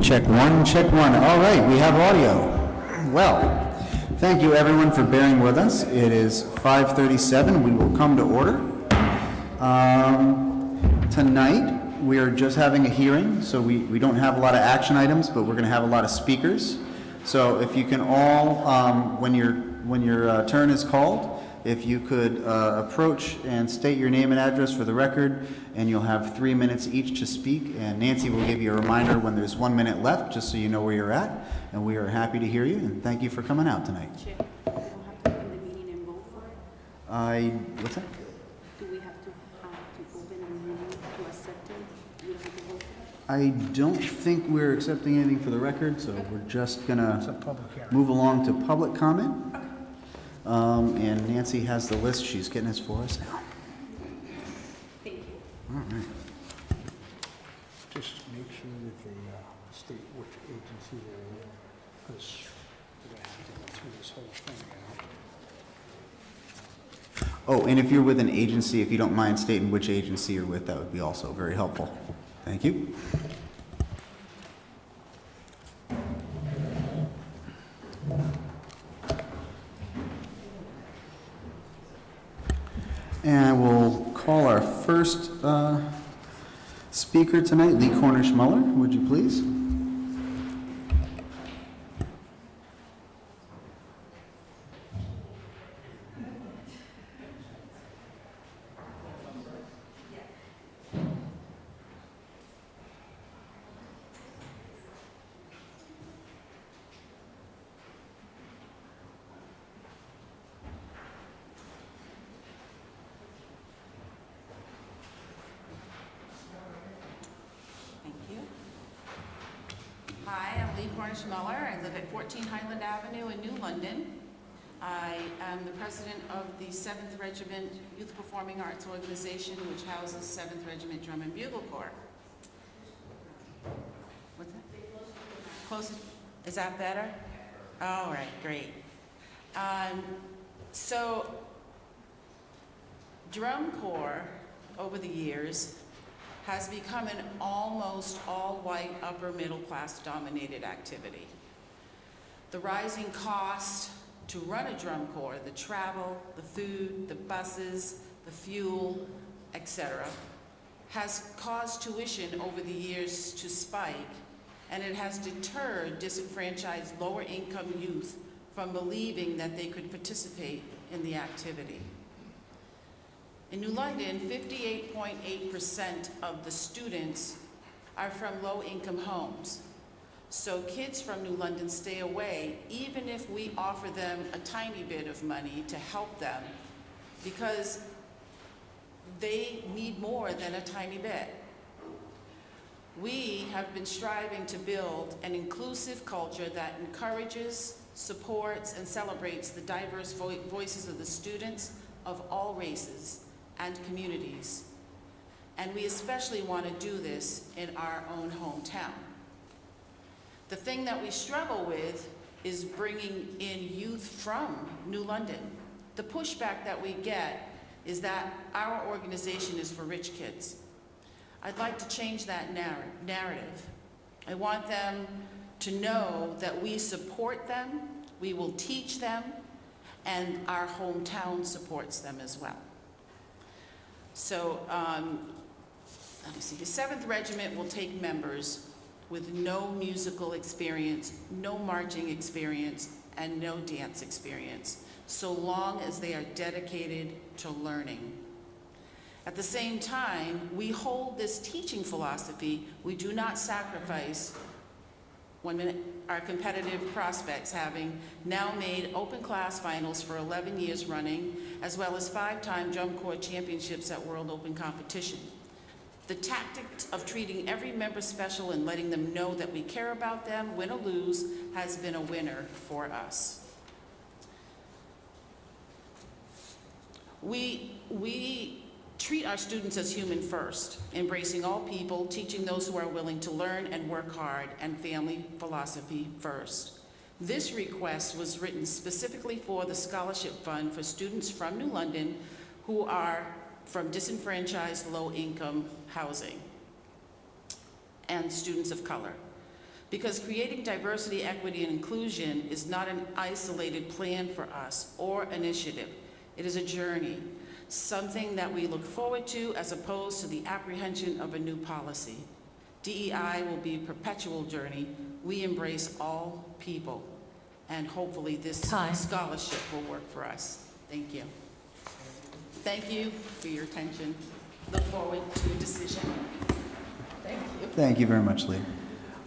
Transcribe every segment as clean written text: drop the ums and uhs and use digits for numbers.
Check one, check one. All right, we have audio. Well, thank you everyone for bearing with us. It is 5:37. We will come to order. Tonight, we are just having a hearing, so we don't have a lot of action items, but we're going to have a lot of speakers. So if you can all, when your turn is called, if you could approach and state your name and address for the record, and you'll have 3 minutes each to speak, and Nancy will give you a reminder when there's 1 minute left, just so you know where you're at, and we are happy to hear you, and thank you for coming out tonight. Chair, we'll have to open the meeting and vote for it? What's that? Do we have to open the meeting to accept it? You don't have to vote for it? I don't think we're accepting anything for the record, so we're just gonna move along to public comment. And Nancy has the list. She's getting this for us now. Thank you. All right. Just make sure that they state which agency they're in, because we're gonna have to go through this whole thing, you know? Oh, and if you're with an agency, if you don't mind stating which agency you're with, that would be also very helpful. Thank you. And we'll call our first speaker tonight, Lee Cornish-Muller. Would you please? Thank you. Hi, I'm Lee Cornish-Muller. I live at 14 Highland Avenue in New London. I am the president of the 7th Regiment Youth Performing Arts Organization, which houses 7th Regiment Drum and Bugle Corps. What's that? Closer? Is that better? All right, great. So, Drum Corps, over the years, has become an almost all-white, upper-middle-class dominated activity. The rising cost to run a drum corps, the travel, the food, the buses, the fuel, etc., has caused tuition over the years to spike, and it has deterred disenfranchised lower-income youth from believing that they could participate in the activity. In New London, 58.8% of the students are from low-income homes. So kids from New London stay away, even if we offer them a tiny bit of money to help them, because they need more than a tiny bit. We have been striving to build an inclusive culture that encourages, supports, and celebrates the diverse voices of the students of all races and communities. And we especially want to do this in our own hometown. The thing that we struggle with is bringing in youth from New London. The pushback that we get is that our organization is for rich kids. I'd like to change that narrative. I want them to know that we support them, we will teach them, and our hometown supports them as well. So, let me see, the 7th Regiment will take members with no musical experience, no marching experience, and no dance experience, so long as they are dedicated to learning. At the same time, we hold this teaching philosophy. We do not sacrifice, our competitive prospects, having now made open class finals for 11 years running, as well as 5-time Drum Corps championships at World Open Competition. The tactic of treating every member special and letting them know that we care about them, win or lose, has been a winner for us. We treat our students as human first, embracing all people, teaching those who are willing to learn and work hard, and family philosophy first. This request was written specifically for the Scholarship Fund for students from New London who are from disenfranchised low-income housing. And and students of color. Because creating diversity, equity, and inclusion is not an isolated plan for us or initiative. It is a journey, something that we look forward to as opposed to the apprehension of a new policy. DEI will be a perpetual journey. We embrace all people, and hopefully this scholarship will work for us. Thank you. Thank you for your attention. Look forward to a decision. Thank you. Thank you very much, Lee.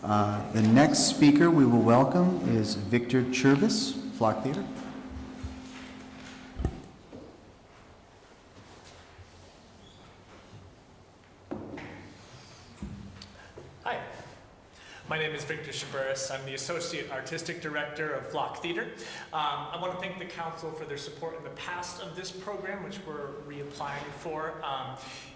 The next speaker we will welcome is Victor Chervis, Flock Theater. Hi, my name is Victor Chaburis. I'm the Associate Artistic Director of Flock Theater. I want to thank the Council for their support in the past of this program, which we're reapplying for.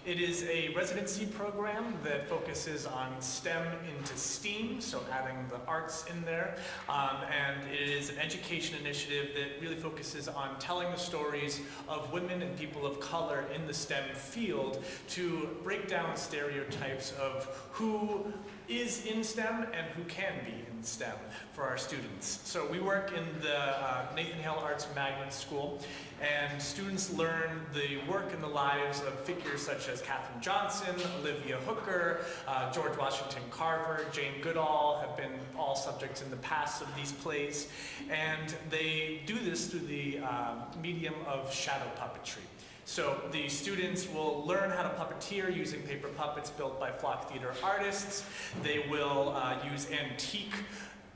It is a residency program that focuses on STEM into STEAM, so adding the arts in there. And it is an education initiative that really focuses on telling the stories of women and people of color in the STEM field to break down stereotypes of who is in STEM and who can be in STEM for our students. So we work in the Nathan Hale Arts Magnet School, and students learn the work and the lives of figures such as Katherine Johnson, Olivia Hooker, George Washington Carver, Jane Goodall have been all subjects in the past of these plays, and they do this through the medium of shadow puppetry. So the students will learn how to puppeteer using paper puppets built by Flock Theater artists. They will use antique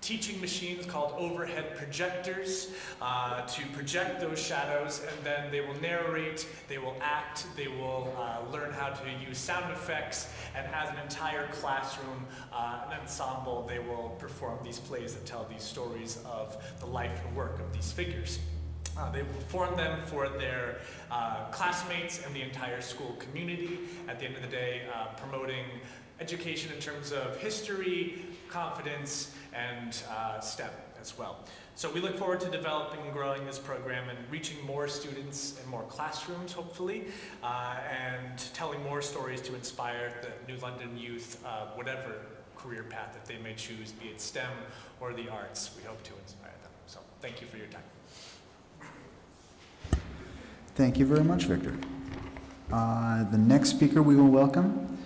teaching machines called overhead projectors to project those shadows, and then they will narrate, they will act, they will learn how to use sound effects, and as an entire classroom, an ensemble, they will perform these plays that tell these stories of the life and work of these figures. They will perform them for their classmates and the entire school community. At the end of the day, promoting education in terms of history, confidence, and STEM as well. So we look forward to developing and growing this program and reaching more students in more classrooms, hopefully, and telling more stories to inspire the New London youth, whatever career path that they may choose, be it STEM or the arts. We hope to inspire them. So thank you for your time. Thank you very much, Victor. The next speaker we will welcome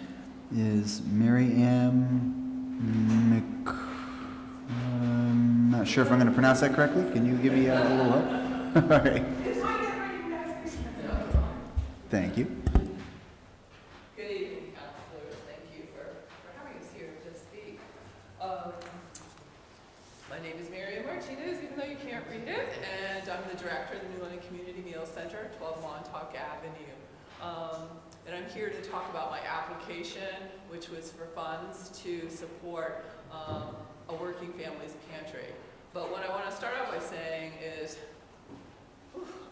is Mary Ann I'm not sure if I'm going to pronounce that correctly. Can you give me a little help? All right. Thank you. Good evening, councilors. Thank you for having us here to speak. My name is Mary Ann Martinez, even though you can't read it, and I'm the director of the New London Community Meals Center, 12 Montauk Avenue. And I'm here to talk about my application, which was for funds to support a working families pantry. But what I want to start out by saying is,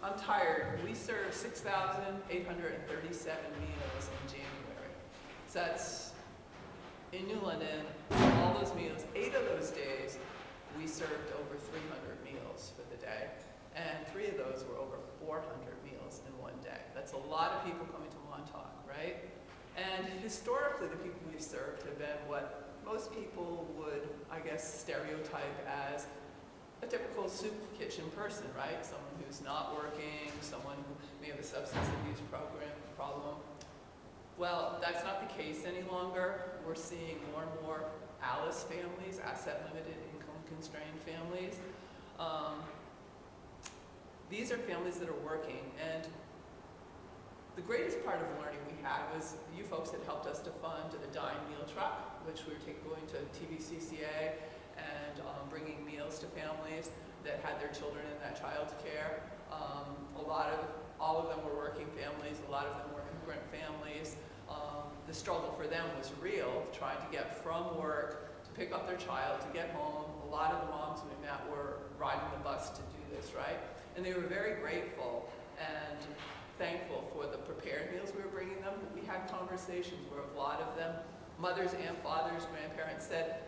I'm tired. We served 6,837 meals in January. So that's in New London, all those meals, 8 of those days, we served over 300 meals for the day. And 3 of those were over 400 meals in one day. That's a lot of people coming to Montauk, right? And historically, the people we've served have been what most people would, I guess, stereotype as a typical soup kitchen person, right? Someone who's not working, someone who may have a substance abuse problem. Well, that's not the case any longer. We're seeing more and more ALICE families, asset limited income constrained families. These are families that are working, and the greatest part of learning we had was you folks had helped us to fund a dine meal truck, which we were going to TVCCA and bringing meals to families that had their children in that child care. All of them were working families, a lot of them were immigrant families. The struggle for them was real, trying to get from work to pick up their child, to get home. A lot of the moms we met were riding the bus to do this, right? And they were very grateful and thankful for the prepared meals we were bringing them. We had conversations where a lot of them, mothers and fathers, grandparents, said,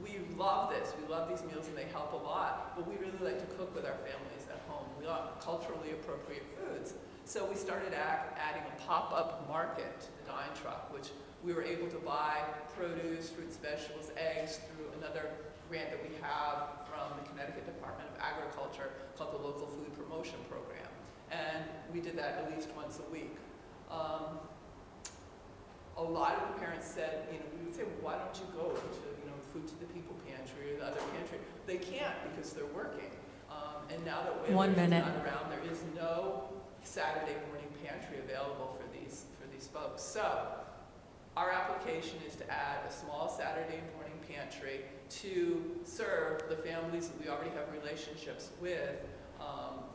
we love this, we love these meals and they help a lot, but we really like to cook with our families at home. We want culturally appropriate foods. So we started adding a pop-up market to the dine truck, which we were able to buy produce, fruits, vegetables, eggs through another grant that we have from the Connecticut Department of Agriculture called the Local Food Promotion Program. And we did that at least once a week. A lot of the parents said, we would say, well, why don't you go to, Food to the People pantry or the other pantry? They can't because they're working. And now that Whalers is not around, there is no Saturday morning pantry available for these folks. So our application is to add a small Saturday morning pantry to serve the families that we already have relationships with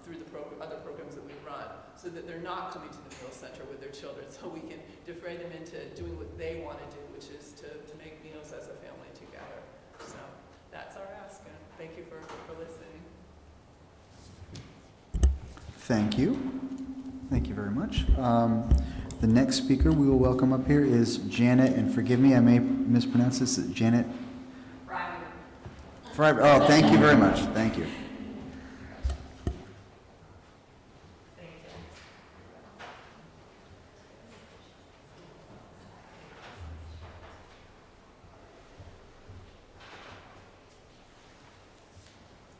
through the other programs that we run, so that they're not coming to the meal center with their children, so we can defray them into doing what they want to do, which is to make meals as a family together. So that's our ask, and thank you for listening. Thank you. Thank you very much. The next speaker we will welcome up here is Janet, and forgive me, I may mispronounce this, Janet? Freiberg. Oh, thank you very much. Thank you.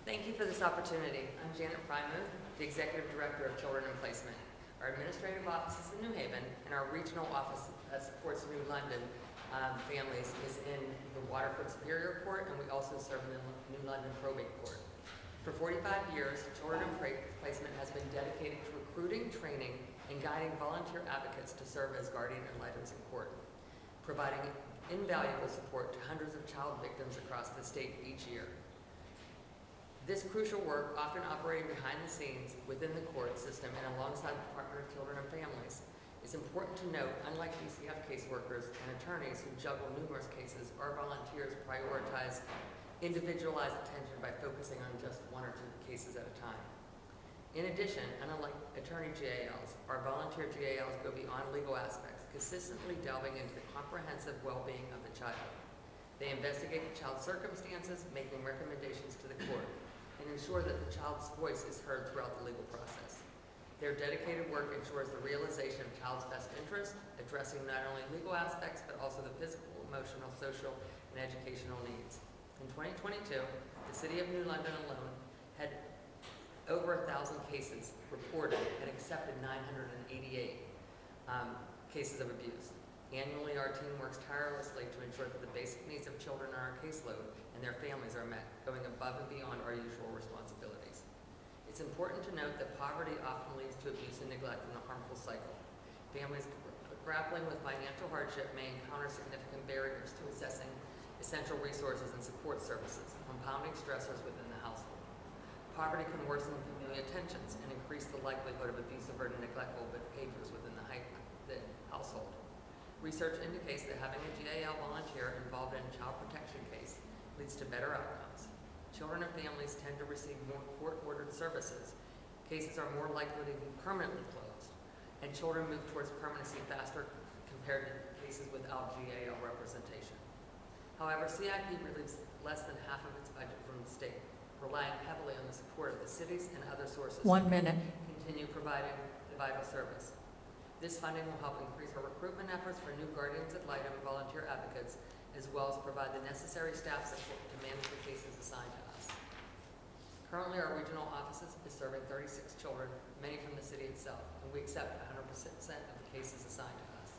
Thank you for this opportunity. I'm Janet Freimuth, the Executive Director of Children in Placement. Our administrative office is in New Haven, and our regional office that supports New London families is in the Waterford Superior Court, and we also serve the New London Probate Court. For 45 years, Children in Placement has been dedicated to recruiting, training, and guiding volunteer advocates to serve as guardian ad litem in court, providing invaluable support to hundreds of child victims across the state each year. This crucial work, often operating behind the scenes within the court system and alongside the Department of Children and Families, it's important to note, unlike DCF caseworkers and attorneys who juggle numerous cases, our volunteers prioritize individualized attention by focusing on just one or two cases at a time. In addition, and unlike attorney GALs, our volunteer GALs go beyond legal aspects, consistently delving into the comprehensive well-being of the child. They investigate the child's circumstances, making recommendations to the court, and ensure that the child's voice is heard throughout the legal process. Their dedicated work ensures the realization of child's best interest, addressing not only legal aspects, but also the physical, emotional, social, and educational needs. In 2022, the City of New London alone had over 1,000 cases reported and accepted 988 cases of abuse. Annually, our team works tirelessly to ensure that the basic needs of children on our caseload and their families are met, going above and beyond our usual responsibilities. It's important to note that poverty often leads to abuse and neglect in a harmful cycle. Families grappling with financial hardship may encounter significant barriers to accessing essential resources and support services, compounding stressors within the household. Poverty can worsen familial tensions and increase the likelihood of abusive or neglectful behaviors within the household. Research indicates that having a GAL volunteer involved in a child protection case leads to better outcomes. Children and families tend to receive more court-ordered services. Cases are more likely to be permanently closed, and children move towards permanency faster compared to cases without GAL representation. However, CIP relieves less than half of its budget from the state, relying heavily on the support of the cities and other sources. 1 minute. Continue providing the vital service. This funding will help increase our recruitment efforts for new guardians ad litem volunteer advocates, as well as provide the necessary staff support to manage the cases assigned to us. Currently, our regional offices is serving 36 children, many from the city itself, and we accept 100% of the cases assigned to us.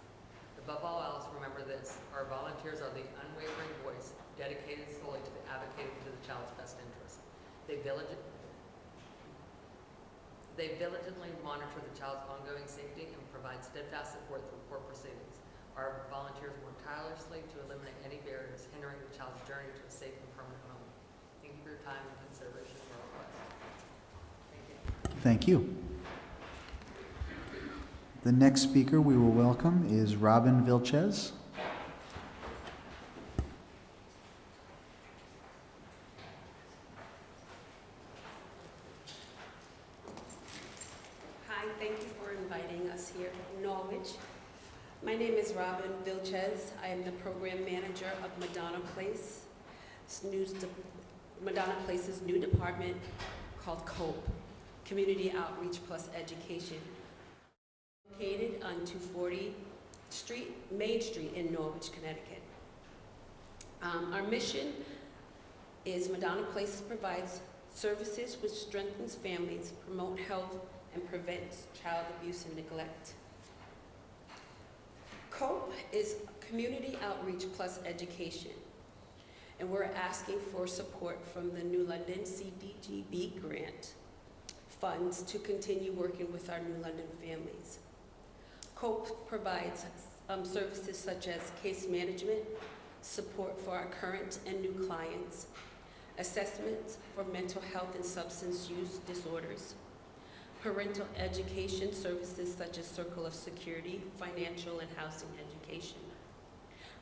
Above all else, remember this: our volunteers are the unwavering voice dedicated solely to advocating to the child's best interest. They diligently monitor the child's ongoing safety and provide steadfast support through court proceedings. Our volunteers work tirelessly to eliminate any barriers hindering the child's journey to a safe and permanent home. Thank you for your time and consideration of our request. Thank you. The next speaker we will welcome is Robin Vilches. Hi, thank you for inviting us here in Norwich. My name is Robin Vilches. I am the program manager of Madonna Place. Madonna Place's new department called COPE, Community Outreach Plus Education. Located on 240 Main Street in Norwich, Connecticut. Our mission is Madonna Place provides services which strengthens families, promote health, and prevents child abuse and neglect. COPE is community outreach plus education, and we're asking for support from the New London CDGB grant funds to continue working with our New London families. COPE provides services such as case management, support for our current and new clients, assessments for mental health and substance use disorders, parental education services such as Circle of Security, financial and housing education,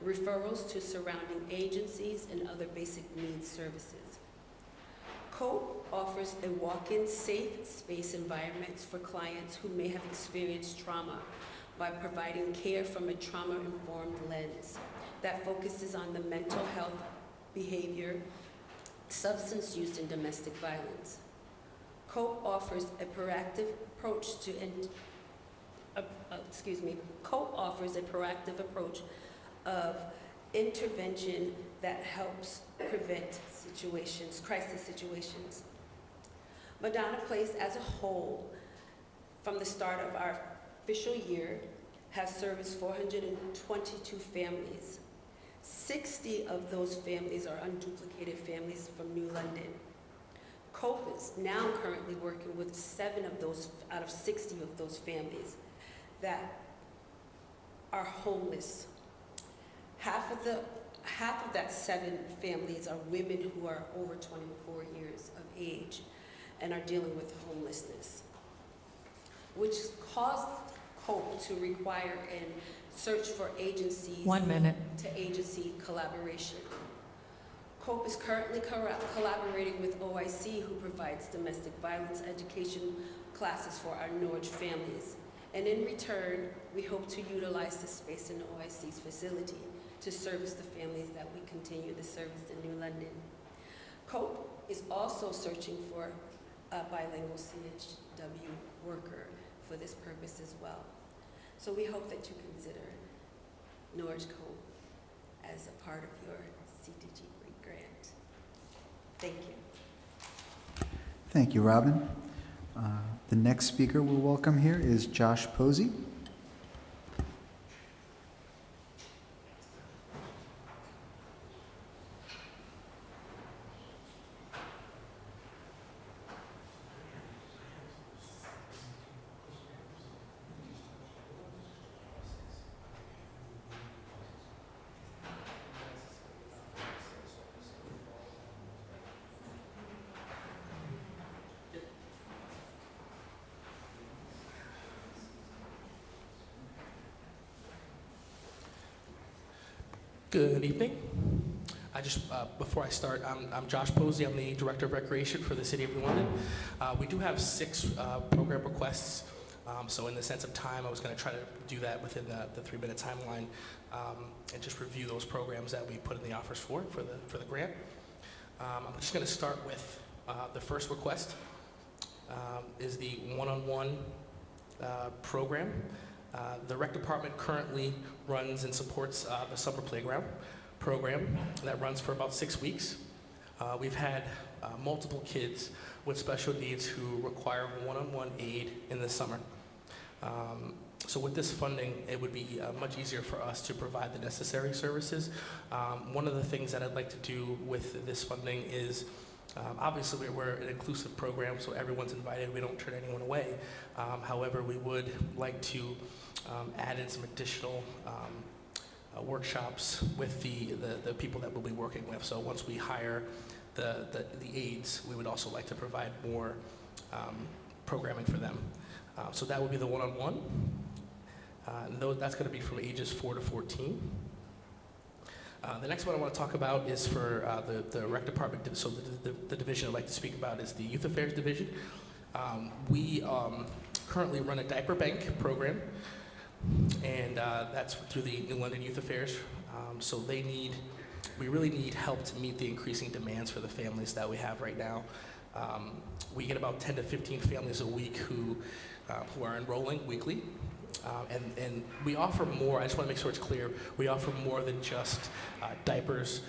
referrals to surrounding agencies and other basic needs services. COPE offers a walk-in safe space environments for clients who may have experienced trauma by providing care from a trauma-informed lens that focuses on the mental health, behavior, substance use, and domestic violence. COPE offers a proactive approach to COPE offers a proactive approach of intervention that helps prevent crisis situations. Madonna Place as a whole, from the start of our official year, has serviced 422 families. 60 of those families are unduplicated families from New London. COPE is now currently working with 7 of those out of 60 of those families that are homeless. Half of that 7 families are women who are over 24 years of age and are dealing with homelessness, which caused COPE to require and search for agencies. 1 minute. To agency collaboration. COPE is currently collaborating with OIC, who provides domestic violence education classes for our Norwich families. And in return, we hope to utilize the space in OIC's facility to service the families that we continue to service in New London. COPE is also searching for a bilingual CHW worker for this purpose as well. So we hope that you consider Norwich COPE as a part of your CDG grant. Thank you. Thank you, Robin. The next speaker we'll welcome here is Josh Posey. Good evening. Before I start, I'm Josh Posey. I'm the Director of Recreation for the City of New London. We do have 6 program requests. So in the sense of time, I was going to try to do that within the 3-minute timeline and just review those programs that we put in the offers for the grant. I'm just going to start with the first request is the one-on-one program. The rec department currently runs and supports the summer playground program that runs for about 6 weeks. We've had multiple kids with special needs who require one-on-one aid in the summer. So with this funding, it would be much easier for us to provide the necessary services. One of the things that I'd like to do with this funding is obviously, we're an inclusive program, so everyone's invited. We don't turn anyone away. However, we would like to add in some additional workshops with the people that we'll be working with. So once we hire the aides, we would also like to provide more programming for them. So that would be the one-on-one. That's going to be from ages 4 to 14. The next one I want to talk about is for the rec department. So the division I'd like to speak about is the Youth Affairs Division. We currently run a diaper bank program, and that's through the New London Youth Affairs. So we really need help to meet the increasing demands for the families that we have right now. We get about 10 to 15 families a week who are enrolling weekly. And we offer more. I just want to make sure it's clear. We offer more than just diapers.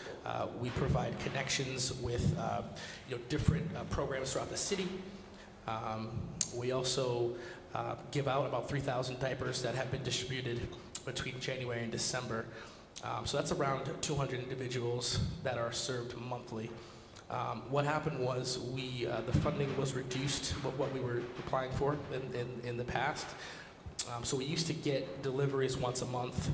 We provide connections with different programs throughout the city. We also give out about 3,000 diapers that have been distributed between January and December. So that's around 200 individuals that are served monthly. What happened was the funding was reduced what we were applying for in the past. So we used to get deliveries once a month,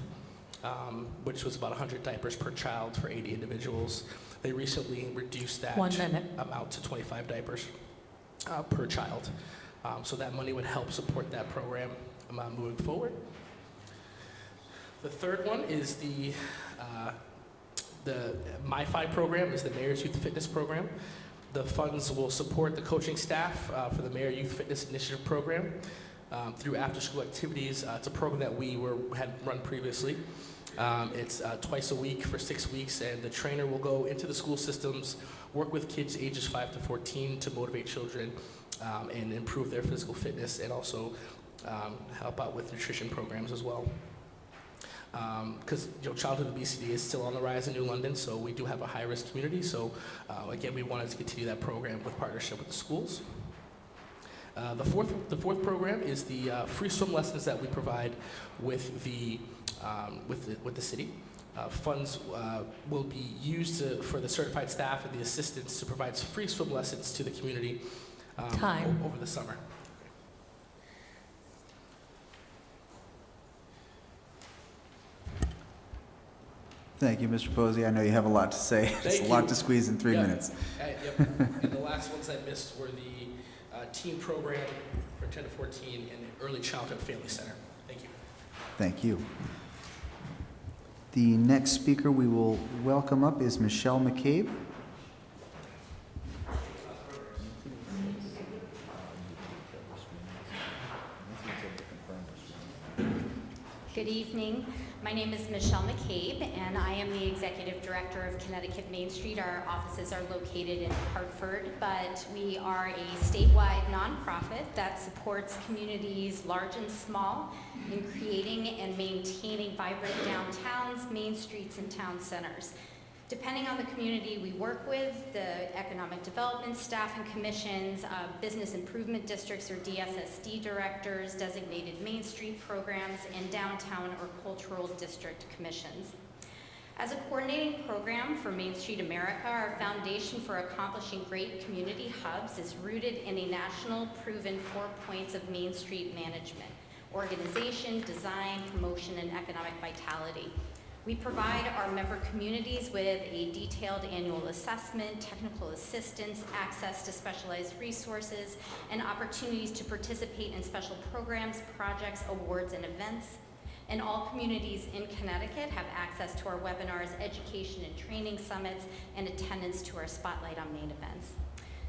which was about 100 diapers per child for 80 individuals. They recently reduced that amount to 25 diapers per child. So that money would help support that program moving forward. The third one is the MyFi program, is the Mayor's Youth Fitness Program. The funds will support the coaching staff for the Mayor Youth Fitness Initiative Program through after-school activities. It's a program that we had run previously. It's twice a week for 6 weeks, and the trainer will go into the school systems, work with kids ages 5 to 14 to motivate children and improve their physical fitness, and also help out with nutrition programs as well. Because childhood obesity is still on the rise in New London, so we do have a high-risk community. So again, we wanted to continue that program with partnership with the schools. The fourth program is the free swim lessons that we provide with the city. Funds will be used for the certified staff and the assistants to provide free swim lessons to the community over the summer. Thank you, Mr. Posey. I know you have a lot to say. It's a lot to squeeze in 3 minutes. Yep. And the last ones I missed were the teen program for 10 to 14 and the Early Childhood Family Center. Thank you. Thank you. The next speaker we will welcome up is Michelle McCabe. Good evening. My name is Michelle McCabe, and I am the Executive Director of Connecticut Main Street. Our offices are located in Hartford, but we are a statewide nonprofit that supports communities large and small in creating and maintaining vibrant downtowns, main streets, and town centers. Depending on the community we work with, the economic development staff and commissions, business improvement districts or DSSD directors, designated Main Street programs, and downtown or cultural district commissions. As a coordinating program for Main Street America, our foundation for accomplishing great community hubs is rooted in a national proven 4 points of Main Street management: organization, design, promotion, and economic vitality. We provide our member communities with a detailed annual assessment, technical assistance, access to specialized resources, and opportunities to participate in special programs, projects, awards, and events. And all communities in Connecticut have access to our webinars, education and training summits, and attendance to our Spotlight on Main events.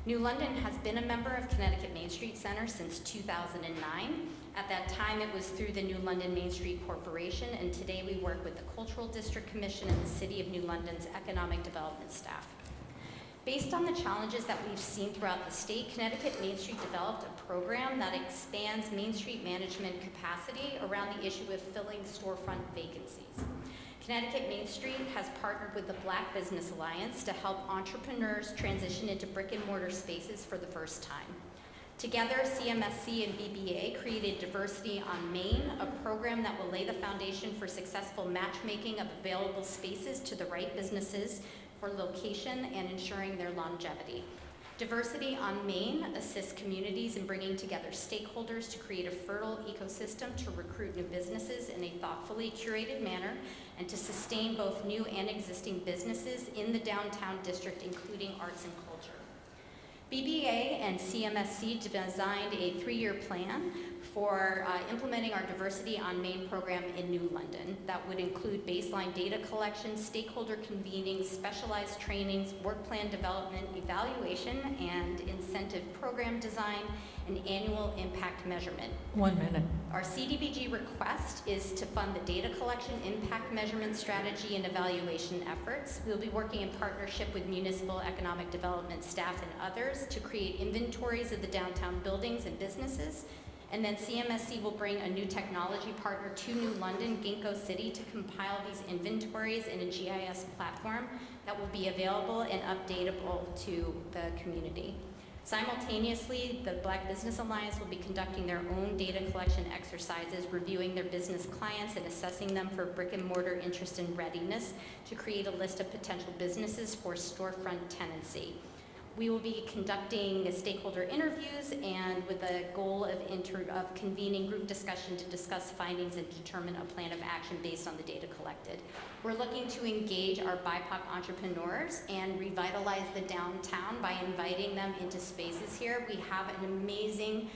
New London has been a member of Connecticut Main Street Center since 2009. At that time, it was through the New London Main Street Corporation, and today we work with the Cultural District Commission and the City of New London's Economic Development staff. Based on the challenges that we've seen throughout the state, Connecticut Main Street developed a program that expands Main Street management capacity around the issue of filling storefront vacancies. Connecticut Main Street has partnered with the Black Business Alliance to help entrepreneurs transition into brick and mortar spaces for the first time. Together, CMSC and BBA created Diversity on Main, a program that will lay the foundation for successful matchmaking of available spaces to the right businesses for location and ensuring their longevity. Diversity on Main assists communities in bringing together stakeholders to create a fertile ecosystem to recruit new businesses in a thoughtfully curated manner and to sustain both new and existing businesses in the downtown district, including arts and culture. BBA and CMSC designed a 3-year plan for implementing our Diversity on Main program in New London that would include baseline data collection, stakeholder convening, specialized trainings, work plan development, evaluation, and incentive program design, and annual impact measurement. 1 minute. Our CDBG request is to fund the data collection, impact measurement strategy, and evaluation efforts. We'll be working in partnership with municipal economic development staff and others to create inventories of the downtown buildings and businesses And then CMSC will bring a new technology partner to New London, Ginkgo City, to compile these inventories in a GIS platform that will be available and updatable to the community. Simultaneously, the Black Business Alliance will be conducting their own data collection exercises, reviewing their business clients and assessing them for brick and mortar interest and readiness to create a list of potential businesses for storefront tenancy. We will be conducting stakeholder interviews and with the goal of convening group discussion to discuss findings and determine a plan of action based on the data collected. We're looking to engage our BIPOC entrepreneurs and revitalize the downtown by inviting them into spaces here. We have an amazing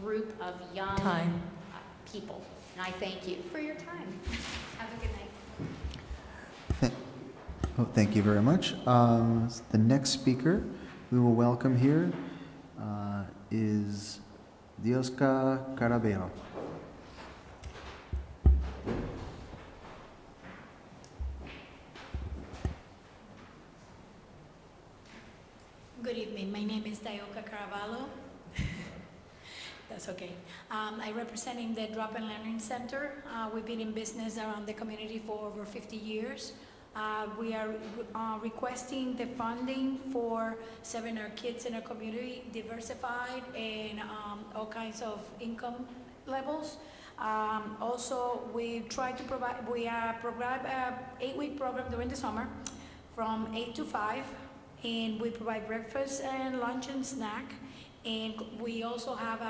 group of young people, and I thank you for your time. Have a good night. Thank you very much. The next speaker we will welcome here is Diosca Carabello. Good evening. My name is Dioca Caraballo. That's okay. I representing the Drop and Learning Center. We've been in business around the community for over 50 years. We are requesting the funding for serving our kids in our community, diversified and all kinds of income levels. Also, we try to provide, we provide an 8-week program during the summer from 8 to 5, and we provide breakfast and lunch and snack. And we also have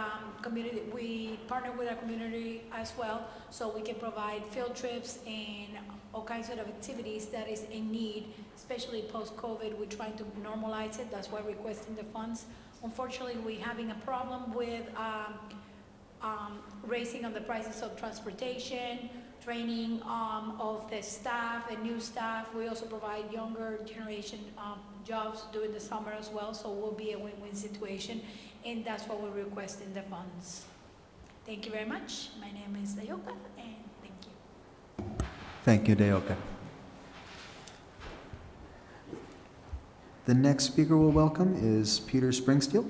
community, we partner with our community as well, so we can provide field trips and all kinds of activities that is in need, especially post-COVID. We're trying to normalize it, that's why we're requesting the funds. Unfortunately, we're having a problem with raising on the prices of transportation, training of the staff and new staff. We also provide younger generation jobs during the summer as well, so it will be a win-win situation, and that's why we're requesting the funds. Thank you very much. My name is Dioca, and thank you. Thank you, Dioca. The next speaker we'll welcome is Peter Springsteel.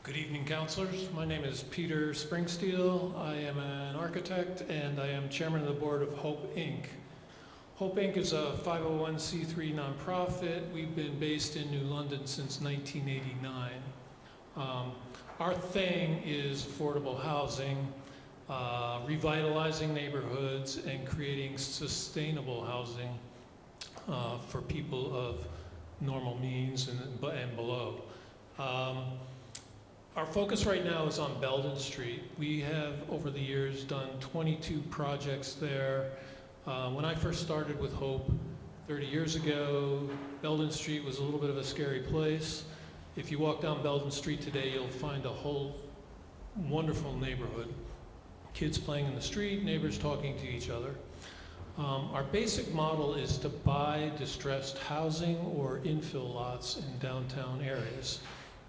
Good evening, councilors. My name is Peter Springsteel. I am an architect and I am chairman of the board of Hope Inc. Hope Inc. is a 501c3 nonprofit. We've been based in New London since 1989. Our thing is affordable housing, revitalizing neighborhoods, and creating sustainable housing for people of normal means and below. Our focus right now is on Belden Street. We have, over the years, done 22 projects there. When I first started with Hope 30 years ago, Belden Street was a little bit of a scary place. If you walk down Belden Street today, you'll find a whole wonderful neighborhood. Kids playing in the street, neighbors talking to each other. Our basic model is to buy distressed housing or infill lots in downtown areas.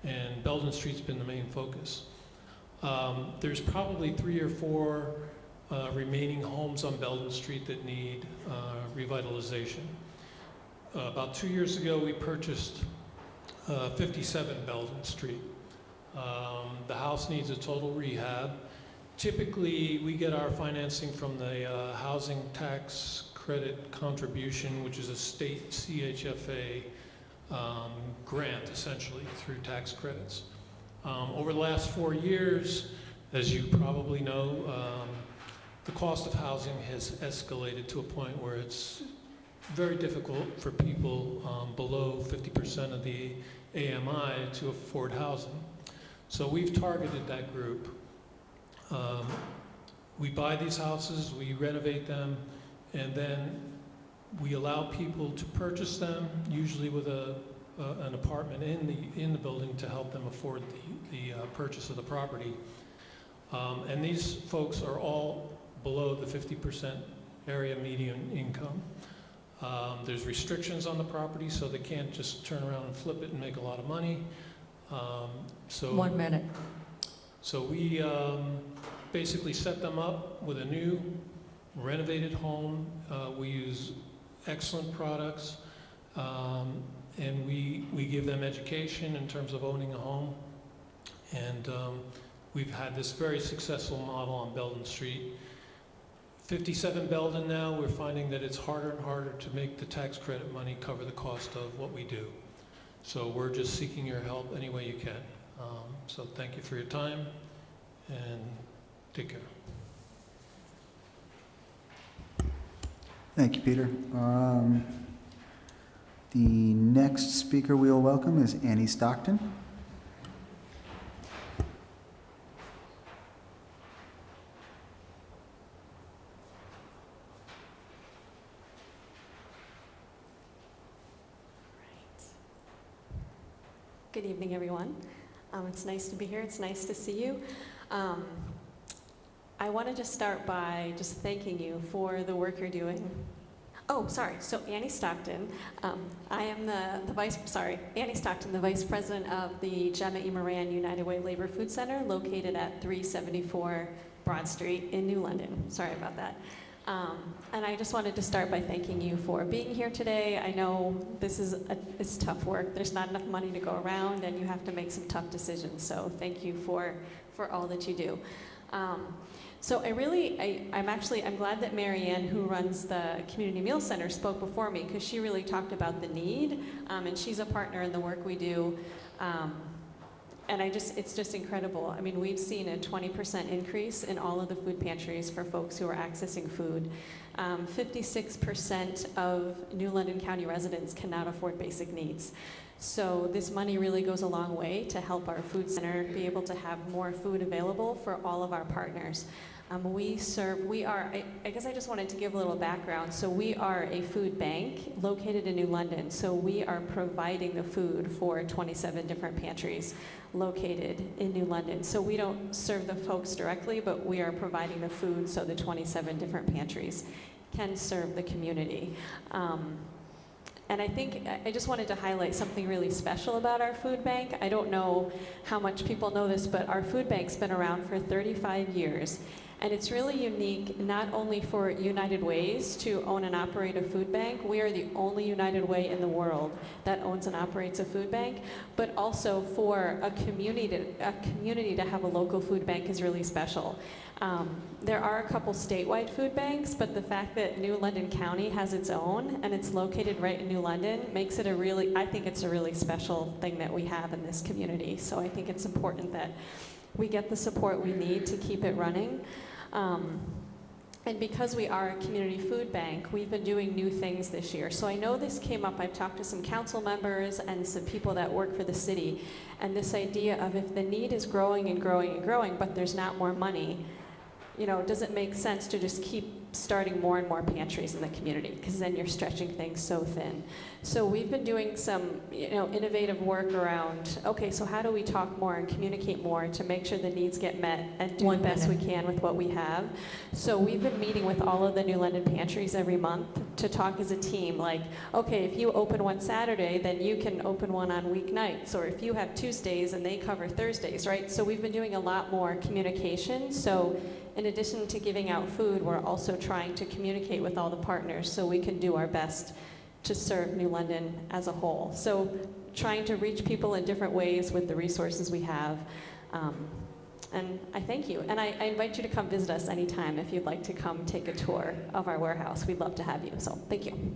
And Belden Street's been the main focus. There's probably 3 or 4 remaining homes on Belden Street that need revitalization. About 2 years ago, we purchased 57 Belden Street. The house needs a total rehab. Typically, we get our financing from the Housing Tax Credit Contribution, which is a state CHFA grant, essentially, through tax credits. Over the last 4 years, as you probably know, the cost of housing has escalated to a point where it's very difficult for people below 50% of the AMI to afford housing. So we've targeted that group. We buy these houses, we renovate them, and then we allow people to purchase them, usually with an apartment in the building to help them afford the purchase of the property. And these folks are all below the 50% area median income. There's restrictions on the property, so they can't just turn around and flip it and make a lot of money. 1 minute. So we basically set them up with a new renovated home. We use excellent products, and we give them education in terms of owning a home. And we've had this very successful model on Belden Street. 57 Belden now, we're finding that it's harder and harder to make the tax credit money cover the cost of what we do. So we're just seeking your help any way you can. So thank you for your time, and take care. Thank you, Peter. The next speaker we will welcome is Annie Stockton. Good evening, everyone. It's nice to be here. It's nice to see you. I want to just start by just thanking you for the work you're doing. Oh, sorry. So Annie Stockton. I am Annie Stockton, the Vice President of the Gemma E. Moran United Way Labor Food Center, located at 374 Broad Street in New London. Sorry about that. And I just wanted to start by thanking you for being here today. I know this is it's tough work. There's not enough money to go around, and you have to make some tough decisions. So thank you for all that you do. So I'm glad that Marianne, who runs the Community Meal Center, spoke before me, because she really talked about the need, and she's a partner in the work we do. And it's just incredible. I mean, we've seen a 20% increase in all of the food pantries for folks who are accessing food. 56% of New London County residents cannot afford basic needs. So this money really goes a long way to help our food center be able to have more food available for all of our partners. I guess I just wanted to give a little background. So we are a food bank located in New London. So we are providing the food for 27 different pantries located in New London. So we don't serve the folks directly, but we are providing the food so the 27 different pantries can serve the community. And I think I just wanted to highlight something really special about our food bank. I don't know how much people know this, but our food bank's been around for 35 years. And it's really unique, not only for United Ways to own and operate a food bank. We are the only United Way in the world that owns and operates a food bank, but also for a community to have a local food bank is really special. There are a couple statewide food banks, but the fact that New London County has its own and it's located right in New London makes it I think it's a really special thing that we have in this community. So I think it's important that we get the support we need to keep it running. And because we are a community food bank, we've been doing new things this year. So I know this came up, I've talked to some council members and some people that work for the city, and this idea of if the need is growing and growing and growing, but there's not more money, does it make sense to just keep starting more and more pantries in the community? Because then you're stretching things so thin. So we've been doing some, innovative work around, okay, so how do we talk more and communicate more to make sure the needs get met and do the best we can with what we have? So we've been meeting with all of the New London pantries every month to talk as a team, like, okay, if you open one Saturday, then you can open one on weeknights, or if you have Tuesdays and they cover Thursdays, right? So we've been doing a lot more communication. So in addition to giving out food, we're also trying to communicate with all the partners so we can do our best to serve New London as a whole. So trying to reach people in different ways with the resources we have. And I thank you. And I invite you to come visit us anytime if you'd like to come take a tour of our warehouse. We'd love to have you. So thank you.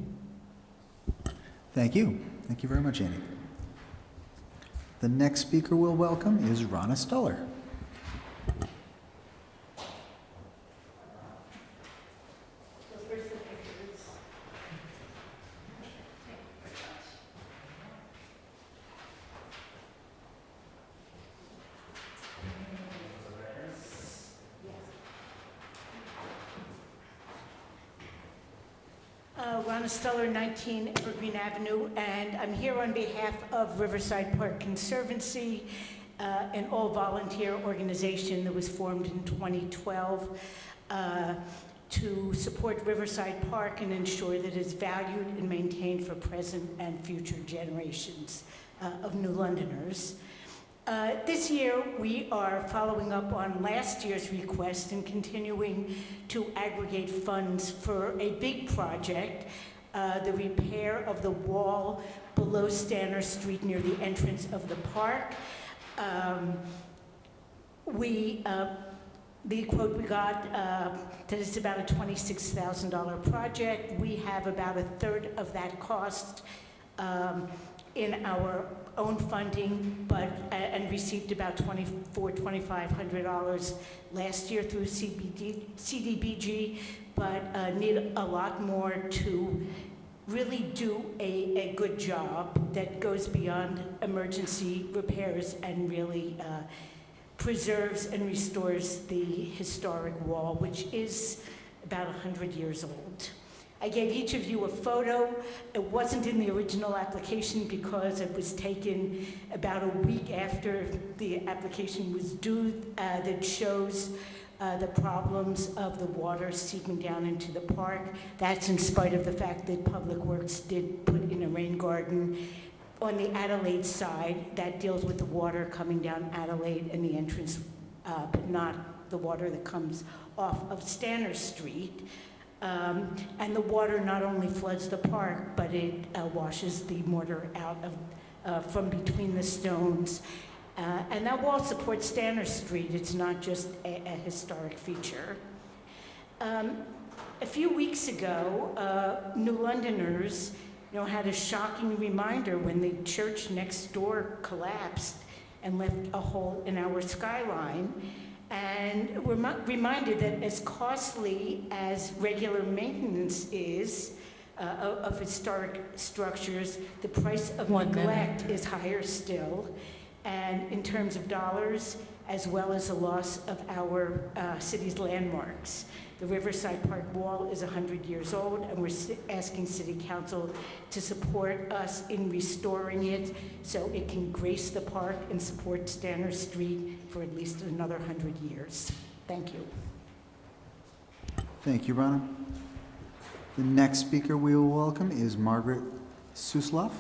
Thank you. Thank you very much, Annie. The next speaker we'll welcome is Ronna Stuller. Ronna Stuller, 19 Evergreen Avenue, and I'm here on behalf of Riverside Park Conservancy, an all-volunteer organization that was formed in 2012 to support Riverside Park and ensure that it's valued and maintained for present and future generations of New Londoners. This year, we are following up on last year's request and continuing to aggregate funds for a big project, the repair of the wall below Stanner Street near the entrance of the park. The quote we got, that it's about a $26,000 project. We have about a third of that cost in our own funding, and received about $2,500 last year through CDBG, but need a lot more to really do a good job that goes beyond emergency repairs and really preserves and restores the historic wall, which is about 100 years old. I gave each of you a photo. It wasn't in the original application because it was taken about a week after the application was due, that shows the problems of the water seeping down into the park. That's in spite of the fact that Public Works did put in a rain garden on the Adelaide side that deals with the water coming down Adelaide and the entrance, but not the water that comes off of Stanner Street. And the water not only floods the park, but it washes the mortar out of from between the stones. And that wall supports Stanner Street. It's not just a historic feature. A few weeks ago, New Londoners had a shocking reminder when the church next door collapsed and left a hole in our skyline. And we're reminded that as costly as regular maintenance is of historic structures, the price of neglect is higher still. And in terms of dollars, as well as the loss of our city's landmarks. The Riverside Park Wall is 100 years old, and we're asking City Council to support us in restoring it so it can grace the park and support Stanner Street for at least another 100 years. Thank you. Thank you, Rana. The next speaker we will welcome is Margaret Suslov.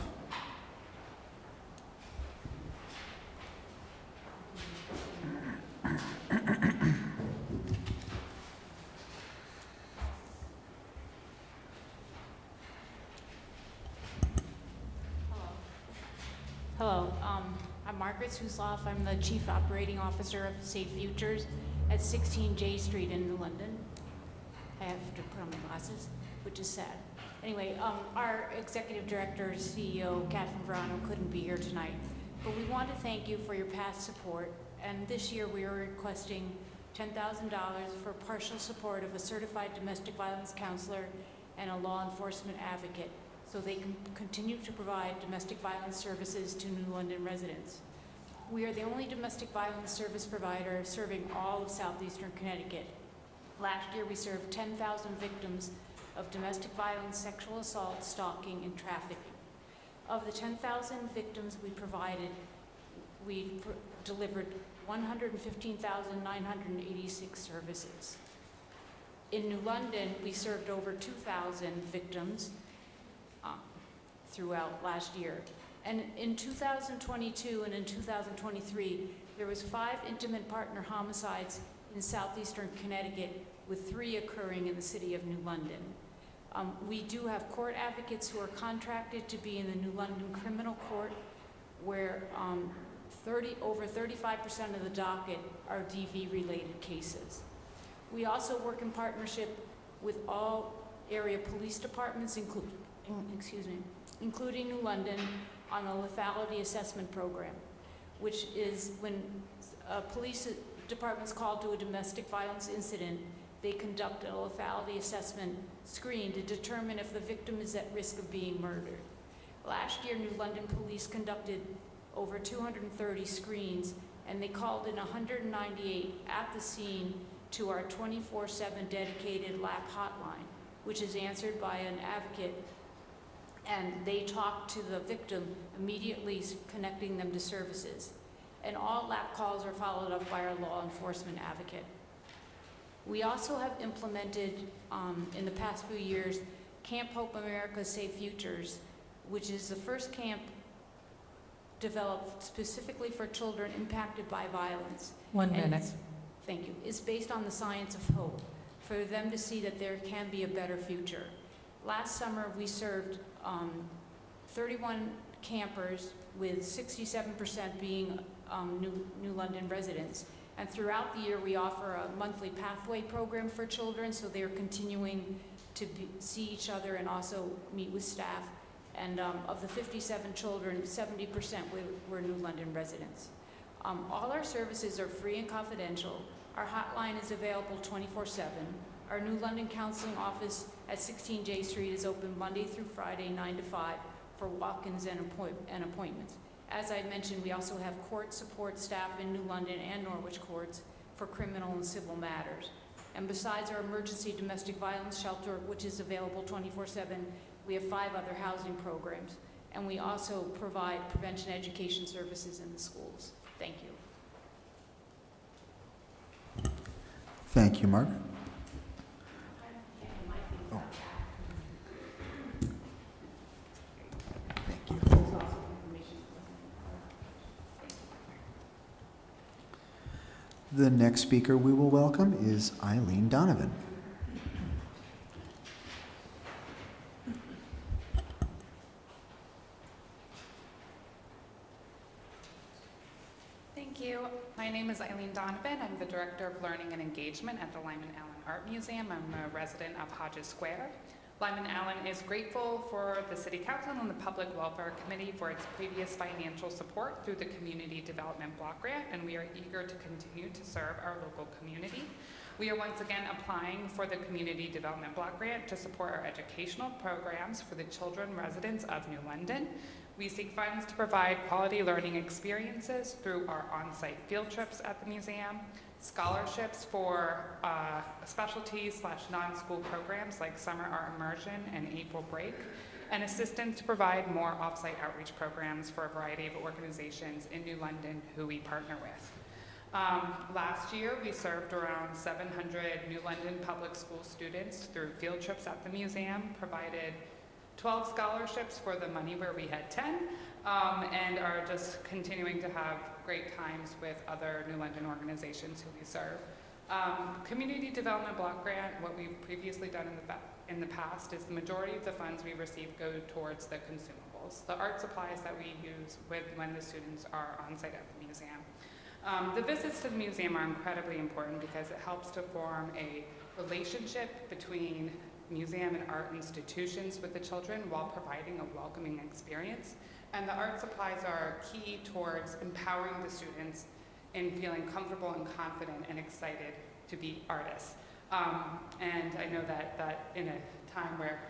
Hello, I'm Margaret Suslov. I'm the Chief Operating Officer of Safe Futures at 16 J Street in New London. I have to put on my glasses, which is sad. Anyway, our Executive Director, CEO, Catherine Verano, couldn't be here tonight, but we want to thank you for your past support, and this year we are requesting $10,000 for partial support of a certified domestic violence counselor and a law enforcement advocate, so they can continue to provide domestic violence services to New London residents. We are the only domestic violence service provider serving all of southeastern Connecticut. Last year, we served 10,000 victims of domestic violence, sexual assault, stalking, and trafficking. Of the 10,000 victims we provided, we delivered 115,986 services. In New London, we served over 2,000 victims throughout last year. And in 2022 and in 2023, there was 5 intimate partner homicides in southeastern Connecticut, with 3 occurring in the city of New London. We do have court advocates who are contracted to be in the New London Criminal Court, where over 35% of the docket are DV-related cases. We also work in partnership with all area police departments, including New London, on a lethality assessment program, which is when police departments called to a domestic violence incident, they conduct a lethality assessment screen to determine if the victim is at risk of being murdered. Last year, New London Police conducted over 230 screens, and they called in 198 at the scene to our 24/7 dedicated LAP hotline, which is answered by an advocate, and they talk to the victim, immediately connecting them to services. And all LAP calls are followed up by our law enforcement advocate. We also have implemented, in the past few years, Camp Hope America Safe Futures, which is the first camp developed specifically for children impacted by violence. 1 And minute. it's- Thank you. It's based on the science of hope, for them to see that there can be a better future. Last summer, we served 31 campers, with 67% being New London residents. And throughout the year, we offer a monthly pathway program for children, so they're continuing to see each other and also meet with staff. And of the 57 children, 70% were New London residents. All our services are free and confidential. Our hotline is available 24/7. Our New London Counseling Office at 16 J Street is open Monday through Friday, 9 to 5, for walk-ins and appointments. As I mentioned, we also have court support staff in New London and Norwich courts for criminal and civil matters. And besides our emergency domestic violence shelter, which is available 24/7, we have 5 other housing programs. And we also provide prevention education services in the schools. Thank you. Thank you, Mark. Oh. Thank you. The next speaker we will welcome is Eileen Donovan. Thank you. My name is Eileen Donovan. I'm the Director of Learning and Engagement at the Lyman Allen Art Museum. I'm a resident of Hodges Square. Lyman Allen is grateful for the City Council and the Public Welfare Committee for its previous financial support through the Community Development Block Grant, and we are eager to continue to serve our local community. We are once again applying for the Community Development Block Grant to support our educational programs for the children residents of New London. We seek funds to provide quality learning experiences through our on-site field trips at the museum, scholarships for specialty/non-school programs like Summer Art Immersion and April Break, and assistance to provide more off-site outreach programs for a variety of organizations in New London who we partner with. Last year, we served around 700 New London public school students through field trips at the museum, provided 12 scholarships for the money where we had 10, and are just continuing to have great times with other New London organizations who we serve. Community Development Block Grant, what we've previously done in the past is the majority of the funds we receive go towards the consumables, the art supplies that we use when the students are on site at the museum. The visits to the museum are incredibly important because it helps to form a relationship between museum and art institutions with the children while providing a welcoming experience. And the art supplies are key towards empowering the students in feeling comfortable and confident and excited to be artists. And I know that in a time where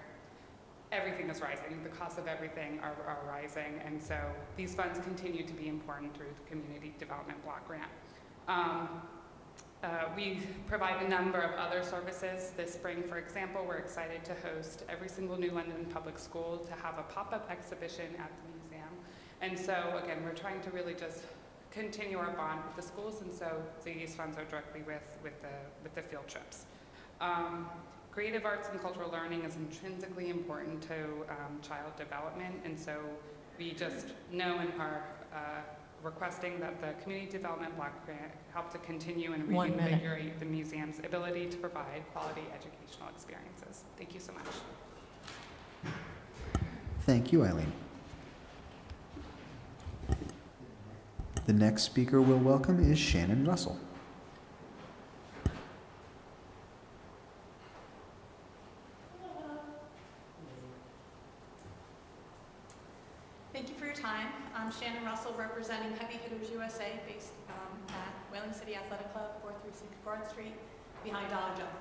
everything is rising, the cost of everything are rising, and so these funds continue to be important through the Community Development Block Grant. We provide a number of other services. This spring, for example, we're excited to host every single New London public school to have a pop-up exhibition at the museum. And so, again, we're trying to really just continue our bond with the schools, and so these funds are directly with the field trips. Creative arts and cultural learning is intrinsically important to child development, and so we just know and are requesting that the Community Development Block Grant help to continue and reinvigorate the museum's ability to provide quality educational experiences. Thank you so much. Thank you, Eileen. The next speaker we'll welcome is Shannon Russell. Thank you for your time. I'm Shannon Russell, representing Heavy Hitters USA, based at Whaling City Athletic Club, 436 Broad Street, behind Dollar General.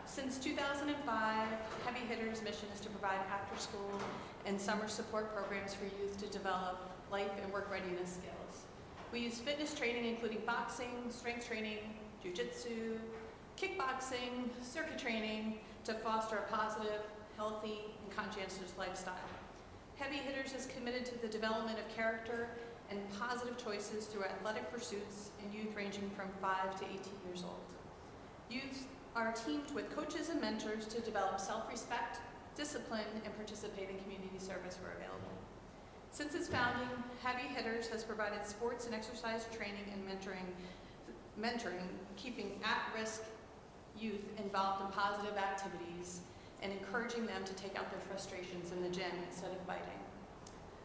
Since 2005, Heavy Hitters' mission is to provide after-school and summer support programs for youth to develop life and work readiness skills. We use fitness training, including boxing, strength training, jiu-jitsu, kickboxing, circuit training, to foster a positive, healthy, and conscientious lifestyle. Heavy Hitters is committed to the development of character and positive choices through athletic pursuits in youth ranging from 5 to 18 years old. Youth are teamed with coaches and mentors to develop self-respect, discipline, and participate in community service where available. Since its founding, Heavy Hitters has provided sports and exercise training and mentoring, keeping at-risk youth involved in positive activities and encouraging them to take out their frustrations in the gym instead of fighting.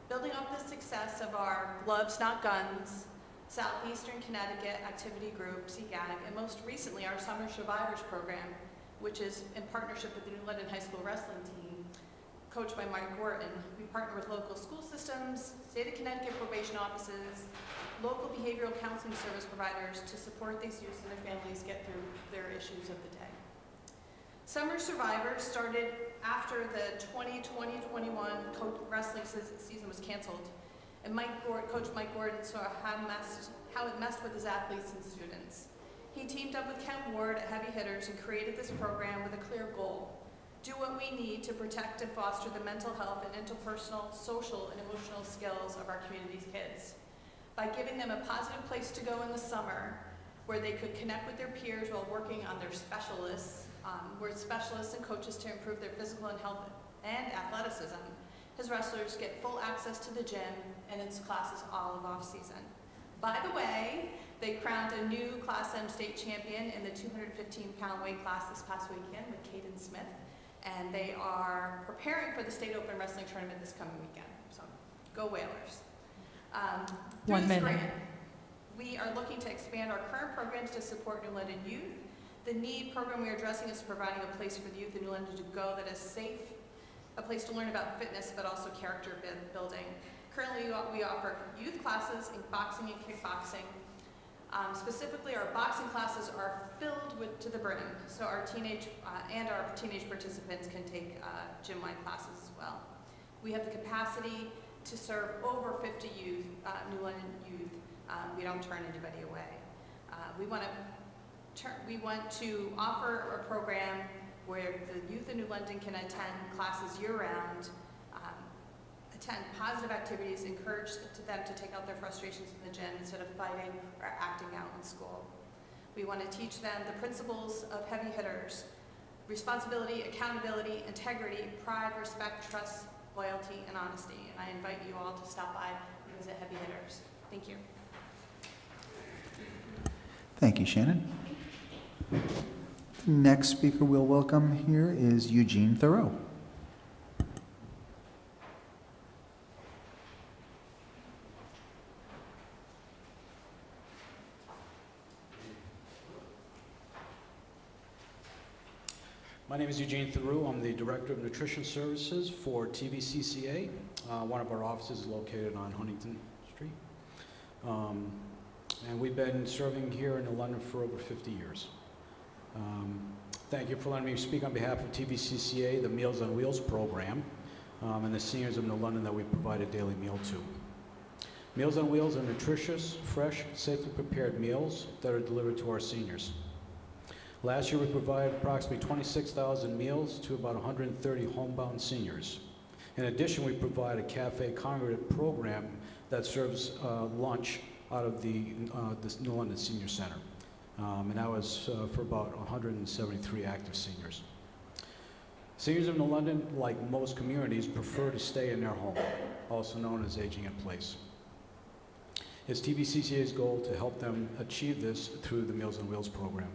Building off the success of our Gloves Not Guns, Southeastern Connecticut Activity Group, CGAG, and most recently our Summer Survivors program, which is in partnership with the New London High School wrestling team, coached by Mike Wharton. We partner with local school systems, state of Connecticut probation offices, local behavioral counseling service providers to support these youths and their families get through their issues of the day. Summer Survivors started after the 2020-21 wrestling season was canceled, and Coach Mike Gordon saw how it messed with his athletes and students. He teamed up with Ken Ward at Heavy Hitters and created this program with a clear goal: do what we need to protect and foster the mental health and interpersonal, social, and emotional skills of our community's kids. By giving them a positive place to go in the summer where they could connect with their peers while working on their specialists, we're specialists and coaches to improve their physical and health and athleticism. His wrestlers get full access to the gym and its classes all of off season. By the way, they crowned a new Class M state champion in the 215-pound weight class this past weekend with Caden Smith, and they are preparing for the State Open Wrestling Tournament this coming weekend. So, go Whalers. Through this grant, we are looking to expand our current programs to support New London youth. The NEED program we are addressing is providing a place for the youth in New London to go that is safe, a place to learn about fitness, but also character building. Currently, we offer youth classes in boxing and kickboxing. Specifically, our boxing classes are filled to the brim, so our teenage participants can take gym-wide classes as well. We have the capacity to serve over 50 youth, New London youth. We don't turn anybody away. We want to offer a program where the youth in New London can attend classes year-round, attend positive activities, encourage them to take out their frustrations in the gym instead of fighting or acting out in school. We want to teach them the principles of Heavy Hitters: responsibility, accountability, integrity, pride, respect, trust, loyalty, and honesty. And I invite you all to stop by and visit Heavy Hitters. Thank you. Thank you, Shannon. Next speaker we'll welcome here is Eugene Thoreau. My name is Eugene Thoreau. I'm the Director of Nutrition Services for TVCCA. One of our offices is located on Huntington Street. And we've been serving here in New London for over 50 years. Thank you for letting me speak on behalf of TVCCA, the Meals on Wheels program, and the seniors of New London that we provide a daily meal to. Meals on Wheels are nutritious, fresh, safely prepared meals that are delivered to our seniors. Last year, we provided approximately 26,000 meals to about 130 homebound seniors. In addition, we provide a cafe congregate program that serves lunch out of the New London Senior Center. And that was for about 173 active seniors. Seniors of New London, like most communities, prefer to stay in their home, also known as aging in place. It's TVCCA's goal to help them achieve this through the Meals on Wheels program.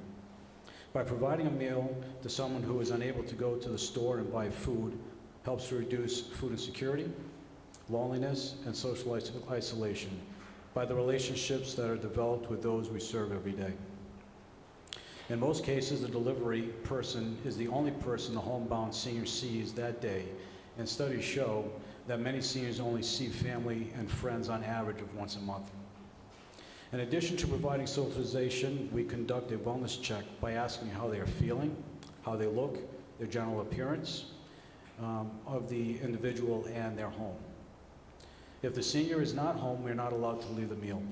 By providing a meal to someone who is unable to go to the store and buy food helps to reduce food insecurity, loneliness, and social isolation by the relationships that are developed with those we serve every day. In most cases, the delivery person is the only person the homebound senior sees that day, and studies show that many seniors only see family and friends on average of once a month. In addition to providing socialization, we conduct a wellness check by asking how they are feeling, how they look, their general appearance of the individual and their home. If the senior is not home, we're not allowed to leave the meal.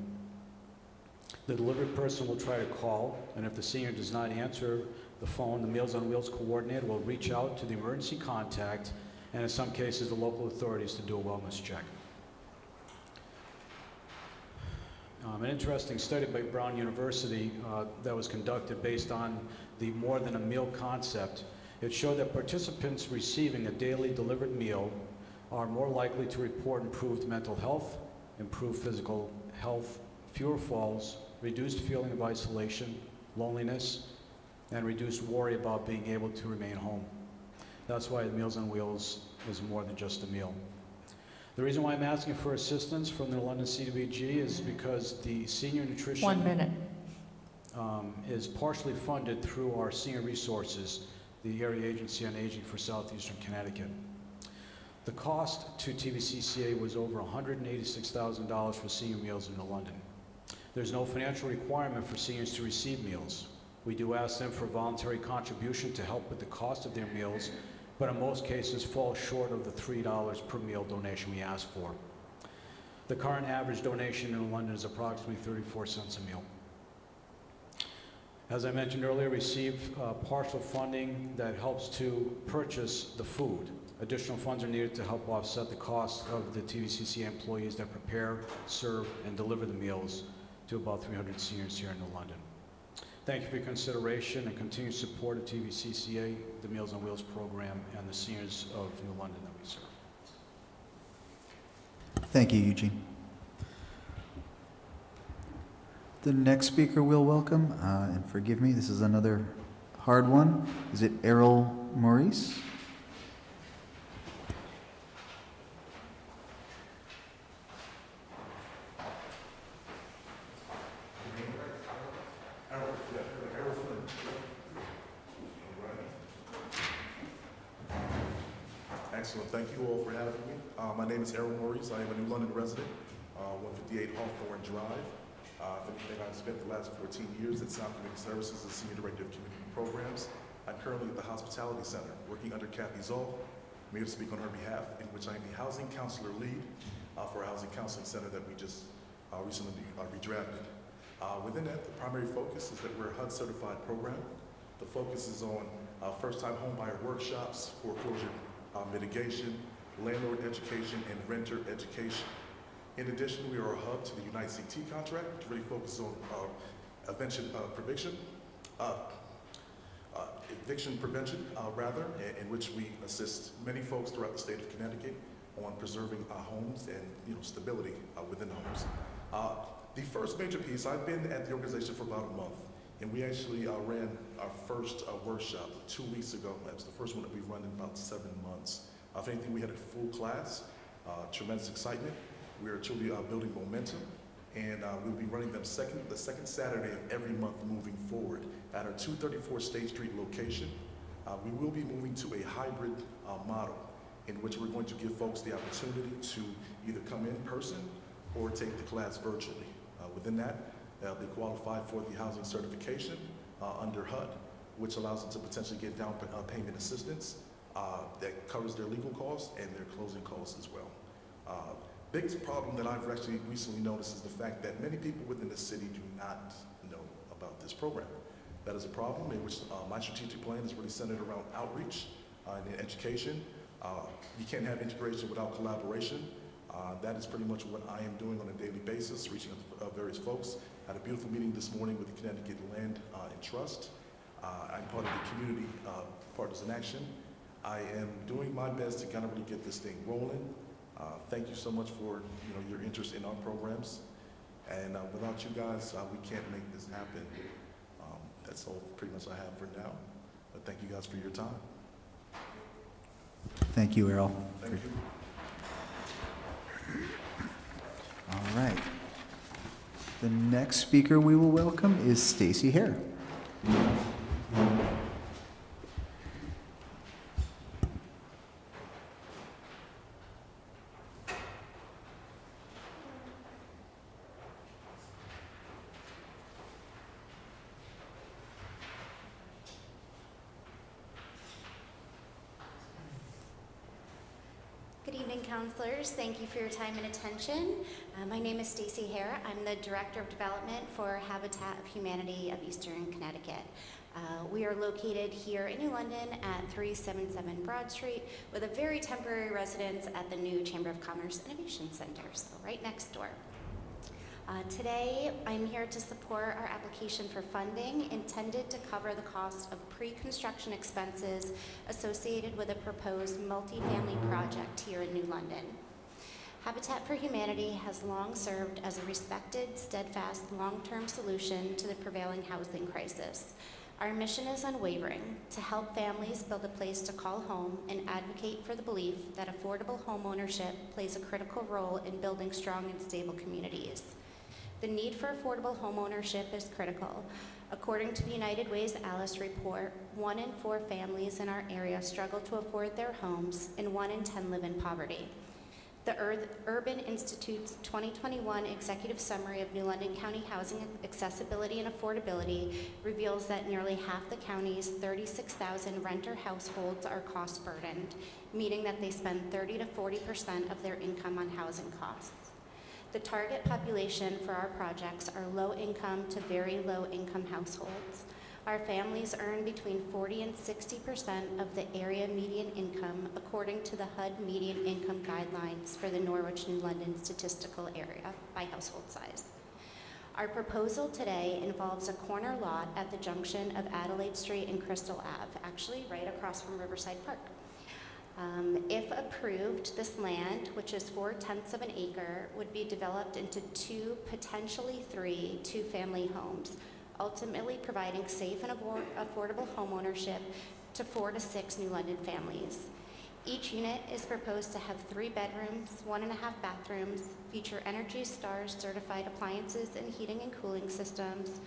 The delivery person will try to call, and if the senior does not answer the phone, the Meals on Wheels coordinator will reach out to the emergency contact, and in some cases, the local authorities to do a wellness check. An interesting study by Brown University that was conducted based on the more than a meal concept, it showed that participants receiving a daily delivered meal are more likely to report improved mental health, improved physical health, fewer falls, reduced feeling of isolation, loneliness, and reduced worry about being able to remain home. That's why Meals on Wheels is more than just a meal. The reason why I'm asking for assistance from the London CDBG is because the senior nutrition 1 minute. Is partially funded through our senior resources, the Area Agency on Aging for Southeastern Connecticut. The cost to TVCCA was over $186,000 for senior meals in New London. There's no financial requirement for seniors to receive meals. We do ask them for voluntary contribution to help with the cost of their meals, but in most cases fall short of the $3 per meal donation we ask for. The current average donation in London is approximately 34 cents a meal. As I mentioned earlier, receive partial funding that helps to purchase the food. Additional funds are needed to help offset the cost of the TVCCA employees that prepare, serve, and deliver the meals to about 300 seniors here in New London. Thank you for your consideration and continued support of TVCCA, the Meals on Wheels program, and the seniors of New London that we serve. Thank you, Eugene. The next speaker we'll welcome, and forgive me, this is another hard one. Is it Errol Maurice? Excellent. Thank you all for having me. My name is Errol Maurice. I am a New London resident, 158 Hawthorne Drive. If anything, I've spent the last 14 years at South Community Services as Senior Director of Community Programs. I'm currently at the Hospitality Center, working under Kathy Zoll. I'm here to speak on her behalf, in which I am the Housing Counselor Lead for a Housing Counseling Center that we just recently redrafted. Within that, the primary focus is that we're a HUD certified program. The focus is on first-time homebuyer workshops, foreclosure mitigation, landlord education, and renter education. In addition, we are a hub to the Unite CT contract, which really focuses on eviction prevention, in which we assist many folks throughout the state of Connecticut on preserving homes and stability within homes. The first major piece, I've been at the organization for about a month, and we actually ran our first workshop 2 weeks ago. That was the first one that we've run in about 7 months. If anything, we had a full class, tremendous excitement. We are truly building momentum, and we'll be running them the second Saturday of every month moving forward at our 234 State Street location. We will be moving to a hybrid model in which we're going to give folks the opportunity to either come in person or take the class virtually. Within that, they qualify for the housing certification under HUD, which allows them to potentially get down payment assistance that covers their legal costs and their closing costs as well. Biggest problem that I've actually recently noticed is the fact that many people within the city do not know about this program. That is a problem in which my strategic plan is really centered around outreach and education. You can't have integration without collaboration. That is pretty much what I am doing on a daily basis, reaching out to various folks. I had a beautiful meeting this morning with the Connecticut Land and Trust. I'm part of the Community Partners in Action. I am doing my best to kind of really get this thing rolling. Thank you so much for your interest in our programs. And without you guys, we can't make this happen. That's all pretty much I have for now. But thank you guys for your time. Thank you, Errol. Thank you. All right. The next speaker we will welcome is Stacy Hare. Good evening, counselors. Thank you for your time and attention. My name is Stacy Hare. I'm the Director of Development for Habitat of Humanity of Eastern Connecticut. We are located here in New London at 377 Broad Street with a very temporary residence at the new Chamber of Commerce Innovation Center, so right next door. Today, I'm here to support our application for funding intended to cover the cost of pre-construction expenses associated with a proposed multifamily project here in New London. Habitat for Humanity has long served as a respected, steadfast, long-term solution to the prevailing housing crisis. Our mission is unwavering: to help families build a place to call home and advocate for the belief that affordable homeownership plays a critical role in building strong and stable communities. The need for affordable homeownership is critical. According to the United Way's Alice report, 1 in 4 families in our area struggle to afford their homes, and 1 in 10 live in poverty. The Urban Institute's 2021 Executive Summary of New London County Housing Accessibility and Affordability reveals that nearly half the county's 36,000 renter households are cost burdened, meaning that they spend 30 to 40% of their income on housing costs. The target population for our projects are low-income to very low-income households. Our families earn between 40 and 60% of the area median income, according to the HUD median income guidelines for the Norwich, New London statistical area by household size. Our proposal today involves a corner lot at the junction of Adelaide Street and Crystal Ave, actually right across from Riverside Park. If approved, this land, which is 4/10 of an acre, would be developed into 2, potentially 3, two-family homes, ultimately providing safe and affordable homeownership to 4 to 6 New London families. Each unit is proposed to have 3 bedrooms, 1.5 bathrooms, feature Energy Stars certified appliances and heating and cooling systems,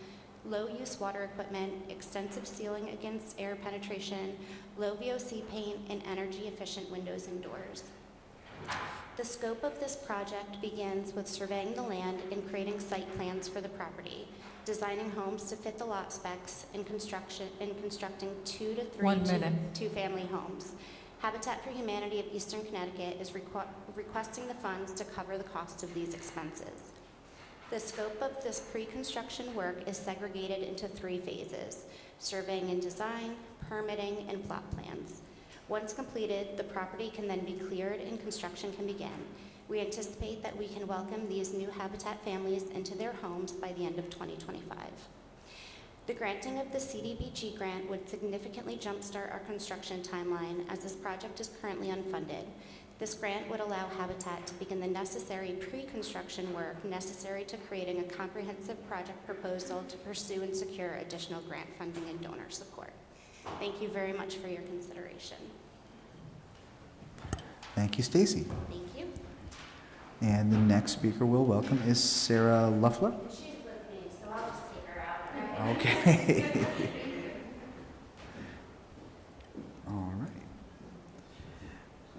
low-use water equipment, extensive ceiling against air penetration, low VOC paint, and energy-efficient windows and doors. The scope of this project begins with surveying the land and creating site plans for the property, designing homes to fit the lot specs, and constructing 2 to 3 two-family homes. Habitat for Humanity of Eastern Connecticut is requesting the funds to cover the cost of these expenses. The scope of this pre-construction work is segregated into 3 phases: surveying and design, permitting, and plot plans. Once completed, the property can then be cleared and construction can begin. We anticipate that we can welcome these new Habitat families into their homes by the end of 2025. The granting of the CDBG grant would significantly jumpstart our construction timeline, as this project is currently unfunded. This grant would allow Habitat to begin the necessary pre-construction work necessary to creating a comprehensive project proposal to pursue and secure additional grant funding and donor support. Thank you very much for your consideration. Thank you, Stacy. Thank you. And the next speaker we'll welcome is Sarah Luffler. She's with me, so I'll just take her out. Okay. All right.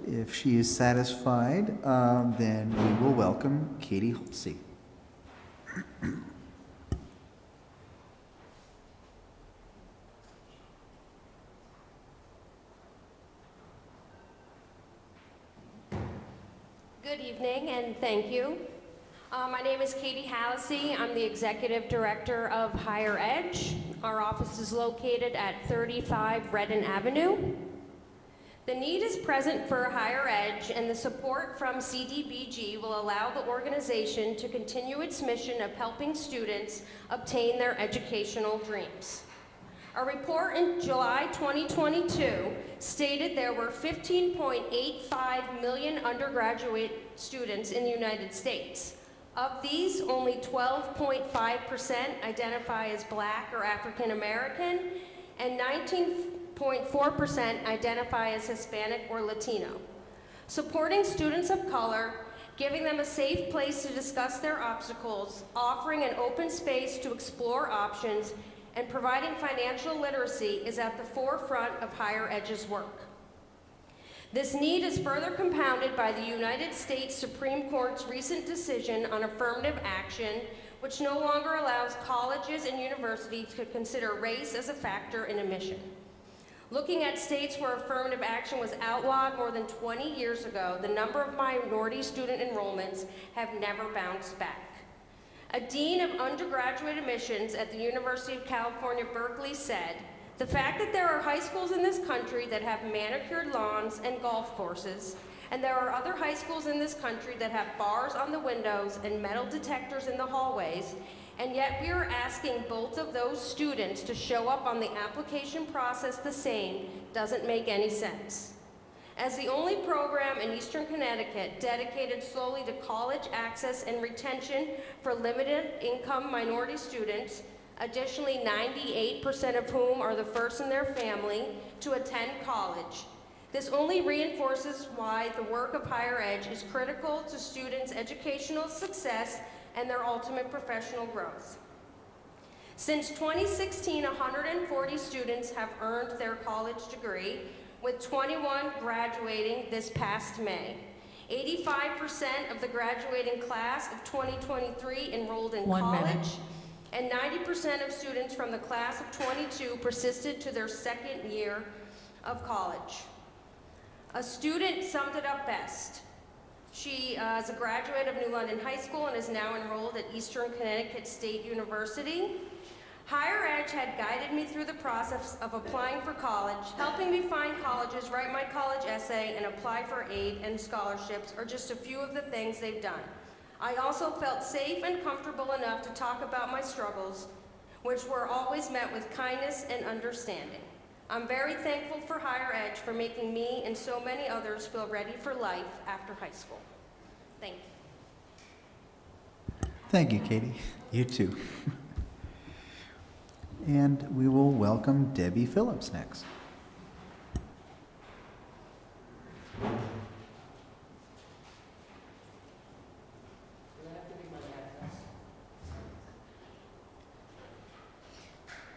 If she is satisfied, then we will welcome Katie Holsey. Good evening and thank you. My name is Katie Halsey. I'm the Executive Director of Higher Edge. Our office is located at 35 Redden Avenue. The need is present for Higher Edge, and the support from CDBG will allow the organization to continue its mission of helping students obtain their educational dreams. A report in July 2022 stated there were 15.85 million undergraduate students in the United States. Of these, only 12.5% identify as Black or African American, and 19.4% identify as Hispanic or Latino. Supporting students of color, giving them a safe place to discuss their obstacles, offering an open space to explore options, and providing financial literacy is at the forefront of Higher Edge's work. This need is further compounded by the United States Supreme Court's recent decision on affirmative action, which no longer allows colleges and universities to consider race as a factor in admission. Looking at states where affirmative action was outlawed more than 20 years ago, the number of minority student enrollments have never bounced back. A dean of undergraduate admissions at the University of California, Berkeley said, "The fact that there are high schools in this country that have manicured lawns and golf courses And there are other high schools in this country that have bars on the windows and metal detectors in the hallways, and yet we are asking both of those students to show up on the application process the same. Doesn't make any sense. As the only program in Eastern Connecticut dedicated solely to college access and retention for limited income minority students, additionally 98% of whom are the first in their family to attend college, this only reinforces why the work of higher ed is critical to students' educational success and their ultimate professional growth. Since 2016, 140 students have earned their college degree, with 21 graduating this past May. 85% of the graduating class of 2023 enrolled in college, and 90% of students from the class of 22 persisted to their second year of college. A student summed it up best. She is a graduate of New London High School and is now enrolled at Eastern Connecticut State University. Higher Ed had guided me through the process of applying for college, helping me find colleges, write my college essay, and apply for aid and scholarships are just a few of the things they've done. I also felt safe and comfortable enough to talk about my struggles, which were always met with kindness and understanding. I'm very thankful for Higher Ed for making me and so many others feel ready for life after high school. Thank you. Thank you, Katie. You too. And we will welcome Debbie Phillips next.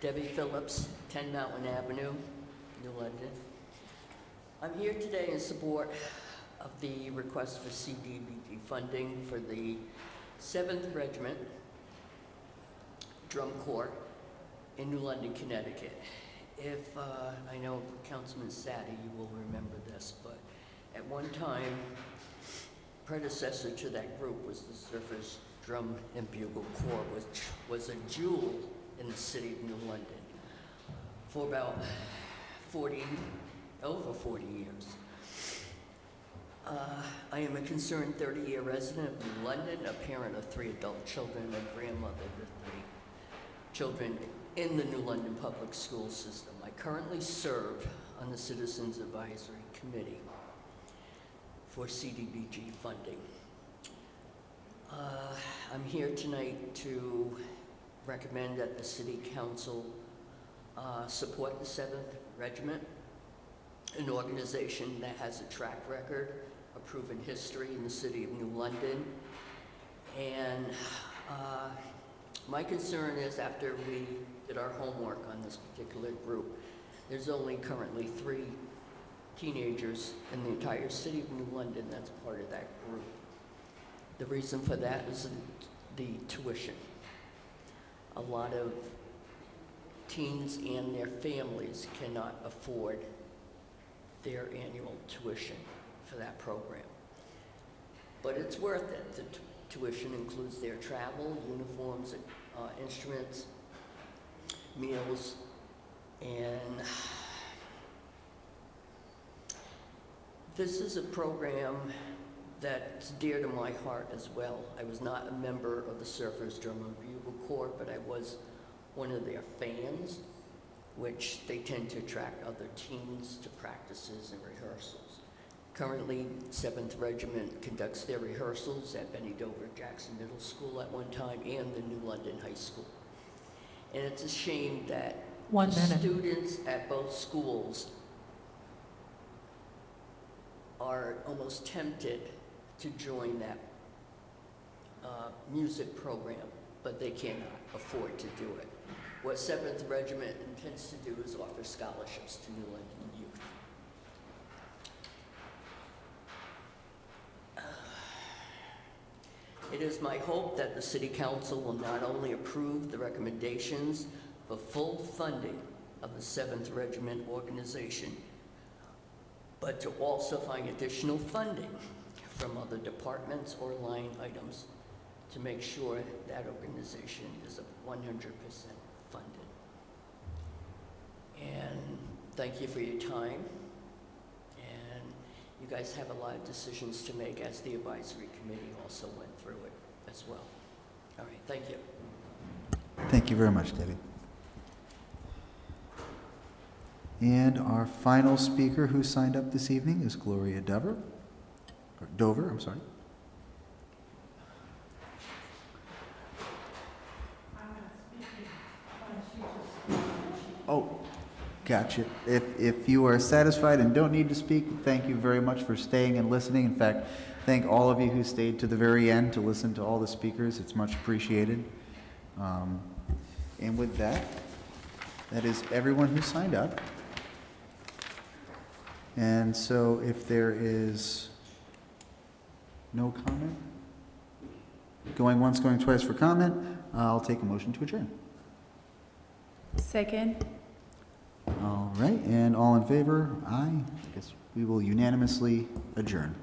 Debbie Phillips, 10 Mountain Avenue, New London. I'm here today in support of the request for CDBG funding for the 7th Regiment Drum Corps in New London, Connecticut. If, I know Councilman Sadi, you will remember this, but at one time, predecessor to that group was the Surfers Drum and Bugle Corps, which was a jewel in the city of New London for about over 40 years. I am a concerned 30-year resident of New London, a parent of 3 adult children, a grandmother of 3 children in the New London public school system. I currently serve on the Citizens Advisory Committee for CDBG funding. I'm here tonight to recommend that the City Council support the 7th Regiment, an organization that has a track record, a proven history in the city of New London. And my concern is, after we did our homework on this particular group, there's only currently 3 teenagers in the entire city of New London that's part of that group. The reason for that is the tuition. A lot of teens and their families cannot afford their annual tuition for that program. But it's worth it. The tuition includes their travel, uniforms, instruments, meals, and this is a program that's dear to my heart as well. I was not a member of the Surfers Drum and Bugle Corps, but I was one of their fans, which they tend to attract other teens to practices and rehearsals. Currently, 7th Regiment conducts their rehearsals at Benny Dover Jackson Middle School at one time and the New London High School. And it's a shame that students at both schools are almost tempted to join that music program, but they cannot afford to do it. What 7th Regiment intends to do is offer scholarships to New London youth. It is my hope that the City Council will not only approve the recommendations for full funding of the 7th Regiment organization, but to also find additional funding from other departments or line items to make sure that organization is 100% funded. And thank you for your time. And you guys have a lot of decisions to make, as the advisory committee also went through it as well. All right, thank you. Thank you very much, Debbie. And our final speaker who signed up this evening is Gloria Dover. I'm sorry. Oh, gotcha. If you are satisfied and don't need to speak, thank you very much for staying and listening. In fact, thank all of you who stayed to the very end to listen to all the speakers. It's much appreciated. And with that, that is everyone who signed up. And so if there is no comment, going once, going twice for comment, I'll take a motion to adjourn. Second. All right, and all in favor? Aye. I guess we will unanimously adjourn.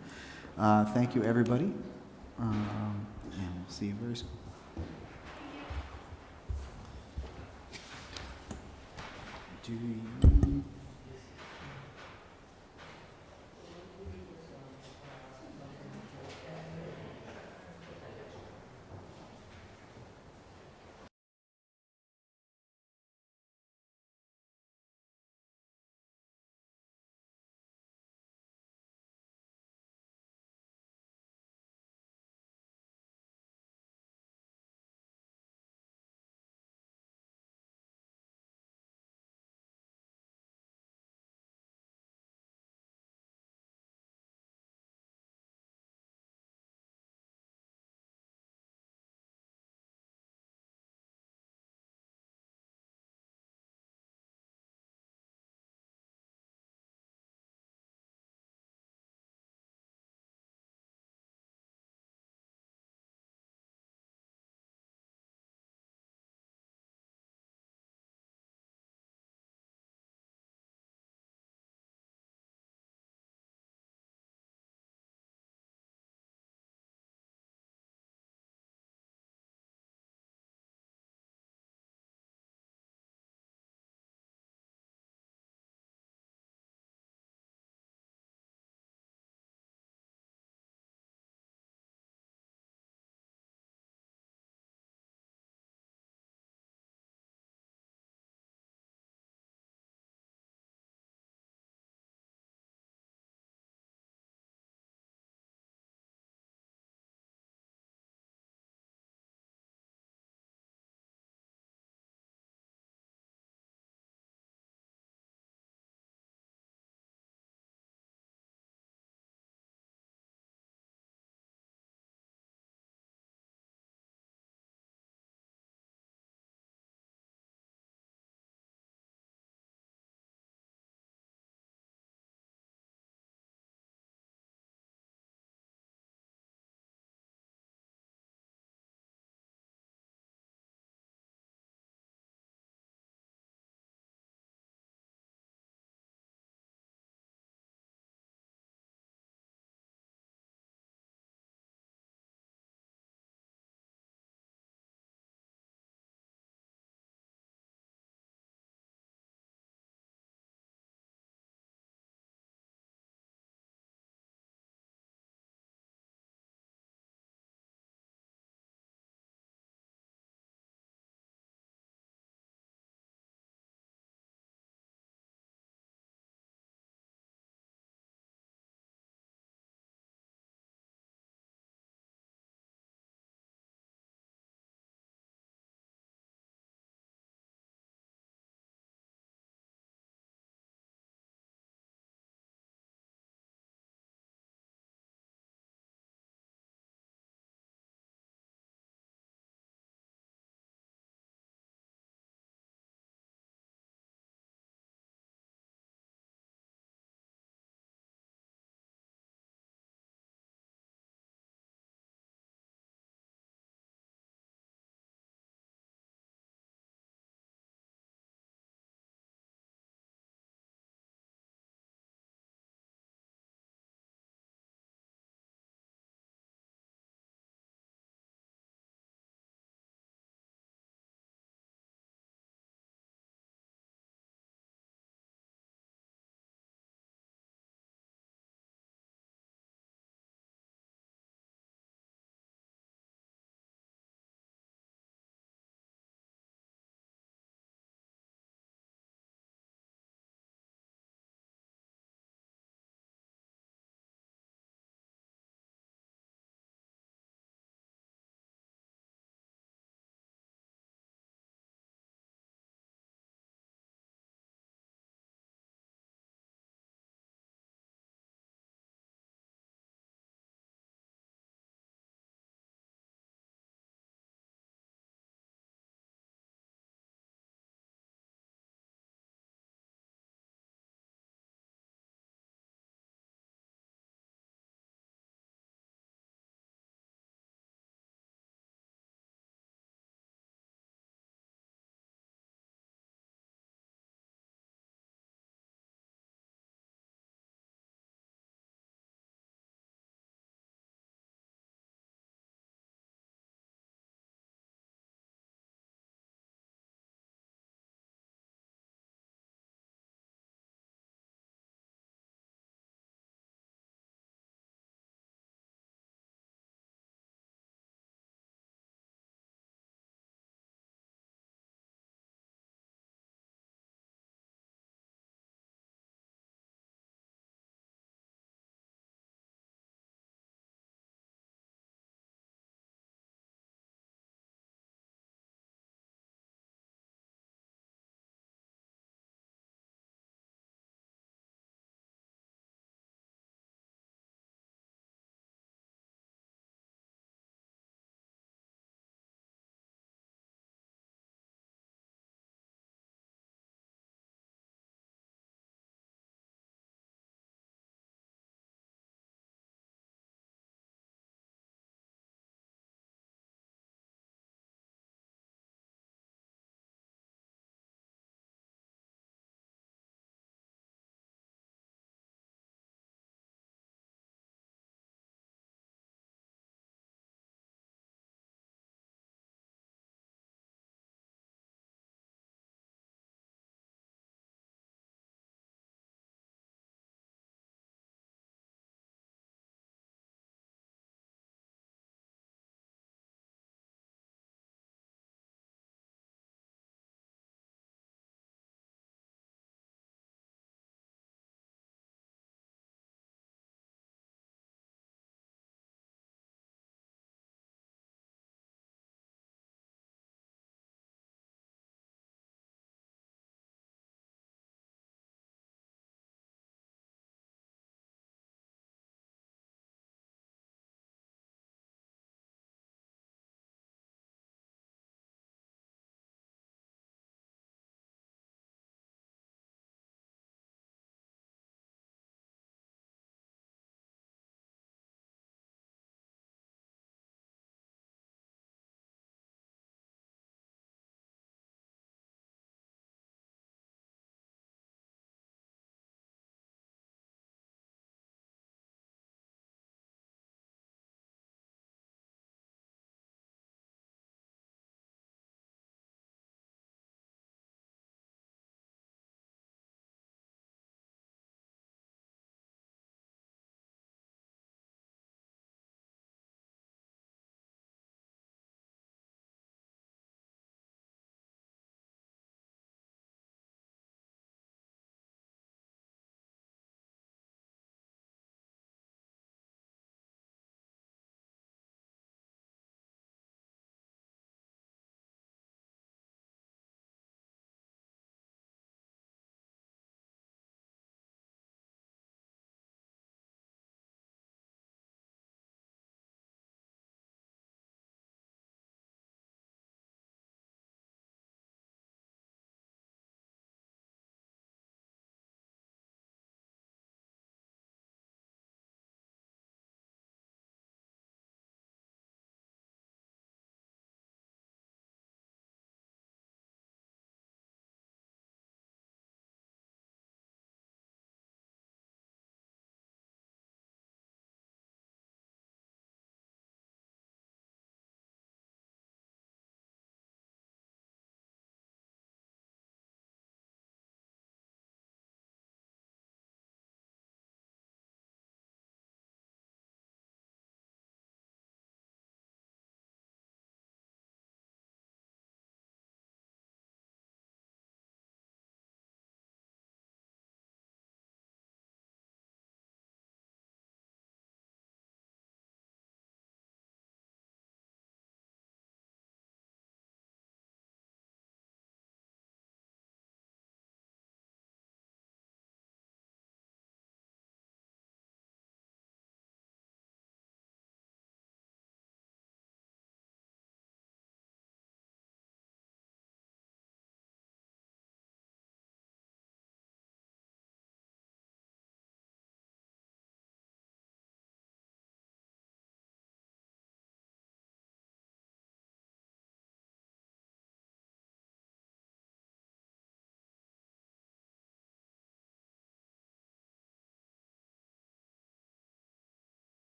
Thank you, everybody. And we'll see you very soon. Do you...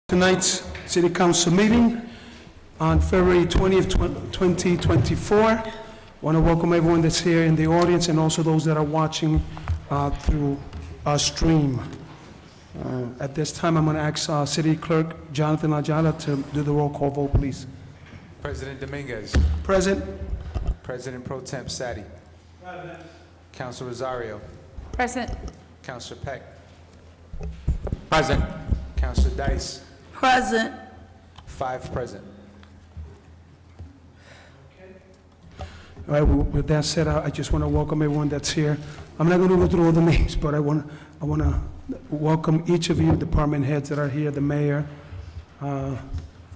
Tonight's City Council meeting on February 20th, 2024. I want to welcome everyone that's here in the audience and also those that are watching through our stream. At this time, I'm going to ask City Clerk Jonathan Ayala to do the roll call vote, please. President Dominguez. Present. President Pro Temp Sadi. Present. Councilor Rosario. Present. Councilor Peck. Present. Councilor Dice. Present. 5 present. All right, with that said, I just want to welcome everyone that's here. I'm not going to go through all the names, but I want to welcome each of you, department heads that are here, the mayor, the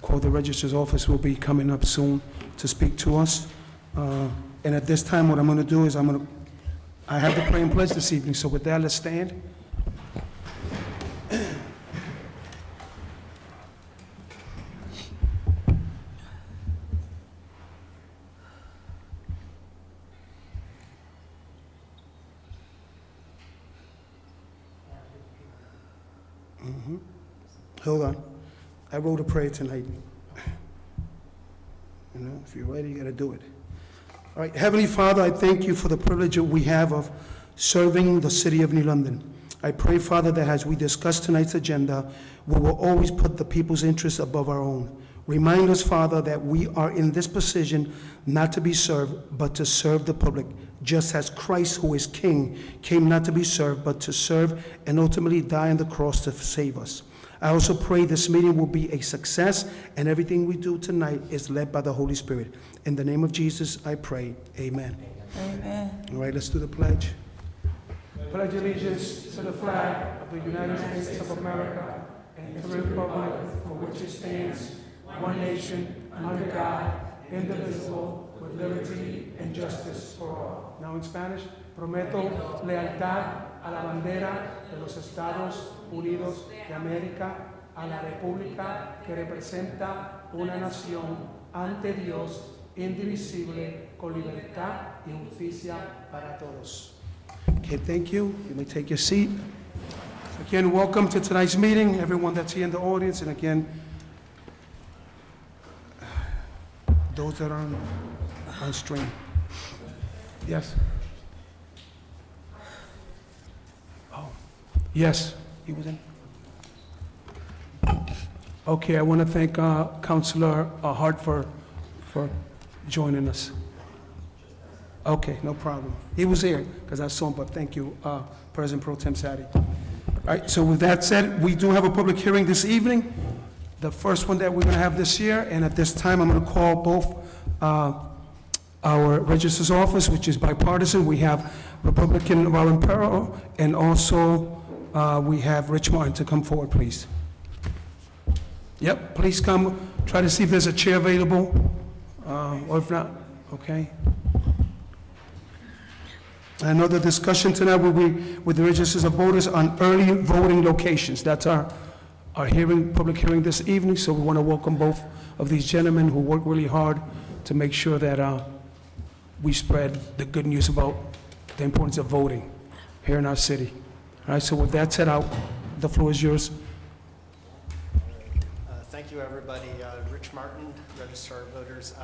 registrar's office will be coming up soon to speak to us. And at this time, what I'm going to do is I have the prayer and pledge this evening, so with that, let's stand. Hold on. I wrote a prayer tonight. You know, if you're ready, you got to do it. All right. Heavenly Father, I thank you for the privilege that we have of serving the city of New London. I pray, Father, that as we discuss tonight's agenda, we will always put the people's interests above our own. Remind us, Father, that we are in this position not to be served, but to serve the public, just as Christ, who is King, came not to be served, but to serve and ultimately die on the cross to save us. I also pray this meeting will be a success and everything we do tonight is led by the Holy Spirit. In the name of Jesus, I pray. Amen. Amen. All right, let's do the pledge. Pledge allegiance to the flag of the United States of America and to the republic for which it stands, one nation, under God, indivisible, with liberty and justice for all. Now in Spanish, prometo lealtad a la bandera de los Estados Unidos de América, a la república que representa una nación ante Dios, indivisible, con libertad y justicia para todos. Okay, thank you. You may take your seat. Again, welcome to tonight's meeting, everyone that's here in the audience, and again, those that are on stream. Yes. Oh, yes, he was in. Okay, I want to thank Councilor Hart for joining us. Okay, no problem. He was here because I saw him, but thank you, President Pro Tem Sadi. All right, so with that said, we do have a public hearing this evening, the first one that we're going to have this year, and at this time, I'm going to call both our registrar's office, which is bipartisan. We have Republican Robin Perro, and also we have Rich Martin to come forward, please. Yep, please come. Try to see if there's a chair available, or if not, okay. I know the discussion tonight will be with the registers of voters on early voting locations. That's our hearing, public hearing this evening, so we want to welcome both of these gentlemen who work really hard to make sure that we spread the good news about the importance of voting here in our city. All right, so with that said, the floor is yours. Thank you, everybody. Rich Martin, Registrar of Voters.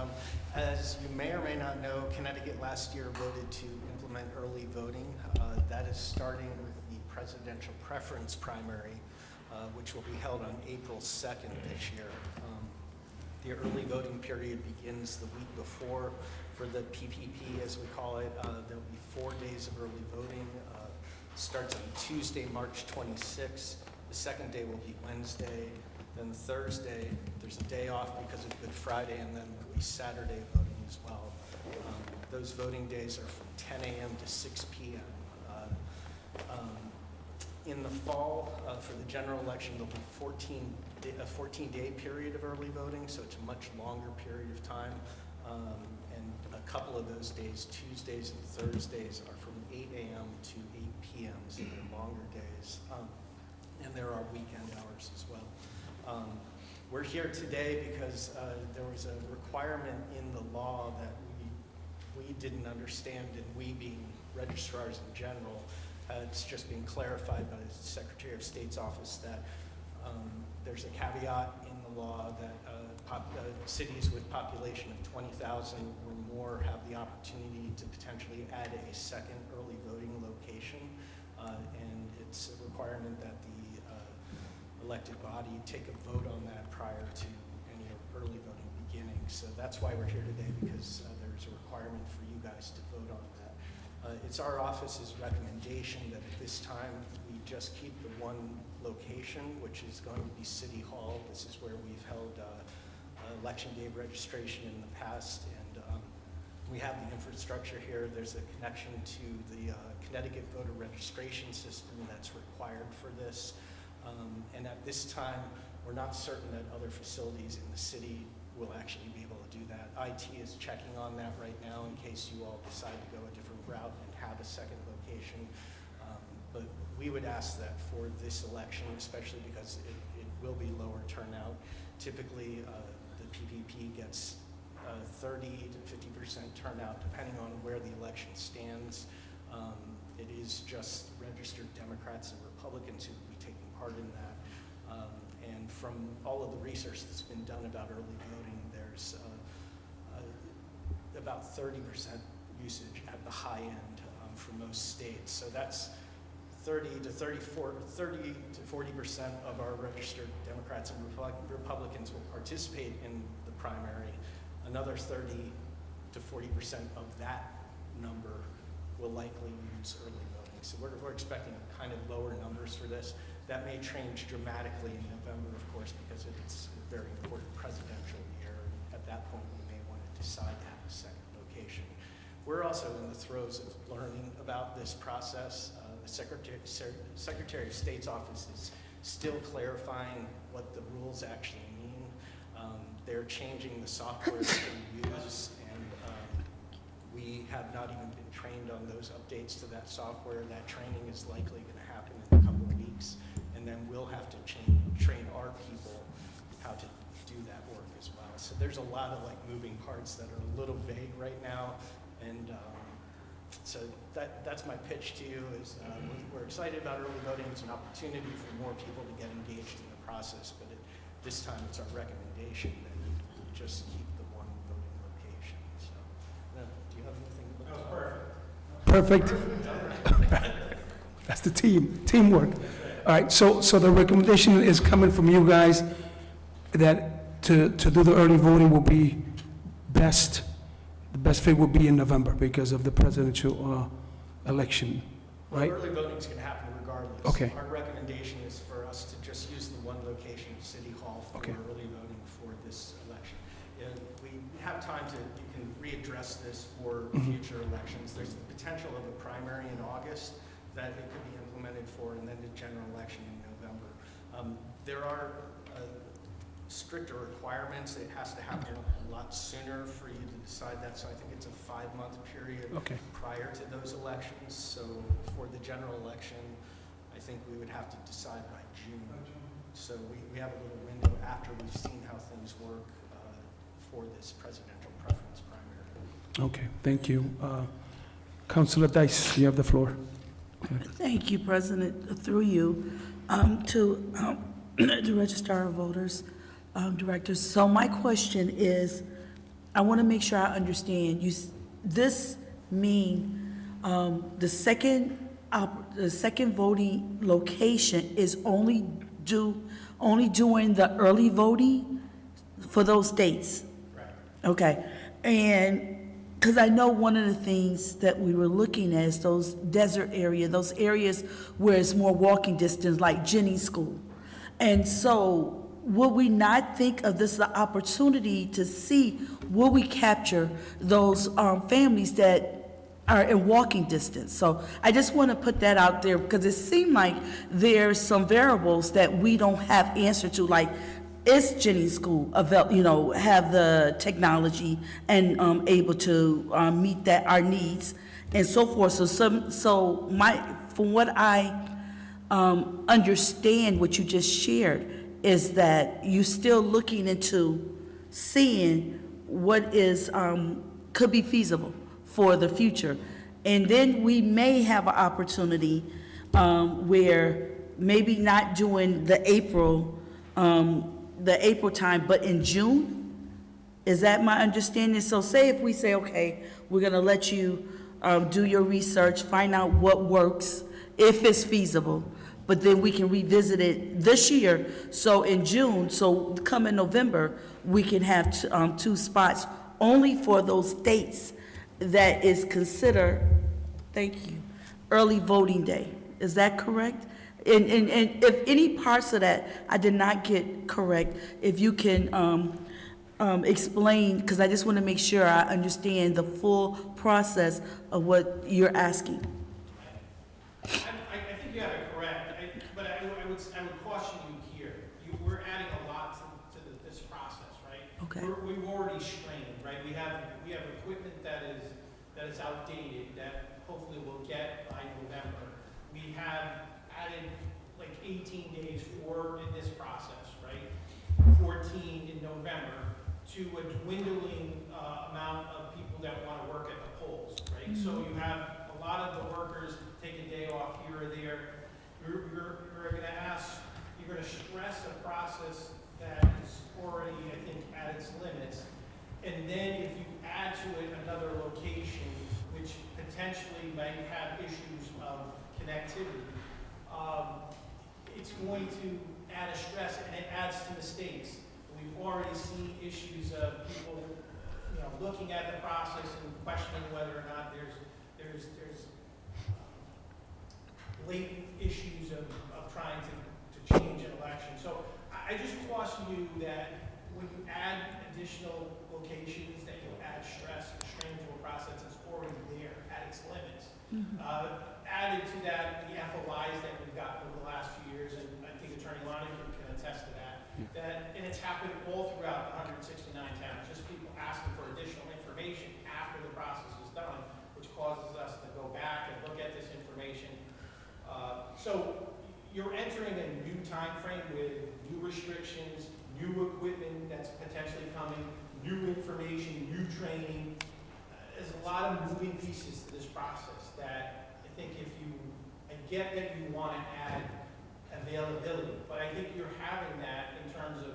As you may or may not know, Connecticut last year voted to implement early voting. That is starting with the presidential preference primary, which will be held on April 2nd this year. The early voting period begins the week before for the PPP, as we call it. There'll be 4 days of early voting. Starts on Tuesday, March 26th. The second day will be Wednesday. Then Thursday, there's a day off because of Good Friday, and then there'll be Saturday voting as well. Those voting days are from 10 a.m. to 6 p.m. In the fall, for the general election, there'll be a 14-day period of early voting, so it's a much longer period of time. And a couple of those days, Tuesdays and Thursdays, are from 8 a.m. to 8 p.m., so they're longer days. And there are weekend hours as well. We're here today because there was a requirement in the law that we didn't understand, and we being registrars in general, it's just been clarified by the Secretary of State's office that There's a caveat in the law that cities with population of 20,000 or more have the opportunity to potentially add a second early voting location. And it's a requirement that the elected body take a vote on that prior to any early voting beginning. So that's why we're here today, because there's a requirement for you guys to vote on that. It's our office's recommendation that at this time we just keep the one location, which is going to be City Hall. This is where we've held election day registration in the past, and we have the infrastructure here. There's a connection to the Connecticut voter registration system that's required for this. And at this time, we're not certain that other facilities in the city will actually be able to do that. IT is checking on that right now in case you all decide to go a different route and have a second location. But we would ask that for this election, especially because it will be lower turnout. Typically, the PPP gets 30 to 50% turnout, depending on where the election stands. It is just registered Democrats and Republicans who will be taking part in that. And from all of the research that's been done about early voting, there's about 30% usage at the high end for most states. So that's 30 to 40% of our registered Democrats and Republicans will participate in the primary. Another 30 to 40% of that number will likely use early voting. So we're expecting kind of lower numbers for this. That may change dramatically in November, of course, because it's a very important presidential year. At that point, we may want to decide to have a second location. We're also in the throes of learning about this process. The Secretary of State's office is still clarifying what the rules actually mean. They're changing the software that they use, and we have not even been trained on those updates to that software. That training is likely going to happen in a couple of weeks, and then we'll have to train our people how to do that work as well. So there's a lot of moving parts that are a little vague right now, and so that's my pitch to you. Is we're excited about early voting. It's an opportunity for more people to get engaged in the process, but this time it's our recommendation that you just keep the one voting location. So, do you have anything? Perfect. That's the teamwork. All right, so the recommendation is coming from you guys that to do the early voting will be best. The best fit will be in November because of the presidential election, right? Well, early voting is going to happen regardless. Okay. Our recommendation is for us to just use the one location of City Hall for early voting for this election. We have time you can readdress this for future elections. There's the potential of a primary in August that it could be implemented for, and then the general election in November. There are stricter requirements. It has to happen a lot sooner for you to decide that. So I think it's a 5-month period prior to those elections. So for the general election, I think we would have to decide by June. So we have a little window after we've seen how things work for this presidential preference primary. Okay, thank you. Councilor Dice, you have the floor. Thank you, President. Through you, to the Registrar of Voters, Directors. So my question is, I want to make sure I understand. This mean the second voting location is only doing the early voting for those dates? Right. Okay, and because I know one of the things that we were looking at is those desert areas, those areas where it's more walking distance, like Jenny School. And so will we not think of this as an opportunity to see, will we capture those families that are in walking distance? So I just want to put that out there because it seemed like there's some variables that we don't have answer to, like, is Jenny School have the technology and able to meet our needs and so forth. From what I understand, what you just shared is that you're still looking into seeing what is could be feasible for the future, and then we may have an opportunity where maybe not during the April time, but in June? Is that my understanding? So say if we say, okay, we're gonna let you do your research, find out what works, if it's feasible, but then we can revisit it this year. So in June, so come in November, we can have 2 spots only for those states that is considered, thank you, early voting day. Is that correct? And if any parts of that I did not get correct, if you can explain, because I just want to make sure I understand the full process of what you're asking. I think you have it correct, but I would caution you here. We're adding a lot to this process, right? Okay. We've already strained, right? We have equipment that is outdated that hopefully we'll get by November. We have added like 18 days in this process, right? 14 in November to a dwindling amount of people that want to work at the polls, right? So you have a lot of the workers take a day off here or there. You're going to stress a process that is already, I think, at its limits. And then if you add to it another location, which potentially might have issues of connectivity, it's going to add a stress, and it adds to mistakes. We've already seen issues of people, looking at the process and questioning whether or not there's latent issues of trying to change an election. So I just caution you that when you add additional locations, that you'll add stress and strain to a process that's already there at its limits. Added to that, the FOIs that we've gotten over the last few years, and I think Attorney Lonergan can attest to that, and it's happened all throughout the 169 towns, just people asking for additional information after the process is done, which causes us to go back and look at this information. So you're entering a new time frame with new restrictions, new equipment that's potentially coming, new information, new training. There's a lot of moving pieces to this process that I think I get that you want to add availability, but I think you're having that in terms of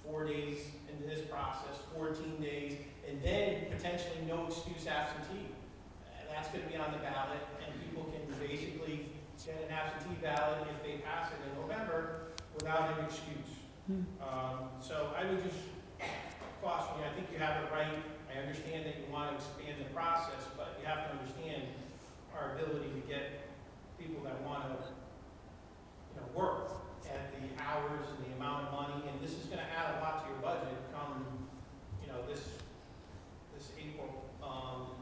4 days into this process, 14 days, and then potentially no excuse absentee. That's going to be on the ballot, and people can basically get an absentee ballot if they pass it in November without an excuse. So I would just caution you, I think you have it right. I understand that you want to expand the process, but you have to understand our ability to get people that want to work at the hours and the amount of money, and this is going to add a lot to your budget come, this April,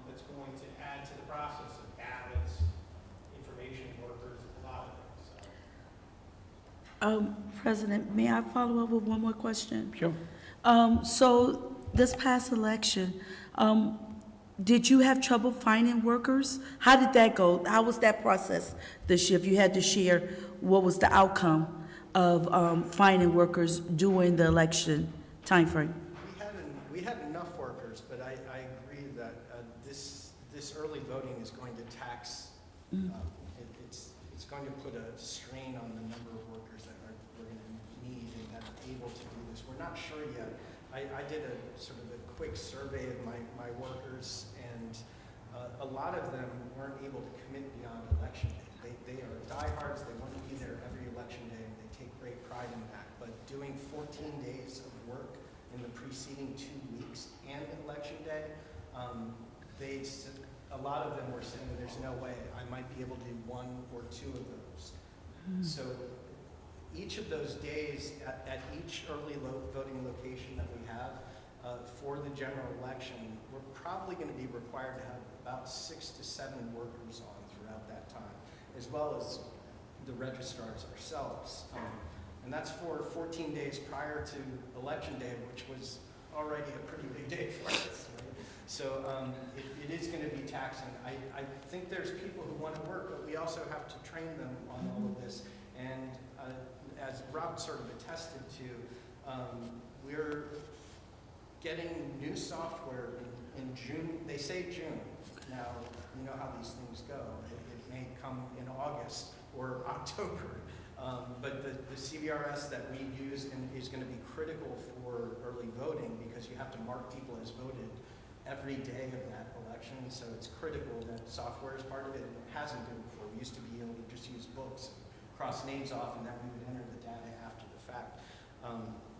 that's going to add to the process of ballots, information workers, a lot of things. President, may I follow up with one more question? Sure. So this past election, did you have trouble finding workers? How did that go? How was that process this year? If you had to share, what was the outcome of finding workers during the election timeframe? We had enough workers, but I agree that this early voting is going to tax. It's going to put a strain on the number of workers that we're going to need and that are able to do this. We're not sure yet. I did a sort of a quick survey of my workers, and a lot of them weren't able to commit beyond election day. They are diehards. They want to be there every election day, and they take great pride in that. But doing 14 days of work in the preceding 2 weeks and election day, a lot of them were saying there's no way I might be able to do 1 or 2 of those. So each of those days at each early voting location that we have for the general election, we're probably going to be required to have about 6 to 7 workers on throughout that time, as well as the registrars ourselves. And that's for 14 days prior to election day, which was already a pretty big day for us. Right? So it is going to be taxing. I think there's people who want to work, but we also have to train them on all of this. And as Rob sort of attested to, we're getting new software in June. They say June. Now, you know how these things go. It may come in August or October. But the CVRS that we use is going to be critical for early voting because you have to mark people as voted every day of that election. So it's critical that software is part of it. It hasn't been before. We used to be able to just use books, cross names off, and then we would enter the data after the fact.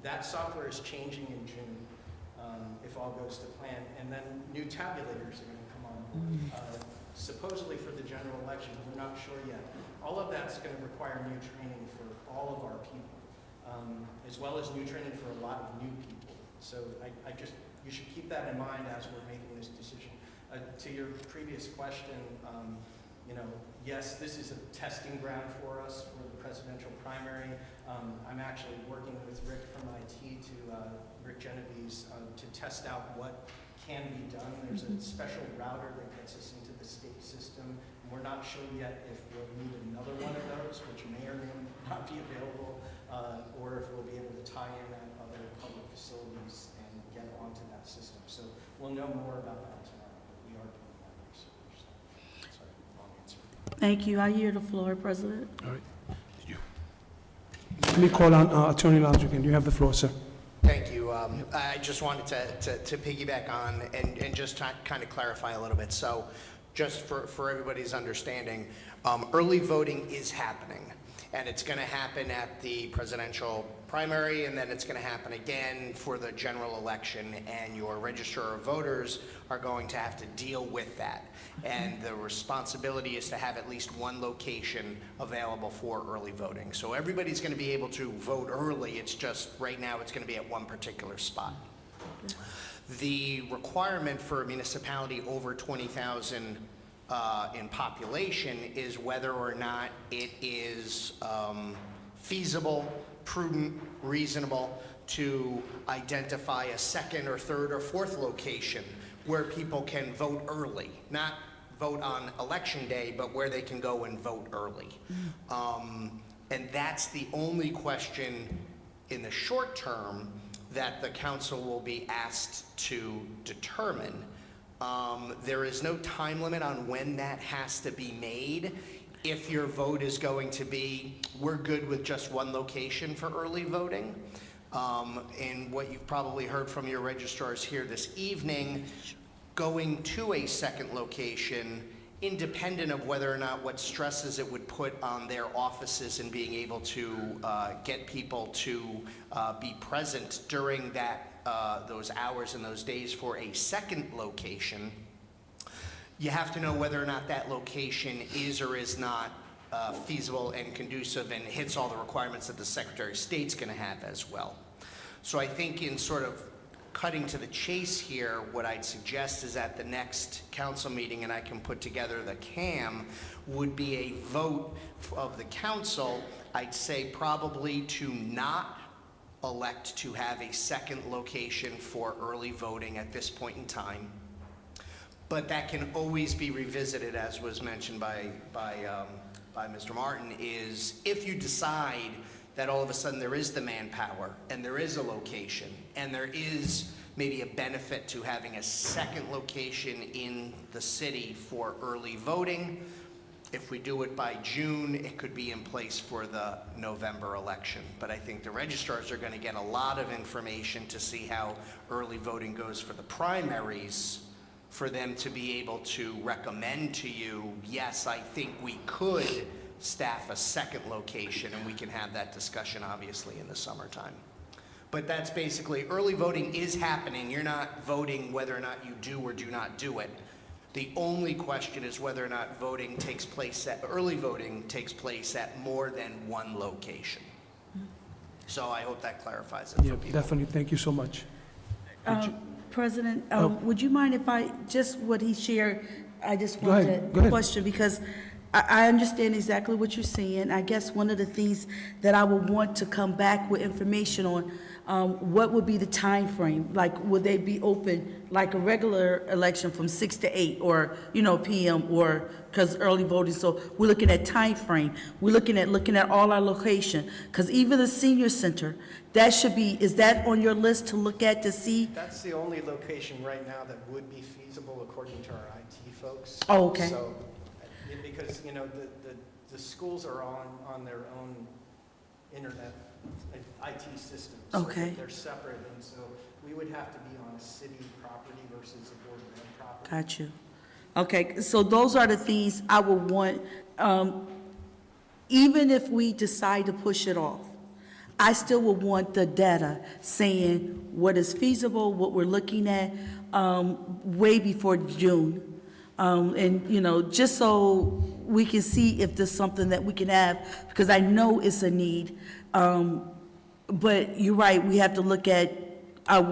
That software is changing in June, if all goes to plan. And then new tabulators are going to come on board. Supposedly for the general election, we're not sure yet. All of that's going to require new training for all of our people, as well as new training for a lot of new people. So you should keep that in mind as we're making this decision. To your previous question, yes, this is a testing ground for us for the presidential primary. I'm actually working with Rick from IT Rick Genovese, to test out what can be done. There's a special router that gets us into the state system. And we're not sure yet if we'll need another one of those, which may or may not be available, or if we'll be able to tie in at other public facilities and get onto that system. So we'll know more about that tomorrow, but we are doing that research. So, sorry, long answer. Thank you. I yield the floor, President. All right. Let me call on Attorney Landrigan. You have the floor, sir. Thank you. I just wanted to piggyback on and just kind of clarify a little bit. So just for everybody's understanding, early voting is happening. And it's going to happen at the presidential primary, and then it's going to happen again for the general election, and your registrar of voters are going to have to deal with that. And the responsibility is to have at least one location available for early voting. So everybody's going to be able to vote early. It's just right now it's going to be at one particular spot. The requirement for a municipality over 20,000 in population is whether or not it is feasible, prudent, reasonable to identify a second or third or fourth location where people can vote early, not vote on election day, but where they can go and vote early. And that's the only question in the short term that the council will be asked to determine. There is no time limit on when that has to be made. If your vote is going to be, we're good with just one location for early voting. And what you've probably heard from your registrars here this evening, going to a second location, independent of whether or not what stresses it would put on their offices and being able to get people to be present during that those hours and those days for a second location, you have to know whether or not that location is or is not feasible and conducive and hits all the requirements that the Secretary of State's going to have as well. So I think in sort of cutting to the chase here, what I'd suggest is at the next council meeting, and I can put together the CAM, would be a vote of the council, I'd say probably to not elect to have a second location for early voting at this point in time. But that can always be revisited, as was mentioned by Mr. Martin, is if you decide that all of a sudden there is the manpower and there is a location and there is maybe a benefit to having a second location in the city for early voting, if we do it by June, it could be in place for the November election. But I think the registrars are going to get a lot of information to see how early voting goes for the primaries, for them to be able to recommend to you, yes, I think we could staff a second location, and we can have that discussion obviously in the summertime. But that's basically, early voting is happening. You're not voting whether or not you do or do not do it. The only question is whether or not early voting takes place at more than one location. So I hope that clarifies it for people. Definitely. Thank you so much. President, would you mind if just what he shared, I just Go wanted ahead. to question, because I understand exactly what you're saying. I guess one of the things that I would want to come back with information on, what would be the time frame? Like, would they be open like a regular election from 6 to 8 or, PM, or because early voting? So we're looking at time frame. We're looking at all our location, because even the senior center, that should be, is that on your list to look at to see? That's the only location right now that would be feasible according to our IT folks. Oh, okay. So, because, the schools are on their own internet, IT systems. So Okay. they're separate, and so we would have to be on a city property versus a Board of Ed property. Got you. Okay, so those are the things I would want, even if we decide to push it off, I still would want the data saying what is feasible, what we're looking at, way before June. And, you know, just so we can see if there's something that we can have, because I know it's a need. But you're right, we have to look at,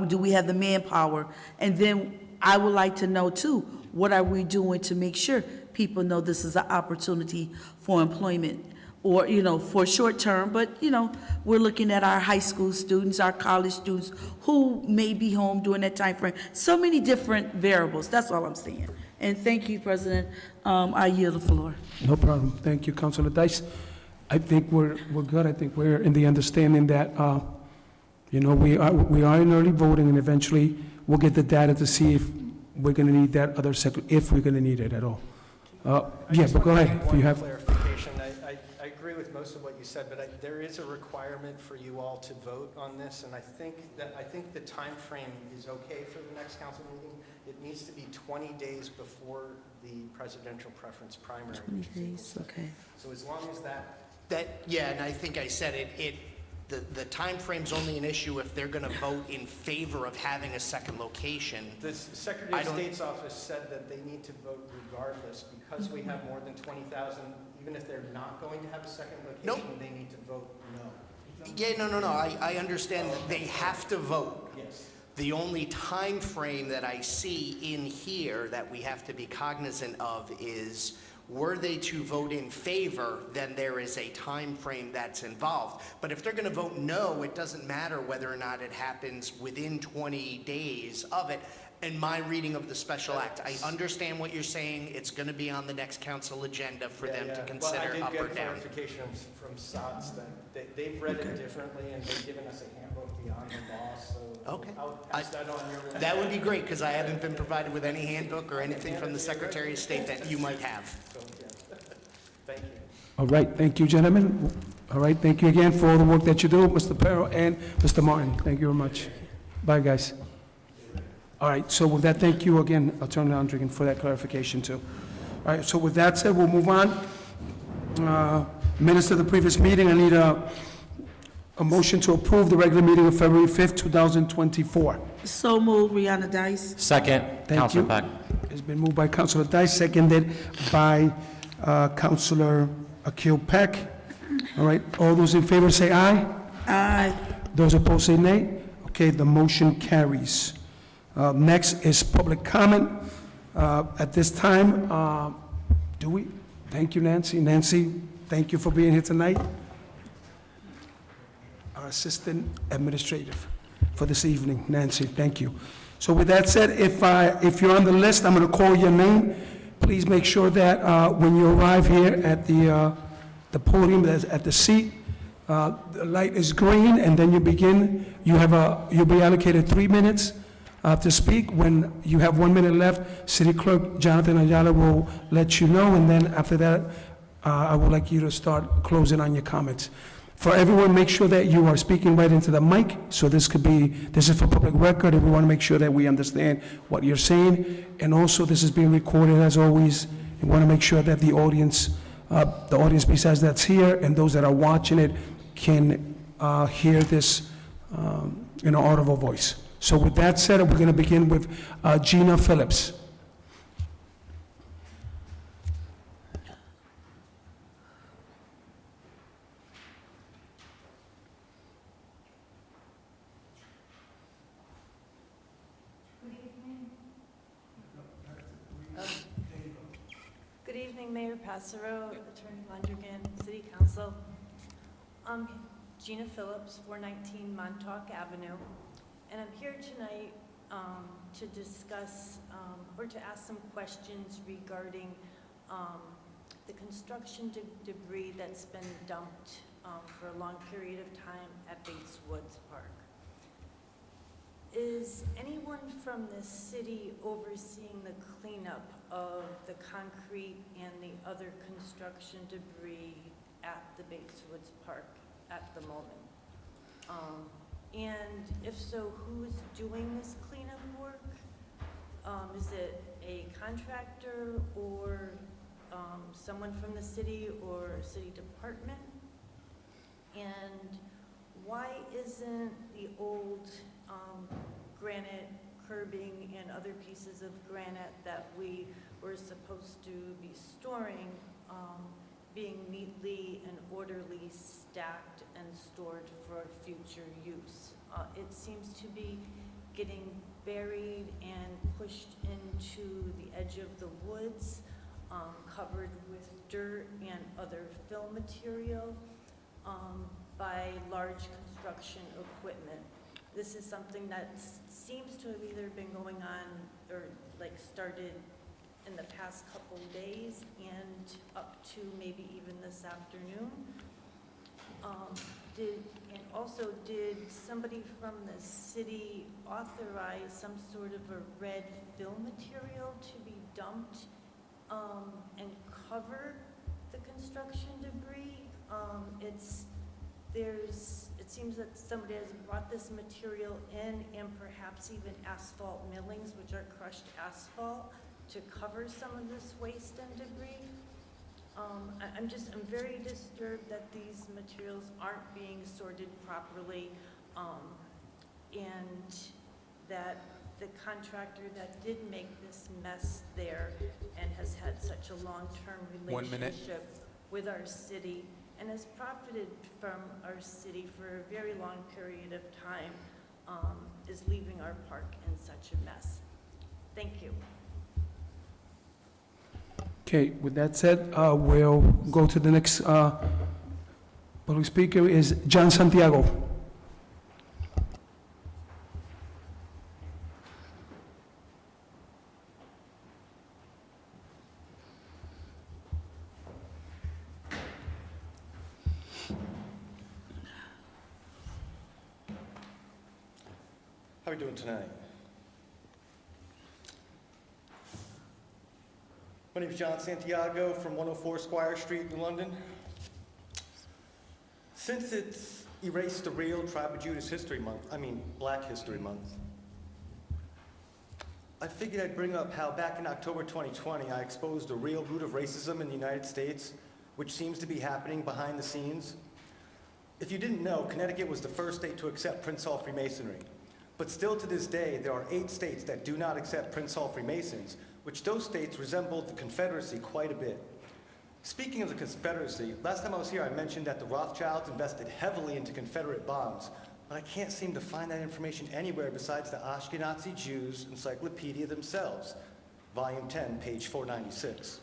do we have the manpower? And then I would like to know too, what are we doing to make sure people know this is an opportunity for employment? Or, you know, for short term, but, you know, we're looking at our high school students, our college students, who may be home during that time frame. So many different variables, that's all I'm saying. And thank you, President. I yield the floor. No problem. Thank you, Councilor Dice. I think we're good. I think we're in the understanding that, you know, we are in early voting, and eventually we'll get the data to see if we're going to need that other second, if we're going to need it at all. Yeah, but go ahead. If you have. Clarification. I agree with most of what you said, but there is a requirement for you all to vote on this, and I think the time frame is okay for the next council meeting. It needs to be 20 days before the presidential preference primary. 20 days, okay. So as long as Yeah, and I think I said the timeframe's only an issue if they're gonna vote in favor of having a second location. the Secretary of State's office said that they need to vote regardless, because we have more than 20,000, even if they're not going to have a second location, they need to vote no. Yeah, no, I understand that they have to vote. Yes. The only time frame that I see in here that we have to be cognizant of is, were they to vote in favor, then there is a time frame that's involved. But if they're going to vote no, it doesn't matter whether or not it happens within 20 days of it. In my reading of the special act, I understand what you're saying. It's going to be on the next council agenda for them to consider up or Well, I did get down. clarification from SOTS that they've read it differently, and they've given us a handbook beyond the law, so Okay. I'll pass that on your way. That would be great, because I haven't been provided with any handbook or anything from the Secretary of State that you might have. So, yeah. Thank you. All right, thank you, gentlemen. All right, thank you again for all the work that you do, Mr. Perro and Mr. Martin. Thank you very much. Bye, guys. All right, so with that, thank you again, Attorney Andrigan, for that clarification, too. All right, so with that said, we'll move on. Minutes of the previous meeting, I need a motion to approve the regular meeting of February 5th, 2024. So moved, Rihanna Dice. Second, Thank Councilor you. Peck. It's been moved by Councilor Dice, seconded by Councilor Akil Peck. All right, all those in favor say aye. Aye. Those opposed say nay. Okay, the motion carries. Next is public comment. At this time, do we? Thank you, Nancy. Nancy, thank you for being here tonight. Our Assistant Administrative for this evening. Nancy, thank you. So with that said, if you're on the list, I'm going to call your name. Please make sure that when you arrive here at the podium, at the seat, the light is green, and then you begin. You'll be allocated 3 minutes to speak. When you have 1 minute left, City Clerk Jonathan Ayala will let you know, and then after that, I would like you to start closing on your comments. For everyone, make sure that you are speaking right into the mic, so this is for public record, and we want to make sure that we understand what you're saying. And also, this is being recorded, as always. We want to make sure that the audience besides that's here and those that are watching it can hear this in an audible voice. So with that said, we're going to begin with Gina Phillips. Good evening, Mayor Passero, Attorney Landrigan, City Council. I'm Gina Phillips, 419 Montauk Avenue, and I'm here tonight to discuss or to ask some questions regarding the construction debris that's been dumped for a long period of time at Bates Woods Park. Is anyone from the city overseeing the cleanup of the concrete and the other construction debris at the Bates Woods Park at the moment? And if so, who's doing this cleanup work? Is it a contractor or someone from the city or city department? And why isn't the old granite curbing and other pieces of granite that we were supposed to be storing being neatly and orderly stacked and stored for future use? It seems to be getting buried and pushed into the edge of the woods, covered with dirt and other fill material by large construction equipment. This is something that seems to have either been going on or like started in the past couple days and up to maybe even this afternoon. Did somebody from the city authorize some sort of a red fill material to be dumped and cover the construction debris? It seems that somebody has brought this material in and perhaps even asphalt millings, which are crushed asphalt, to cover some of this waste and debris. I'm very disturbed that these materials aren't being sorted properly, and that the contractor that did make this mess there and has had such a long-term 1 minute. relationship with our city and has profited from our city for a very long period of time, is leaving our park in such a mess. Thank you. Okay, with that said, we'll go to the next public speaker is John Santiago. How are we doing tonight? My name is John Santiago from 104 Squire Street in London. Since it's Erase the Real Tribe of Judas History Month, Black History Month, I figured I'd bring up how back in October 2020, I exposed the real root of racism in the United States, which seems to be happening behind the scenes. If you didn't know, Connecticut was the first state to accept Prince Hall Freemasonry. But still to this day, there are 8 states that do not accept Prince Hall Freemasons, which those states resemble the Confederacy quite a bit. Speaking of the Confederacy, last time I was here, I mentioned that the Rothschilds invested heavily into Confederate bonds, but I can't seem to find that information anywhere besides the Ashkenazi Jews Encyclopedia themselves, volume 10, page 496.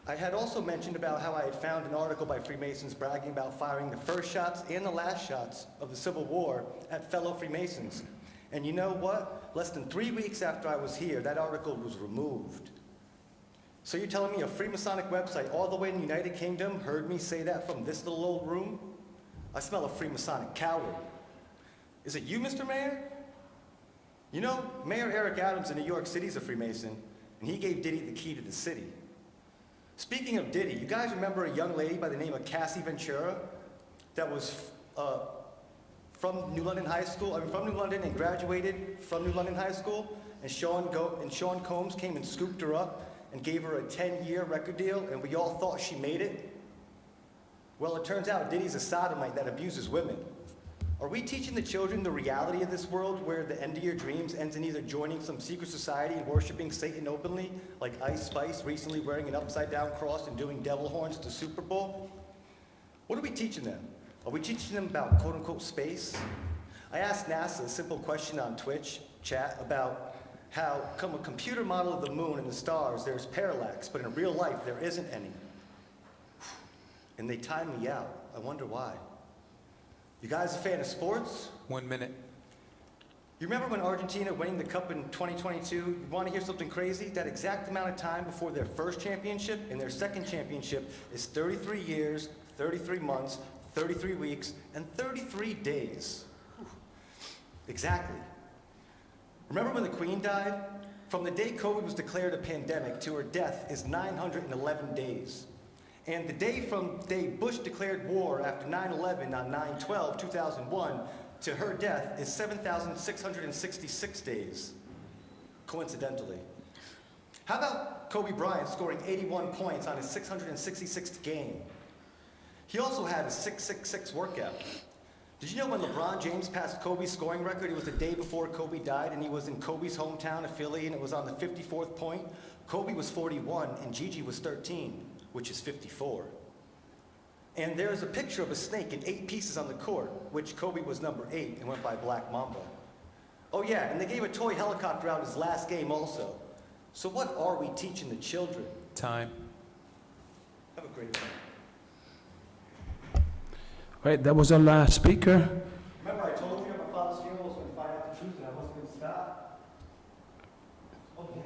I had also mentioned about how I had found an article by Freemasons bragging about firing the first shots and the last shots of the Civil War at fellow Freemasons. And you know what? Less than 3 weeks after I was here, that article was removed. So you're telling me a Freemasonic website all the way in the United Kingdom heard me say that from this little old room? I smell a Freemasonic coward. Is it you, Mr. Mayor? You know, Mayor Eric Adams in New York City is a Freemason, and he gave Diddy the key to the city. Speaking of Diddy, you guys remember a young lady by the name of Cassie Ventura that was from New London High School? From New London and graduated from New London High School, and Sean Combs came and scooped her up and gave her a 10-year record deal, and we all thought she made it? Well, it turns out Diddy's a sodomite that abuses women. Are we teaching the children the reality of this world where the end of your dreams ends in either joining some secret society and worshiping Satan openly, like Ice Spice recently wearing an upside-down cross and doing devil horns at the Super Bowl? What are we teaching them? Are we teaching them about quote-unquote space? I asked NASA a simple question on Twitch chat about how come a computer model of the moon and the stars, there's parallax, but in real life there isn't any. And they timed me out. I wonder why. You guys a fan of sports? 1 minute. You remember when Argentina winning the cup in 2022? You want to hear something crazy? That exact amount of time before their first championship and their second championship is 33 years, 33 months, 33 weeks, and 33 days. Whew. Exactly. Remember when the Queen died? From the day COVID was declared a pandemic to her death is 911 days. And the day from the day Bush declared war after 9/11 on 9/12/2001 to her death is 7,666 days, coincidentally. How about Kobe Bryant scoring 81 points on his 666th game? He also had a 666 workout. Did you know when LeBron James passed Kobe's scoring record, it was the day before Kobe died, and he was in Kobe's hometown of Philly, and it was on the 54th point? Kobe was 41, and Gigi was 13, which is 54. And there's a picture of a snake in 8 pieces on the court, which Kobe was number 8 and went by Black Mamba. Oh yeah, and they gave a toy helicopter out his last game also. So what are we teaching the children? Time. Have a great time. All right, that was our last speaker. Remember I told you at my father's funeral I was going to find out the truth and I wasn't going to stop? Oh yeah,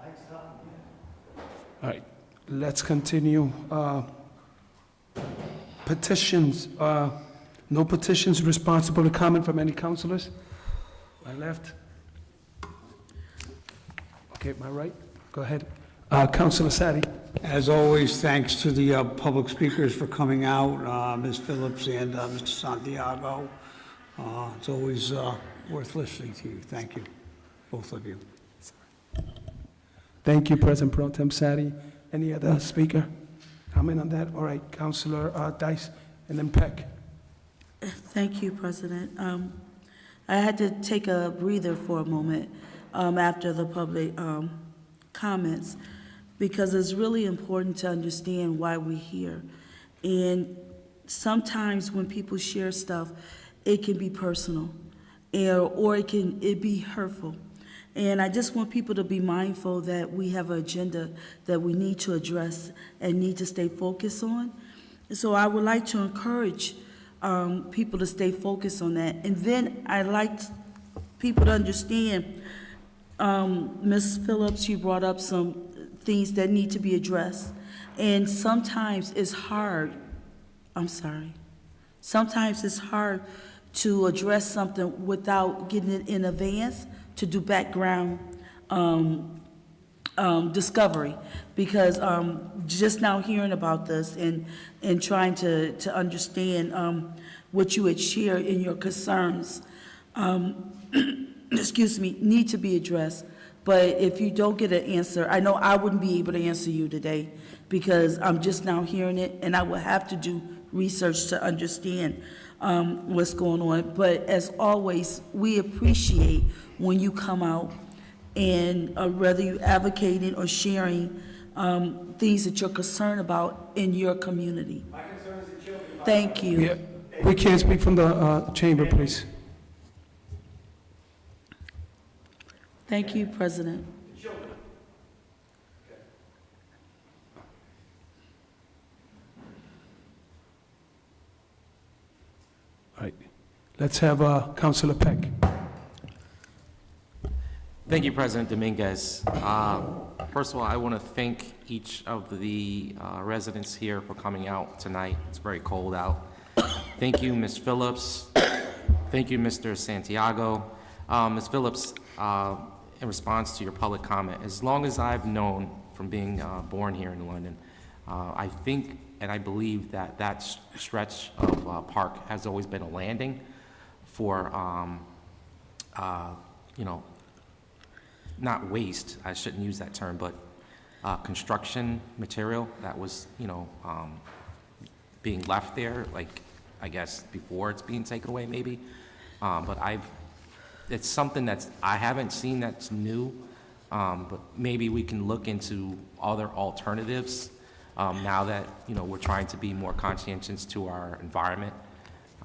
I ain't stopping yet. All right, let's continue. Petitions, no petitions responsible to comment from any councilors? My left? Okay, my right? Go ahead. Councilor Sadi. As always, thanks to the public speakers for coming out, Ms. Phillips and Mr. Santiago. It's always worth listening to you. Thank you, both of you. Thank you, President Pro Tem Sadi. Any other speaker? Comment on that? All right, Councilor Dice, and then Peck. Thank you, President. I had to take a breather for a moment after the public comments, because it's really important to understand why we're here. And sometimes when people share stuff, it can be personal, or it can be hurtful. And I just want people to be mindful that we have an agenda that we need to address and need to stay focused on. So I would like to encourage people to stay focused on that. And then I'd like people to understand, Ms. Phillips, you brought up some things that need to be addressed. And sometimes it's hard, sometimes it's hard to address something without getting it in advance, to do background discovery, because just now hearing about this and trying to understand what you had shared in your concerns, excuse me, need to be addressed. But if you don't get an answer, I know I wouldn't be able to answer you today because I'm just now hearing it, and I will have to do research to understand what's going on. But as always, we appreciate when you come out and whether you're advocating or sharing things that you're concerned about in your community. Thank you. Yeah, we can't speak from the chamber, please. Thank you, President. All right, let's have Councilor Peck. Thank you, President Dominguez. First of all, I want to thank each of the residents here for coming out tonight. It's very cold out. Thank you, Ms. Phillips. Thank you, Mr. Santiago. Ms. Phillips, in response to your public comment, as long as I've known from being born here in London, I think and I believe that that stretch of park has always been a landing for, you know, not waste, I shouldn't use that term, but construction material that was, you know, being left there, like, I guess, before it's being taken away, maybe. But it's something I haven't seen that's new, but maybe we can look into other alternatives now that, you know, we're trying to be more conscientious to our environment.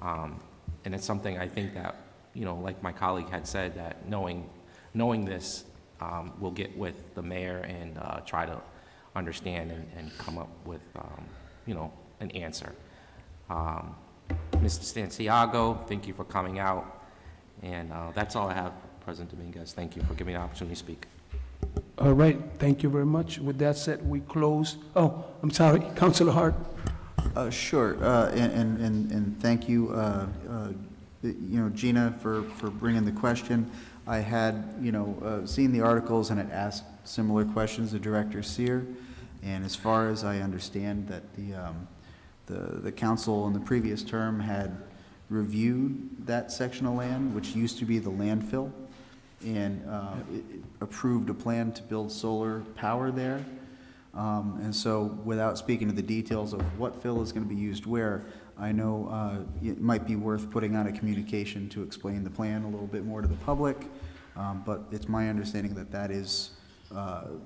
And it's something I think that, you know, like my colleague had said, that knowing this, we'll get with the mayor and try to understand and come up with, you know, an answer. Mr. Santiago, thank you for coming out. And that's all I have, President Dominguez. Thank you for giving me the opportunity to speak. All right, thank you very much. With that said, we close. Oh, I'm sorry, Councilor Hart. Sure, and thank you, you know, Gina, for bringing the question. I had, you know, seen the articles and had asked similar questions to Director Sear, And as far as I understand, that the council in the previous term had reviewed that section of land, which used to be the landfill, and it approved a plan to build solar power there. And so, without speaking to the details of what fill is going to be used where, I know it might be worth putting out a communication to explain the plan a little bit more to the public, but it's my understanding that that is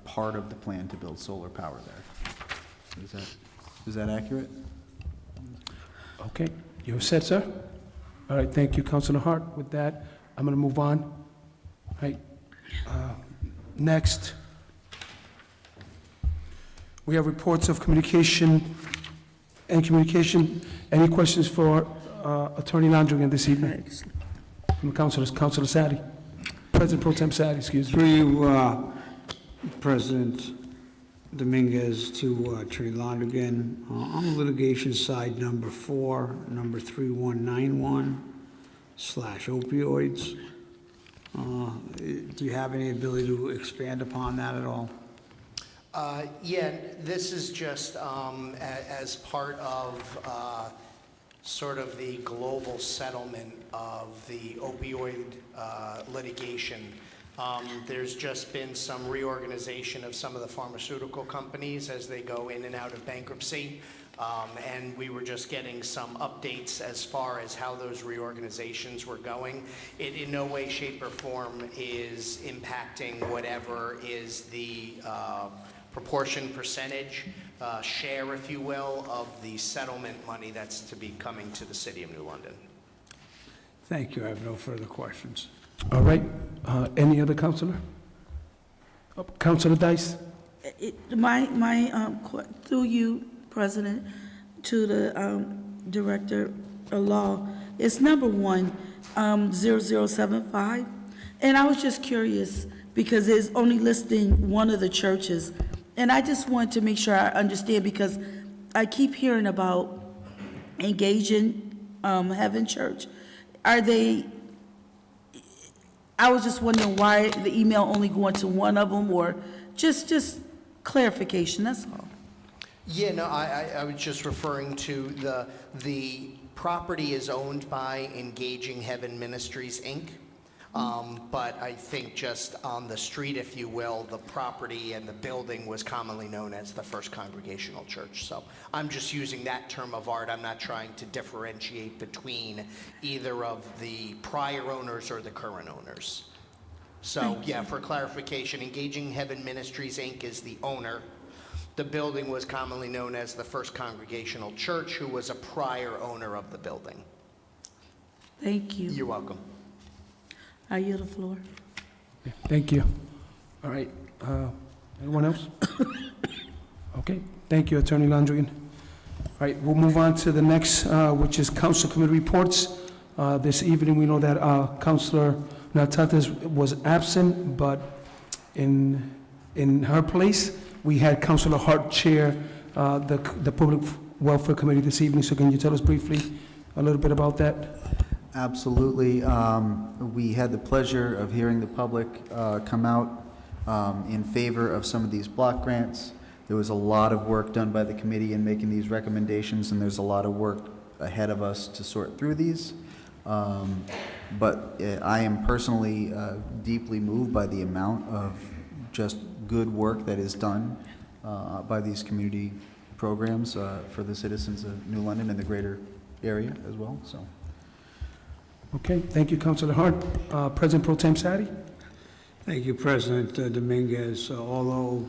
part of the plan to build solar power there. Is that accurate? Okay, you have said, sir? All right, thank you, Councilor Hart. With that, I'm going to move on. All right, next, we have reports of communication and communication. Any questions for Attorney Landrigan this evening? From the councilors, Councilor Sadi. President Pro Tem Sadi, excuse me. Through you, President Dominguez, to Attorney Lonergan, on the litigation side, number 4, number 3191/opioids. Do you have any ability to expand upon that at all? Yeah, this is just as part of sort of the global settlement of the opioid litigation. There's just been some reorganization of some of the pharmaceutical companies as they go in and out of bankruptcy. And we were just getting some updates as far as how those reorganizations were going. It in no way, shape, or form is impacting whatever is the proportion, percentage, share, if you will, of the settlement money that's to be coming to the City of New London. Thank you. I have no further questions. All right, any other councilor? Councilor Dice? Through you, President, to the Director of Law, it's number 10075. And I was just curious because it's only listing one of the churches. And I just want to make sure I understand because I keep hearing about Engaging Heaven Church. Are they, I was just wondering why the email only going to one of them, or just clarification, that's all. Yeah, no, I was just referring to the property is owned by Engaging Heaven Ministries, Inc. But I think just on the street, if you will, the property and the building was commonly known as the First Congregational Church. So I'm just using that term of art. I'm not trying to differentiate between either of the prior owners or the current owners. So yeah, for clarification, Engaging Heaven Ministries, Inc. is the owner. The building was commonly known as the First Congregational Church, who was a prior owner of the building. Thank you. You're welcome. I yield the floor. Thank you. All right, anyone else? Okay, thank you, Attorney Landrigan. All right, we'll move on to the next, which is council committee reports. This evening, we know that Councilor Natatas was absent, but in her place, we had Councilor Hart chair the Public Welfare Committee this evening. So can you tell us briefly a little bit about that? Absolutely. We had the pleasure of hearing the public come out in favor of some of these block grants. There was a lot of work done by the committee in making these recommendations, and there's a lot of work ahead of us to sort through these. But I am personally deeply moved by the amount of just good work that is done by these community programs for the citizens of New London and the greater area as well. So. Okay, thank you, Councilor Hart. President Pro Tem Sadi? Thank you, President Dominguez. Although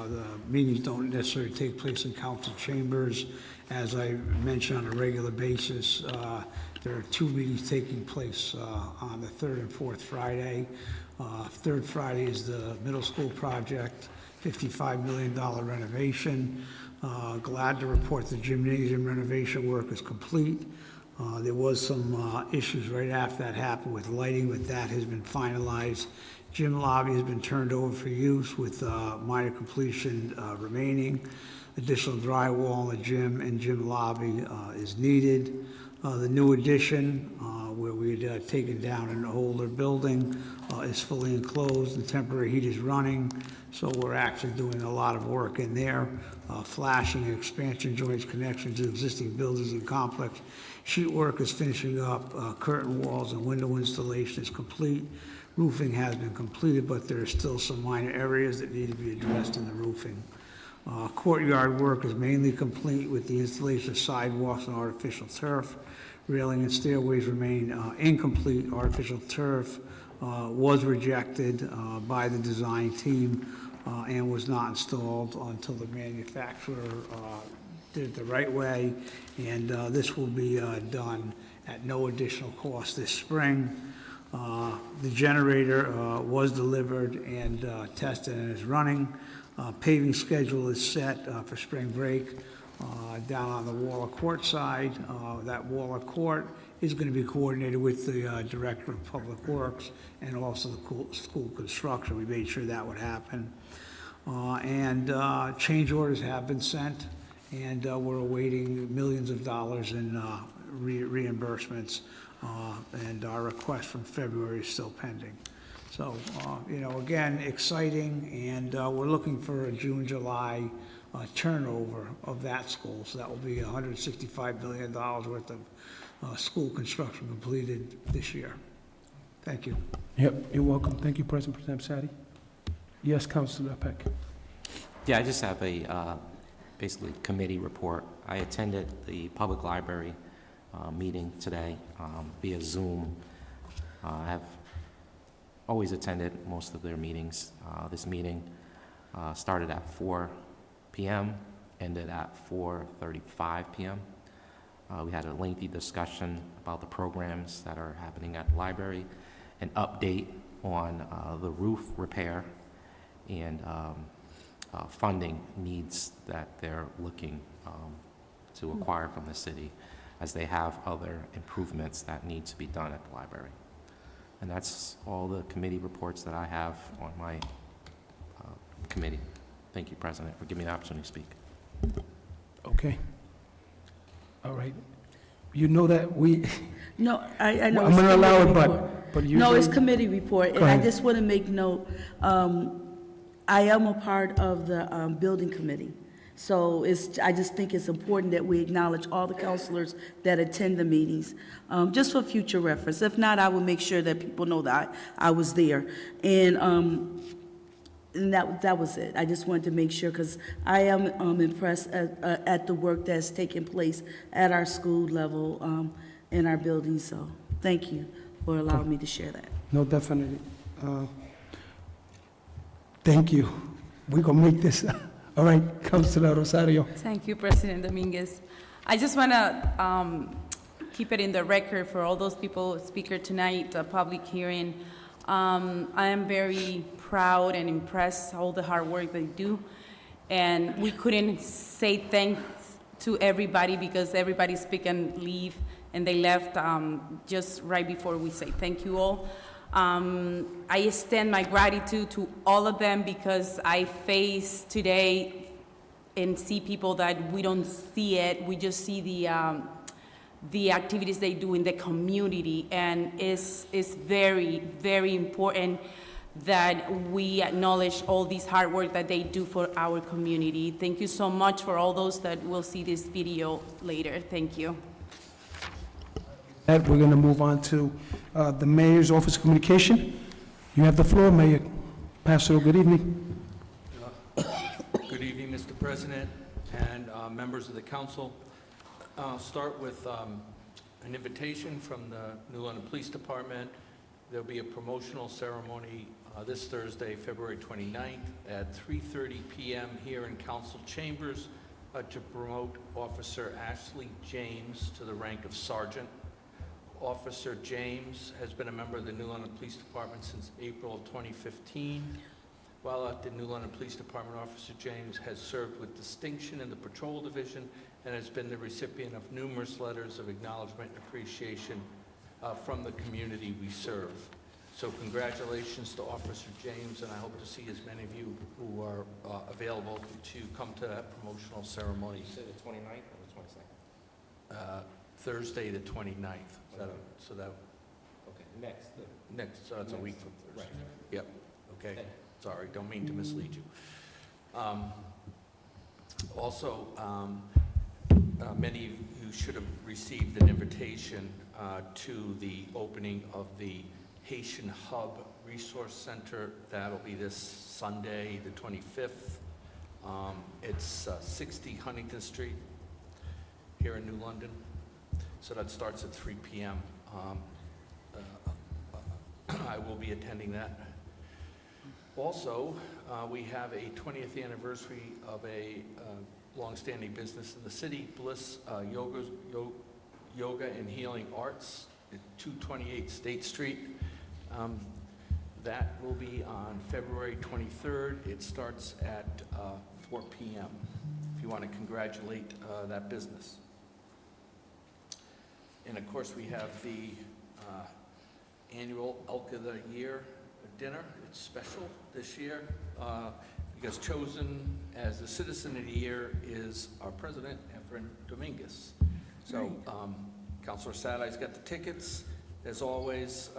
the meetings don't necessarily take place in council chambers, as I mention on a regular basis, there are 2 meetings taking place on the 3rd and 4th Friday. Third Friday is the middle school project, $55 million renovation. Glad to report the gymnasium renovation work is complete. There was some issues right after that happened with lighting, but that has been finalized. Gym lobby has been turned over for use with minor completion remaining. Additional drywall in the gym and gym lobby is needed. The new addition, where we had taken down an older building, is fully enclosed, the temporary heat is running, so we're actually doing a lot of work in there. Flashing and expansion joints, connection to existing buildings and complex. Sheet work is finishing up, curtain walls and window installation is complete. Roofing has been completed, but there are still some minor areas that need to be addressed in the roofing. Courtyard work is mainly complete with the installation of sidewalks and artificial turf. Railing and stairways remain incomplete. Artificial turf was rejected by the design team and was not installed until the manufacturer did it the right way. And this will be done at no additional cost this spring. The generator was delivered and tested and is running. Paving schedule is set for spring break down on the Waller Court side. That Waller Court is going to be coordinated with the Director of Public Works and also the school construction. We made sure that would happen. And change orders have been sent, and we're awaiting millions of dollars in reimbursements, and our request from February is still pending. So, again, exciting, and we're looking for a June, July turnover of that school. So that will be $165 billion worth of school construction completed this year. Thank you. Yep, you're welcome. Thank you, President Pro Tem Sadi. Yes, Councilor Peck. Yeah, I just have a basically committee report. I attended the public library meeting today via Zoom. I have always attended most of their meetings. This meeting started at 4 p.m., ended at 4:35 p.m. We had a lengthy discussion about the programs that are happening at the library, an update on the roof repair, and funding needs that they're looking to acquire from the city, as they have other improvements that need to be done at the library. And that's all the committee reports that I have on my committee. Thank you, President, for giving me the opportunity to speak. Okay. All right. You know that we... No, I know. I'm it's going to allow it, committee report. but No, it's usually- committee report, and Go I ahead. just want to make note, I am a part of the building committee. So I just think it's important that we acknowledge all the counselors that attend the meetings, just for future reference. If not, I will make sure that people know that I was there. And that was it. I just wanted to make sure, because I am impressed at the work that's taking place at our school level in our buildings. So thank you for allowing me to share that. No, definitely. Thank you. We're going to make this... All right, Councilor Rosario. Thank you, President Dominguez. I just want to keep it in the record for all those people, speaker tonight, a public hearing. I am very proud and impressed all the hard work they do. And we couldn't say thanks to everybody because everybody speak and leave, and they left just right before we say thank you all. I extend my gratitude to all of them because I face today and see people that we don't see it. We just see the activities they do in the community, and it's very, very important that we acknowledge all this hard work that they do for our community. Thank you so much for all those that will see this video later. Thank you. We're going to move on to the Mayor's Office of Communication. You have the floor, Mayor Passero. Good evening. Good evening, Mr. President and members of the council. I'll start with an invitation from the New London Police Department. There'll be a promotional ceremony this Thursday, February 29th at 3:30 p.m. here in Council Chambers to promote Officer Ashley James to the rank of Sergeant. Officer James has been a member of the New London Police Department since April of 2015. While at the New London Police Department, Officer James has served with distinction in the Patrol Division and has been the recipient of numerous letters of acknowledgement and appreciation from the community we serve. So congratulations to Officer James, and I hope to see as many of you who are available to come to that promotional ceremony. You said the 29th or the 22nd? Thursday, the 29th. So that Okay. Next, it's a week from Thursday. Yep, okay. Sorry, don't mean to mislead you. Also, many of you should have received an invitation to the opening of the Haitian Hub Resource Center. That'll be this Sunday, the 25th. It's 60 Huntington Street here in New London. So that starts at 3 p.m. I will be attending that. Also, we have a 20th anniversary of a longstanding business in the city, Bliss Yoga and Healing Arts at 228 State Street. That will be on February 23rd. It starts at 4 p.m. if you want to congratulate that business. And of course, we have the annual Elk of the Year dinner. It's special this year because chosen as the Citizen of the Year is our president, Efren Dominguez. So Councilor Sadai's got the tickets. As always,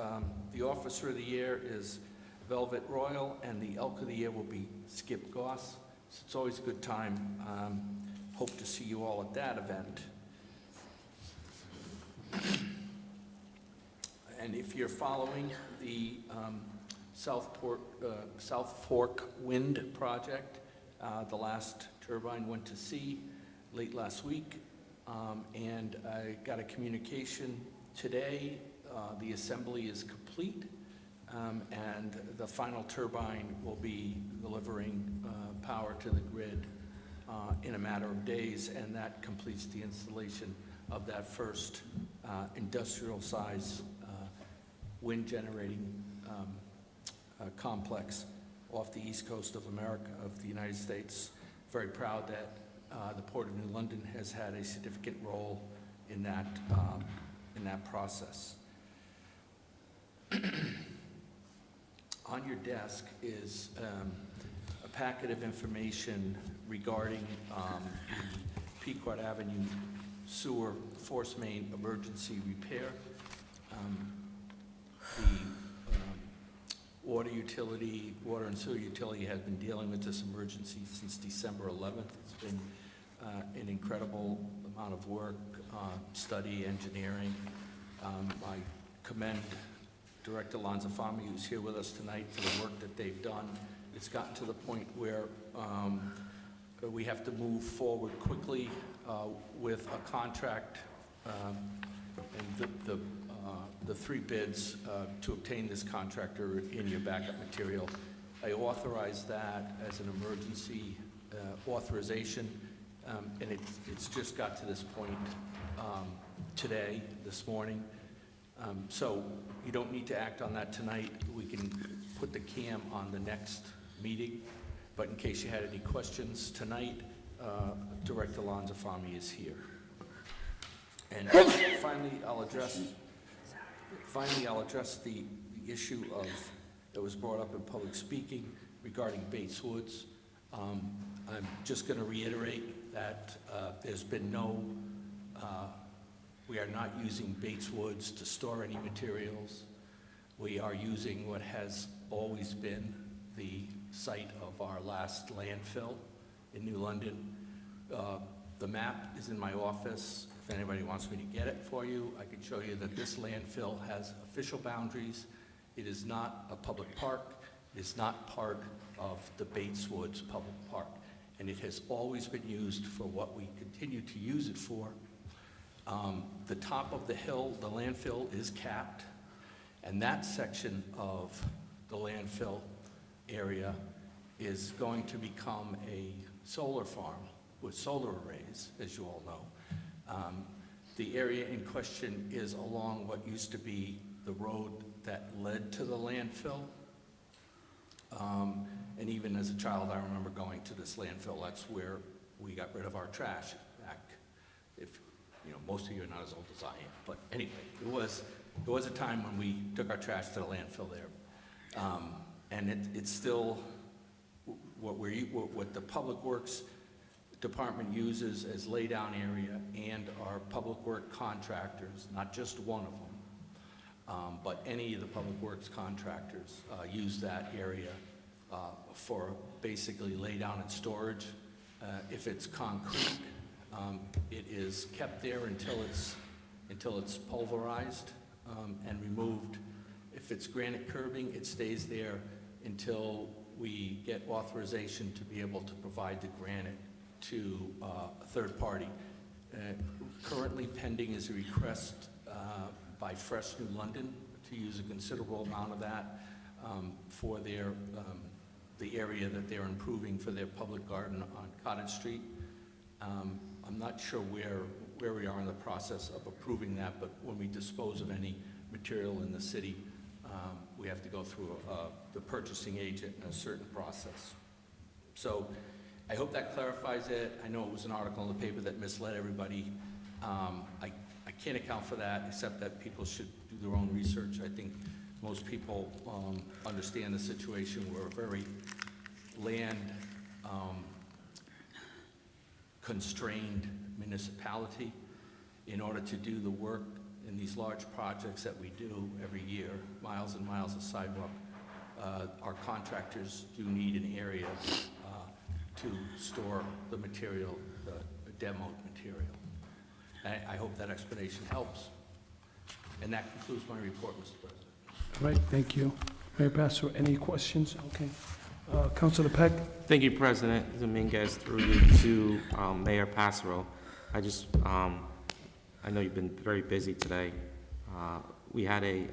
the Officer of the Year is Velvet Royal, and the Elk of the Year will be Skip Goss. So it's always a good time. Hope to see you all at that event. And if you're following the South Fork Wind Project, the last turbine went to sea late last week, and I got a communication today. The assembly is complete, and the final turbine will be delivering power to the grid in a matter of days, and that completes the installation of that first industrial-size wind generating complex off the east coast of America, of the United States. Very proud that the Port of New London has had a significant role in that process. On your desk is a packet of information regarding the Pequot Avenue sewer force main emergency repair. The water and sewer utility has been dealing with this emergency since December 11th. It's been an incredible amount of work, study, engineering. I commend Director Lanzafame, who's here with us tonight, for the work that they've done. It's gotten to the point where we have to move forward quickly with a contract and the three bids to obtain this contractor in your backup material. I authorized that as an emergency authorization, and it's just got to this point today, this morning. So you don't need to act on that tonight. We can put the CAM on the next meeting, but in case you had any questions tonight, Director Lanzafame is here. And finally, I'll address the issue that was brought up in public speaking regarding Bates Woods. I'm just going to reiterate that there's been we are not using Bates Woods to store any materials. We are using what has always been the site of our last landfill in New London. The map is in my office. If anybody wants me to get it for you, I can show you that this landfill has official boundaries. It is not a public park. It is not part of the Bates Woods Public Park. And it has always been used for what we continue to use it for. The top of the hill, the landfill, is capped. And that section of the landfill area is going to become a solar farm with solar arrays, as you all know. The area in question is along what used to be the road that led to the landfill. And even as a child, I remember going to this landfill. That's where we got rid of our trash back. If you know, most of you are not as old as I am, but anyway, it was a time when we took our trash to the landfill there. And it's still what the Public Works Department uses as laydown area, and our public work contractors, not just one of But any of the public works contractors use that area for basically lay down and storage. If it's concrete, it is kept there until it's pulverized and removed. If it's granite curbing, it stays there until we get authorization to be able to provide the granite to a third party. Currently pending is a request by Fresh New London to use a considerable amount of that for their the area that they're improving for their public garden on Cottage Street. I'm not sure where we are in the process of approving that, but when we dispose of any material in the city, we have to go through the purchasing agent and a certain process. So I hope that clarifies it. I know it was an article in the paper that misled everybody. I can't account for that, except that people should do their own research. I think most people understand the situation. We're a very land constrained municipality. In order to do the work in these large projects that we do every year, miles and miles of sidewalk, our contractors do need an area to store the material, the demoed material. I hope that explanation helps. And that concludes my report, Mr. President. All right, thank you. Mayor Pastor, any questions? Okay. Councilor Peck? Thank you, President Dominguez, through you to Mayor Passero. I know you've been very busy today. We had a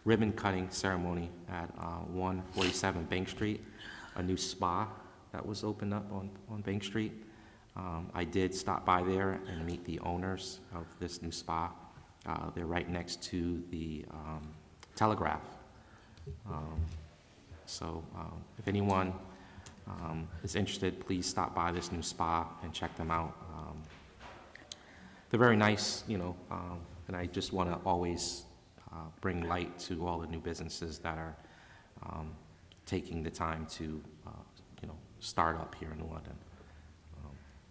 ribbon cutting ceremony at 147 Bank Street, a new spa that was opened up on Bank Street. I did stop by there and meet the owners of this new spa. They're right next to the Telegraph. So if anyone is interested, please stop by this new spa and check them out. They're very nice, you know, and I just want to always bring light to all the new businesses that are taking the time to, you know, start up here in London.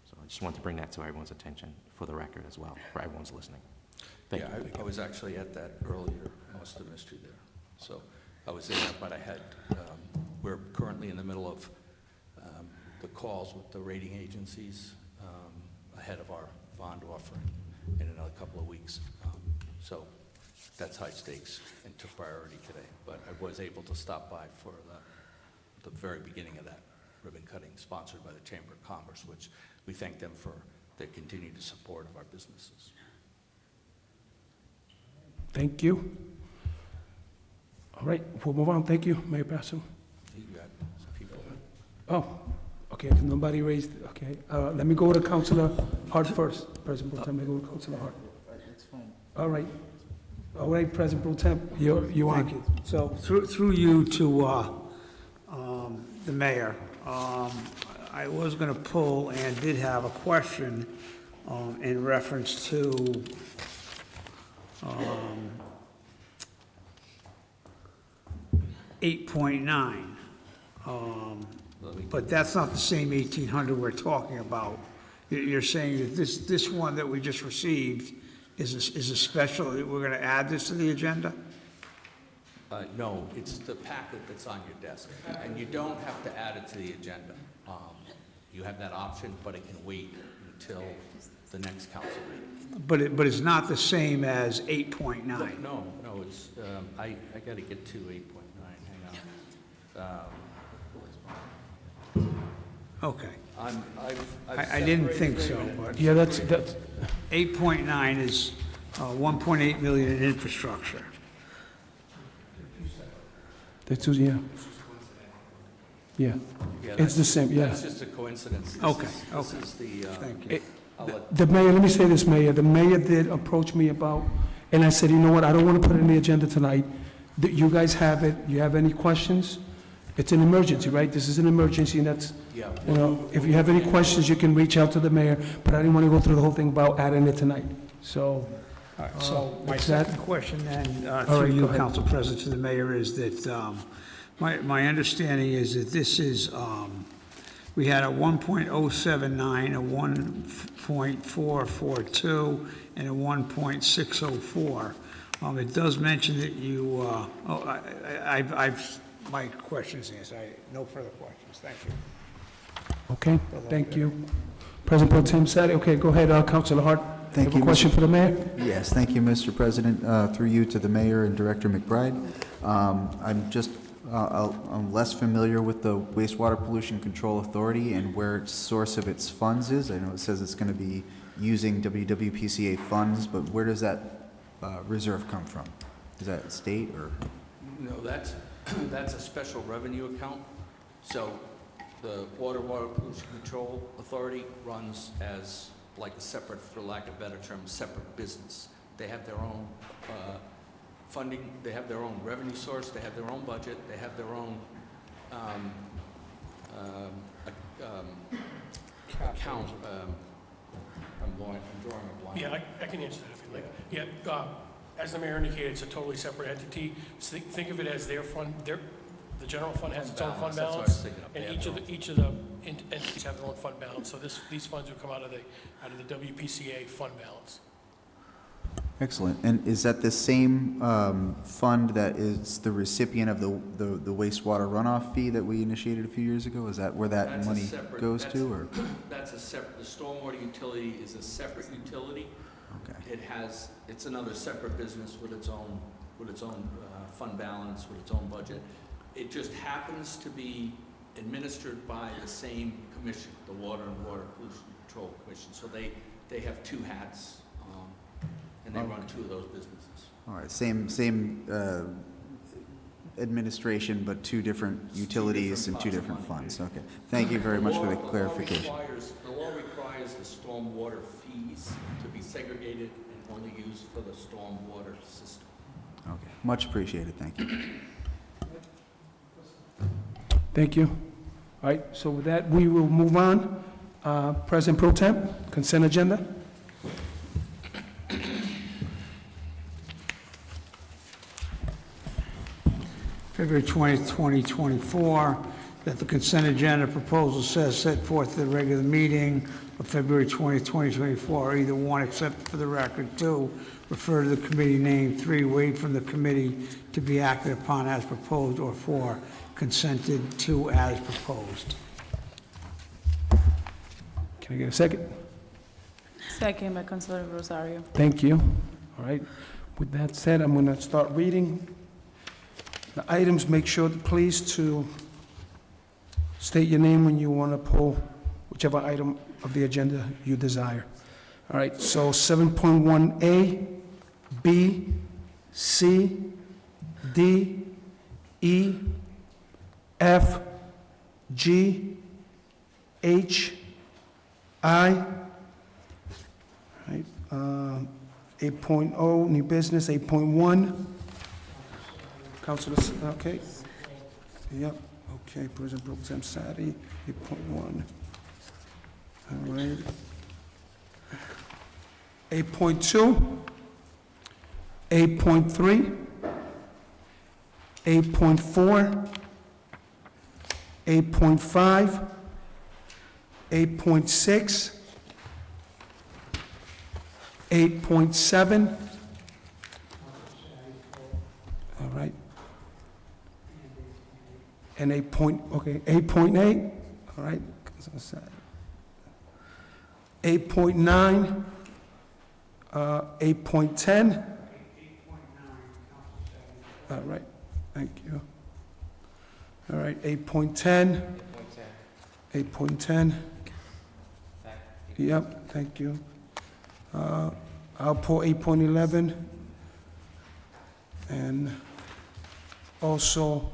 So I just want to bring that to everyone's attention for the record as well, for everyone's listening. Thank you. I was actually at that earlier. I must have missed you there. So I was there, but I had, we're currently in the middle of the calls with the rating agencies ahead of our bond offering in another couple of weeks. So that's high stakes and took priority today. But I was able to stop by for the very beginning of that ribbon cutting sponsored by the Chamber of Commerce, which we thank them for their continued support of our businesses. Thank you. All right, we'll move on. Thank you, Mayor Pastor. You got some people. Oh, okay, if nobody raised, okay. Let me go to Councilor Hart first. President Pro Tem, let me go to Councilor Hart. That's fine. All right. All right, President Pro Tem, you on. Thank you. So through you to the mayor, I was going to pull and did have a question in reference to $8.9. But that's not the same 1,800 we're talking about. You're saying that this one that we just received is a special, we're going to add this to the agenda? No, it's the packet that's on your desk, and you don't have to add it to the agenda. You have that option, but it can wait until the next council meeting. But it's not the same as 8.9? No, it's, I got to get to 8.9, hang on. Okay. I've I didn't think so, separated it. but. Yeah, that's 8.9 is 1.8 million in infrastructure. that's, yeah. Yeah, Yeah, it's the same, yeah. That's just a coincidence. Okay, This is the, Thank you. I'll let The mayor, let me say this, Mayor, the mayor did approach me about, and I said, you know what, I don't want to put it in the agenda tonight. You guys have it, you have any questions? It's an emergency, right? This is an emergency, and that's, Yeah, you know, if you have any questions, you can reach out to the mayor, but I didn't want to go through the whole thing about adding it tonight, so. All right, so my What's that? second question then, All through right, go you, ahead. Council President, to the mayor, is that my understanding is that this is, we had a 1.079, a 1.442, and a 1.604. It does mention that you, my question is answered. No further questions. Thank you. Okay, thank you. President Pro Tem Sadi, okay, go ahead, Councilor Hart. Thank Have you, a question Mr. for the mayor? Yes, thank you, Mr. President. Through you to the mayor and Director McBride. I'm less familiar with the Wastewater Pollution Control Authority and where its source of its funds is. I know it says it's going to be using WWPCA funds, but where does that reserve come from? Is that state or? No, that's a special revenue account. So the Water Pollution Control Authority runs as like a separate, for lack of a better term, separate business. They have their own funding, they have their own revenue source, they have their own budget, they have their own account. I'm drawing a blank. Yeah, I can answer that if you like. Yeah, as the mayor indicated, it's a totally separate entity. So think of it as their fund, the general fund has its own fund That's what I was balance, thinking of. and Yeah, each of the entities have their own fund balance. So these funds would come out of the WPCA fund balance. Excellent. And is that the same fund that is the recipient of the wastewater runoff fee that we initiated a few years ago? Is that where that That's a money separate- goes to, or? That's a separate, the stormwater utility is a separate utility. Okay. It's another separate business with its own fund balance, with its own budget. It just happens to be administered by the same commission, the Water and Water Pollution Control Commission. So they have two hats, and they run two of those businesses. All right, same administration, but two different utilities and two different funds. Okay. Thank you very much for the clarification. The law requires the stormwater fees to be segregated and only used for the stormwater system. Okay. Much appreciated. Thank you. Thank you. All right, so with that, we will move on. President Pro Tem, consent agenda. February 20th, 2024, that the consent agenda proposal says set forth at the regular meeting of February 20th, 2024, are either one, accepted for the record, two, refer to the committee name, three, wait from the committee to be acted upon as proposed, or four, consented to as proposed. Can I get a second? Second by Councilor Rosario. Thank you. All right, with that said, I'm going to start reading the items. Make sure, please, to state your name when you want to pull whichever item of the agenda you desire. All right, so 7.1A, B, C, D, E, F, G, H, I, all right, 8.0, new business, 8.1. Councilor, okay. Yep, okay, President Pro Tem Sadi, 8.1. All right. 8.2, 8.3, 8.4, 8.5, 8.6, 8.7. All right. And 8.8, all right. 8.9, 8.10. All right, thank you. All right, 8.10. 8.10. Yep, thank you. I'll pull 8.11. And also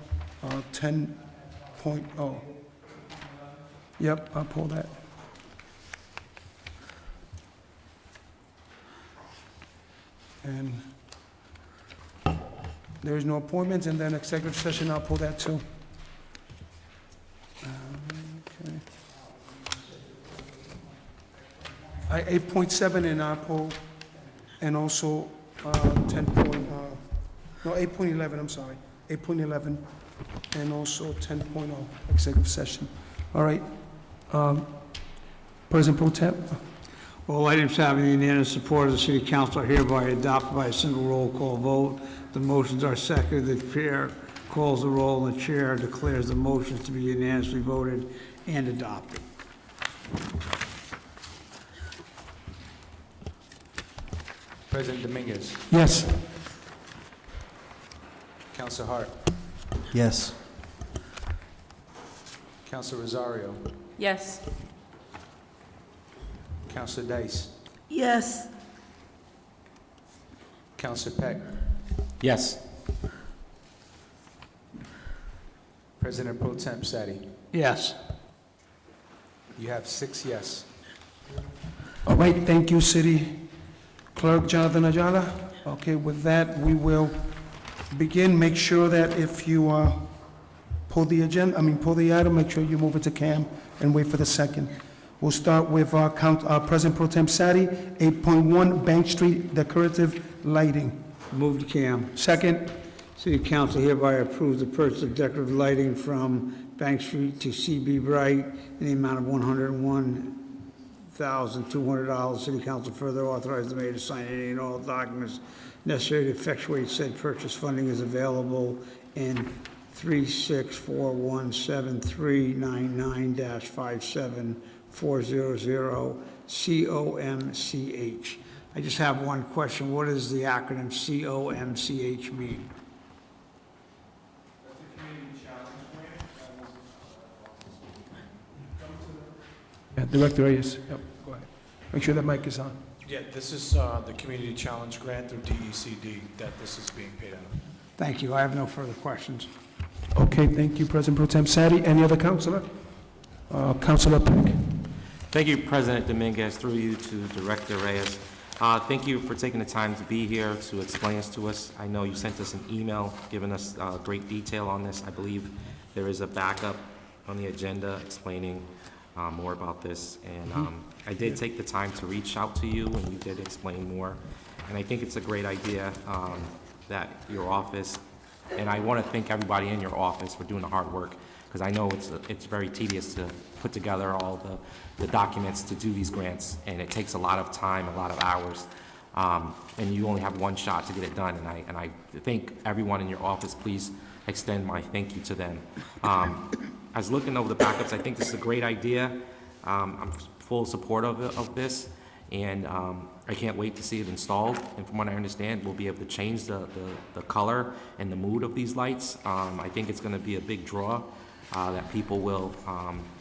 10.0. Yep, I'll pull that. And there is no appointments, and then executive session, I'll pull that too. Okay. 8.7 and I'll pull, and also 8.11, I'm sorry. 8.11 and also 10.0 executive session. All right. President Pro Tem. All items having the unanimous support of the city council are hereby adopted by a single roll call vote. The motions are seconded. The chair calls the roll, and the chair declares the motions to be unanimously voted and adopted. President Dominguez. Yes. Councilor Hart. Yes. Councilor Rosario. Yes. Councilor Dice. Yes. Councilor Peck. Yes. President Pro Temp Sadi. Yes. You have 6 yes. All right, thank you, City Clerk Jonathan Ajala. Okay, with that, we will begin. Make sure that if you pull the item, make sure you move it to Cam and wait for the second. We'll start with President Pro Tem Sadi, 8.1 Bank Street decorative lighting. Move to Cam. Second. City council hereby approves the purchase of decorative lighting from Bank Street to CB Bright in the amount of $101,200. City council further authorizes the mayor to sign any and all documents necessary to effectuate said purchase. Funding is available in 36417399-57400 COMCH. I just have one question. What does the acronym COMCH mean? Yeah, Director Reyes. Yep, go ahead. Make sure that mic is on. Yeah, this is the Community Challenge Grant through DECD that this is being paid out of. Thank you. I have no further questions. Okay, thank you, President Pro Tem Sadi. Any other councilor? Councilor Peck. Thank you, President Dominguez, through you to Director Reyes. Thank you for taking the time to be here to explain this to us. I know you sent us an email giving us great detail on this. I believe there is a backup on the agenda explaining more about this. And I did take the time to reach out to you, and you did explain more. And I think it's a great idea that your office, and I want to thank everybody in your office for doing the hard work, because I know it's very tedious to put together all the documents to do these grants, and it takes a lot of time, a lot of hours, and you only have one shot to get it done. And I thank everyone in your office. Please extend my thank you to them. I was looking over the backups. I think this is a great idea. I'm full support of this, and I can't wait to see it installed. And from what I understand, we'll be able to change the color and the mood of these lights. I think it's going to be a big draw that people will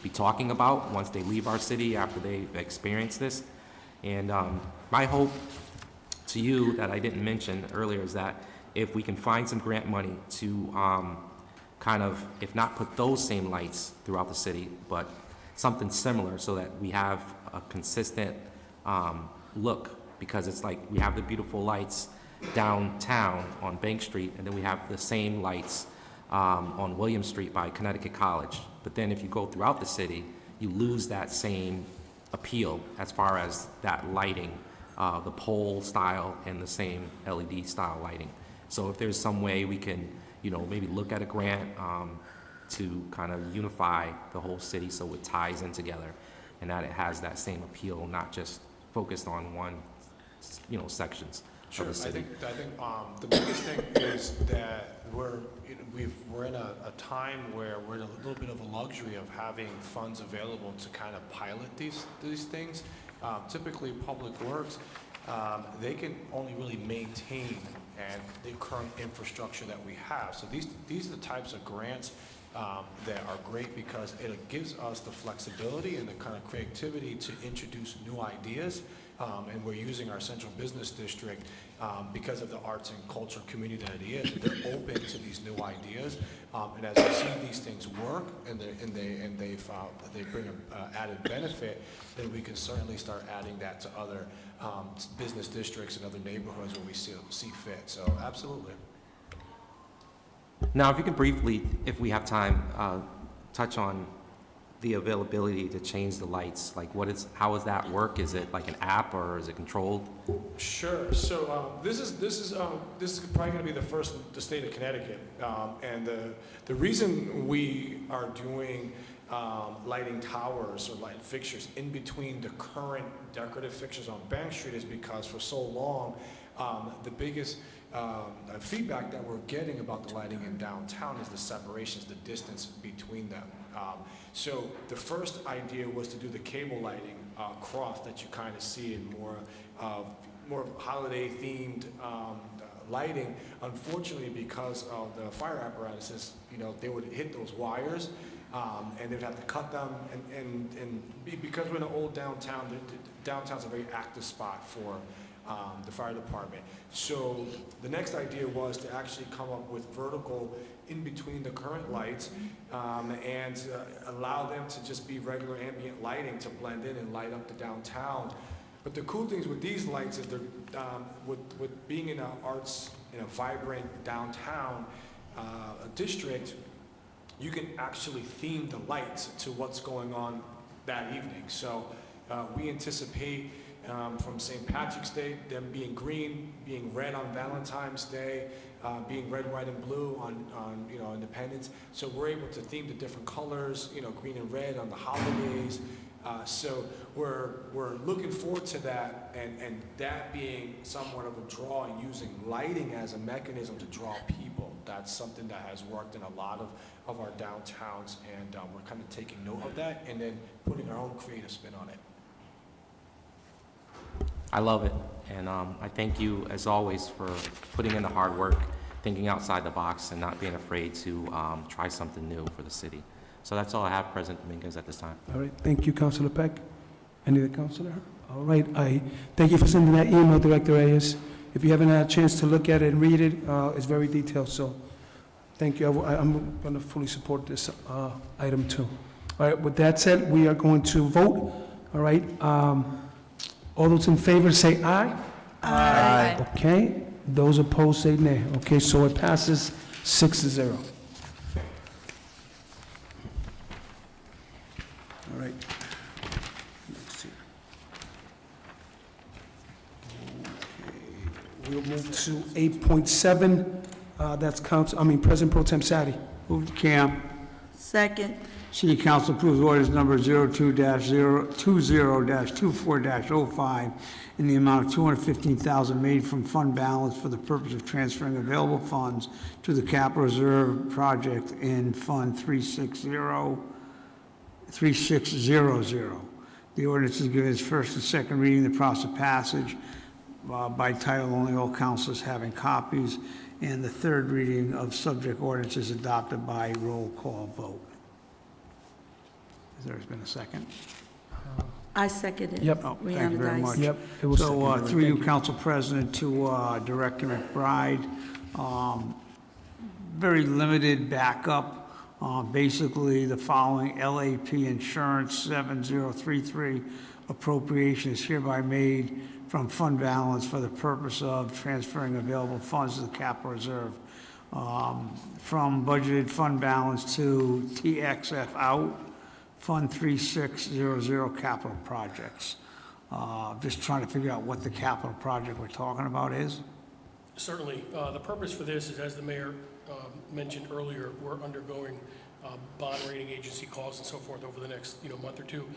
be talking about once they leave our city after they've experienced this. And my hope to you that I didn't mention earlier is that if we can find some grant money to kind of, if not put those same lights throughout the city, but something similar so that we have a consistent look, because it's like we have the beautiful lights downtown on Bank Street, and then we have the same lights on William Street by Connecticut College. But then if you go throughout the city, you lose that same appeal as far as that lighting, the pole style and the same LED style lighting. So if there's some way we can, maybe look at a grant to kind of unify the whole city so it ties in together and that it has that same appeal, not just focused on one, sections of the city. I think the biggest thing is that we're in a time where we're in a little bit of a luxury of having funds available to kind of pilot these things. Typically, Public Works, they can only really maintain and the current infrastructure that we have. So these are the types of grants that are great because it gives us the flexibility and the kind of creativity to introduce new ideas. And we're using our central business district because of the arts and culture community that it is. They're open to these new ideas, and as we see these things work and they bring an added benefit, then we can certainly start adding that to other business districts and other neighborhoods where we see fit. So absolutely. Now, if you can briefly, if we have time, touch on the availability to change the lights. Like, how does that work? Is it like an app or is it controlled? Sure. So this is probably going to be the first in the state of Connecticut, and the reason we are doing lighting towers or light fixtures in between the current decorative fixtures on Bank Street is because for so long, the biggest feedback that we're getting about the lighting in downtown is the separations, the distance between them. So the first idea was to do the cable lighting cross that you kind of see in more holiday themed lighting. Unfortunately, because of the fire apparatuses, they would hit those wires and they'd have to cut them. Because we're in an old downtown, downtown's a very active spot for the fire department. So the next idea was to actually come up with vertical in between the current lights and allow them to just be regular ambient lighting to blend in and light up the downtown. But the cool things with these lights is they're, with being in a vibrant downtown district, you can actually theme the lights to what's going on that evening. So we anticipate from St. Patrick's Day, them being green, being red on Valentine's Day, being red, white, and blue on Independence. So we're able to theme the different colors, green and red on the holidays. So we're looking forward to that, and that being somewhat of a draw, and using lighting as a mechanism to draw people. That's something that has worked in a lot of our downtowns, and we're kind of taking note of that and then putting our own creative spin on it. I love it, and I thank you, as always, for putting in the hard work, thinking outside the box, and not being afraid to try something new for the city. So that's all I have, President Dominguez, at this time. All right, thank you, Councilor Peck. Any other councilor? All right, I thank you for sending that email, Director Reyes. If you haven't had a chance to look at it and read it, it's very detailed, so thank you. I'm going to fully support this item too. All right, with that said, we are going to vote. All right, all those in favor say aye. Aye. Okay, those opposed say nay. Okay, so it passes 6-0. All right. Let's see. Okay. We'll move to 8.7. That's President Pro Tem Sadi. Move to Camp. Second. City Council approves orders number 02-20-24-05 in the amount of $215,000 made from fund balance for the purpose of transferring available funds to the capital reserve project in Fund 3600. The ordinance is given its first and second reading. The process of passage by title only, all councilors having copies, and the third reading of subject ordinance is adopted by roll call vote. There's been a second. I second it. Yep. Oh, thank you very much. Yep, it was So seconded. through you, Thank you. Council President, to Director McBride, very limited backup. Basically, the following: LAP Insurance 7033 appropriation is hereby made from fund balance for the purpose of transferring available funds to the capital reserve. From budgeted fund balance to TXF out, Fund 3600 capital projects. Just trying to figure out what the capital project we're talking about is. Certainly. The purpose for this is, as the mayor mentioned earlier, we're undergoing bond rating agency calls and so forth over the next month or two.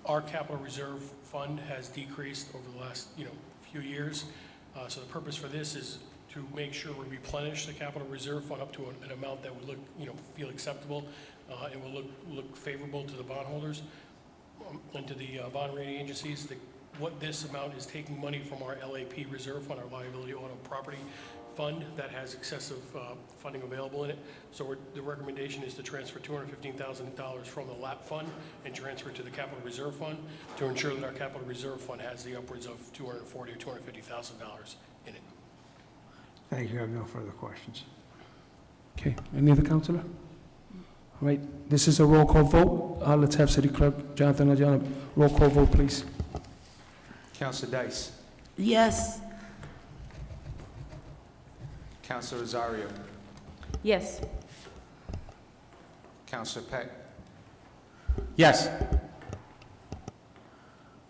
Our capital reserve fund has decreased over the last few years. So the purpose for this is to make sure we replenish the capital reserve fund up to an amount that would look, feel acceptable and will look favorable to the bondholders and to the bond rating agencies. What this amount is taking money from our LAP reserve fund, our liability auto property fund that has excessive funding available in it. So the recommendation is to transfer $215,000 from the LAP fund and transfer it to the capital reserve fund to ensure that our capital reserve fund has the upwards of $240,000 or $250,000 in it. Thank you. I have no further questions. Okay, any other councilor? All right, this is a roll call vote. Let's have City Clerk Jonathan Najarian. Roll call vote, please. Councilor Dice. Yes. Councilor Rosario. Yes. Councilor Peck. Yes.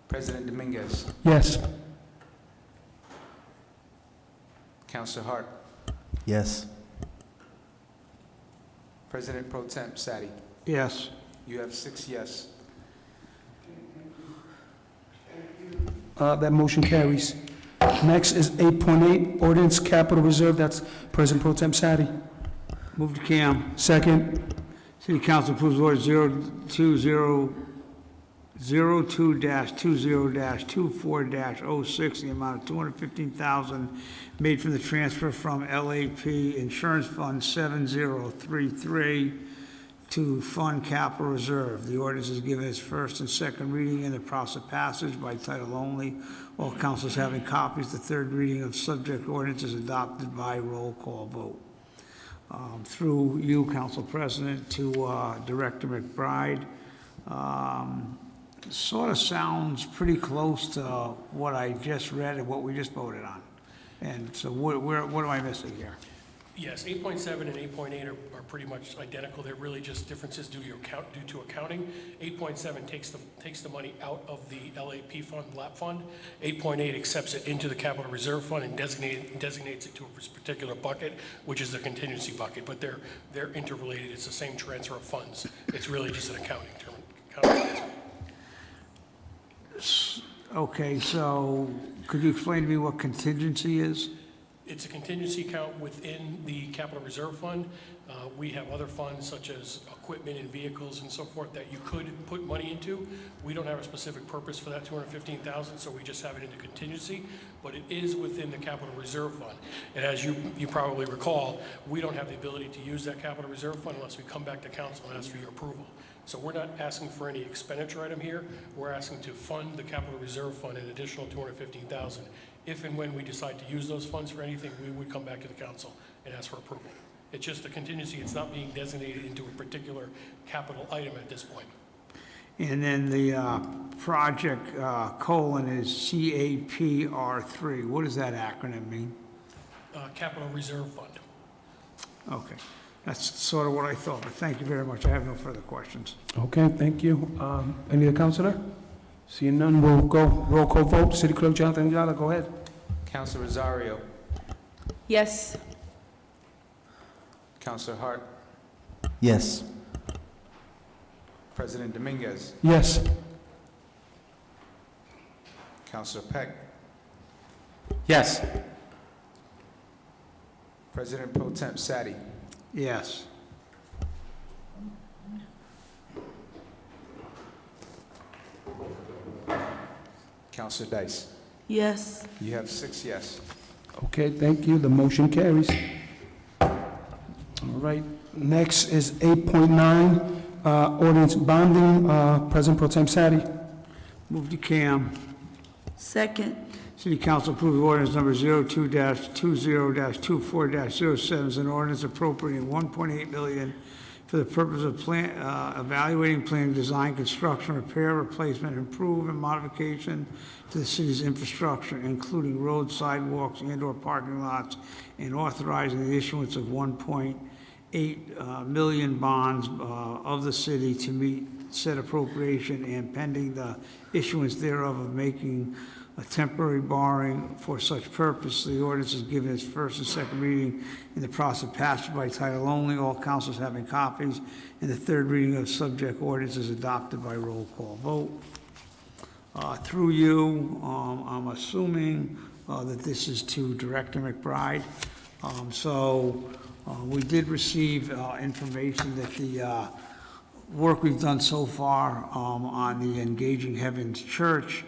President Dominguez. Yes. Councilor Hart. Yes. President Pro Temp Sadi. Yes. You have 6 yes. That motion carries. Next is 8.8, ordinance capital reserve. That's President Pro Tem Sadi. Move to CAM. Second. City Council approves order 02-20-24-06, the amount of $215,000 made from the transfer from LAP Insurance Fund 7033 to Fund Capital Reserve. The ordinance is given its first and second reading in the process of passage by title only. All councils having copies. The third reading of subject ordinance is adopted by roll call vote. Through you, Council President, to Director McBride. Sort of sounds pretty close to what I just read and what we just voted on. And so what am I missing here? Yes, 8.7 and 8.8 are pretty much identical. They're really just differences due to accounting. 8.7 takes the money out of the LAP fund, LAP fund. 8.8 accepts it into the capital reserve fund and designates it to a particular bucket, which is the contingency bucket. But they're interrelated. It's the same transfer of funds. It's really just an accounting term. Okay, so could you explain to me what contingency is? It's a contingency account within the capital reserve fund. We have other funds such as equipment and vehicles and so forth that you could put money into. We don't have a specific purpose for that $215,000, so we just have it into contingency, but it is within the capital reserve fund. And as you probably recall, we don't have the ability to use that capital reserve fund unless we come back to council and ask for your approval. So we're not asking for any expenditure item here. We're asking to fund the capital reserve fund an additional $215,000. If and when we decide to use those funds for anything, we would come back to the council and ask for approval. It's just a contingency. It's not being designated into a particular capital item at this point. And then the project colon is CAPR3. What does that acronym mean? Capital Reserve Fund. Okay, that's sort of what I thought, but thank you very much. I have no further questions. Okay, thank you. Any other councilor? Seeing none, we'll go roll call vote. City Clerk Jonathan Ayala, go ahead. Councilor Rosario. Yes. Councilor Hart. Yes. President Dominguez. Yes. Councilor Peck. Yes. President Pro Temp Sadi. Yes. Councilor Dice. Yes. You have 6 yes. Okay, thank you. The motion carries. All right, next is 8.9, ordinance bonding. President Pro Tem Sadi. Move to CAM. Second. City Council approve ordinance number 02-20-24-07 is an ordinance appropriating $1.8 million for the purpose of evaluating, planning, design, construction, repair, replacement, improve, and modification to the city's infrastructure, including roads, sidewalks, and/or parking lots, and authorizing the issuance of 1.8 million bonds of the city to meet said appropriation, and pending the issuance thereof of making a temporary borrowing for such purpose. The ordinance is given its first and second reading in the process of passage by title only. All councils having copies. And the third reading of subject ordinance is adopted by roll call vote. Through you, I'm assuming that this is to Director McBride. We did receive information that the work we've done so far on the Engaging Heavens Church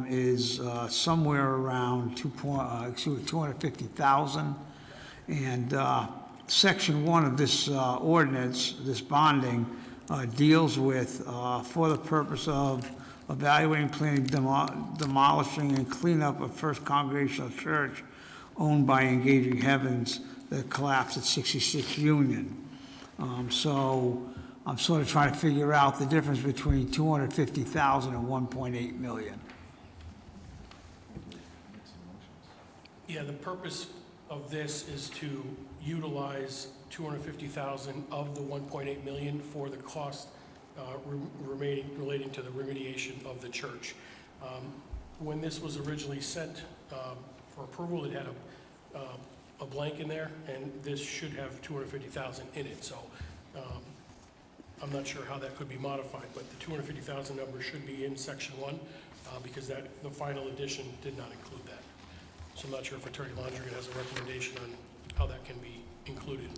is somewhere around $250,000. And Section 1 of this ordinance, this bonding, deals with, for the purpose of evaluating, planning, demolishing, and cleanup of First Congregational Church owned by Engaging Heavens that collapsed at 66 Union. So I'm sort of trying to figure out the difference between $250,000 and $1.8 million. Yeah, the purpose of this is to utilize $250,000 of the $1.8 million for the cost relating to the remediation of the church. When this was originally sent for approval, it had a blank in there, and this should have $250,000 in it. So I'm not sure how that could be modified, but the 250,000 number should be in section 1, because the final edition did not include that. So I'm not sure if Attorney Londrigan has a recommendation on how that can be included.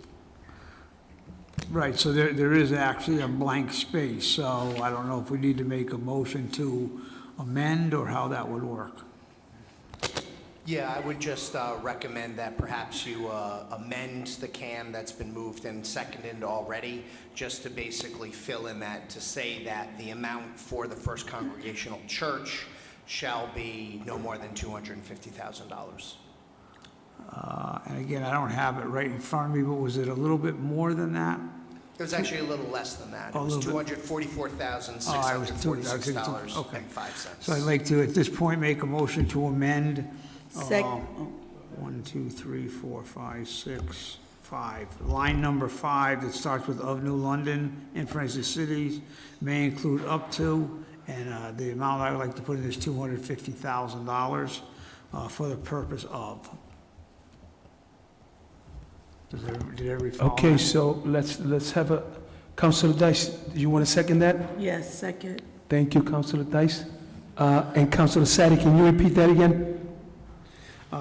Right, so there is actually a blank space, so I don't know if we need to make a motion to amend or how that would work. Yeah, I would just recommend that perhaps you amend the CAM that's been moved and seconded already, just to basically fill in that, to say that the amount for the First Congregational Church shall be no more than $250,000. And again, I don't have it right in front of me, but was it a little bit more than that? It was actually a little less than that. It Oh, a was little bit. $244,646.05. Okay. So I'd like to, at this point, make a motion to amend. Sec- 1, 2, 3, 4, 5, 6, 5. Line number 5 that starts with of New London, in parentheses cities, may include up to, and the amount I would like to put in is $250,000 for the purpose of. Did everybody follow? Okay, that? so let's have a, Councilor Dice, do you want to second that? Yes, second. Thank you, Councilor Dice. And Councilor Sadi, can you repeat that again?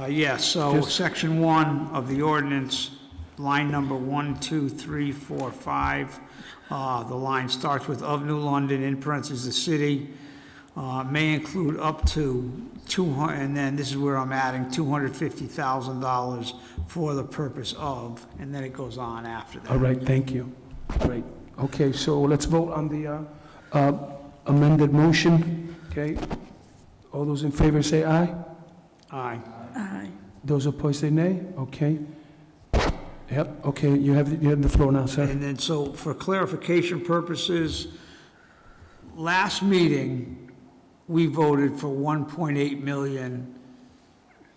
Yes, so Just- section 1 of the ordinance, line number 1, 2, 3, 4, 5. The line starts with of New London, in parentheses, the city, may include up to 200, and then this is where I'm adding $250,000 for the purpose of, and then it goes on after that. All right, thank you. Great. Okay, so let's vote on the amended motion, okay? All those in favor say aye. Aye. Aye. Those opposed say nay. Okay. Yep, okay, you have the floor now, sir. And then, so for clarification purposes, last meeting, we voted for 1.8 million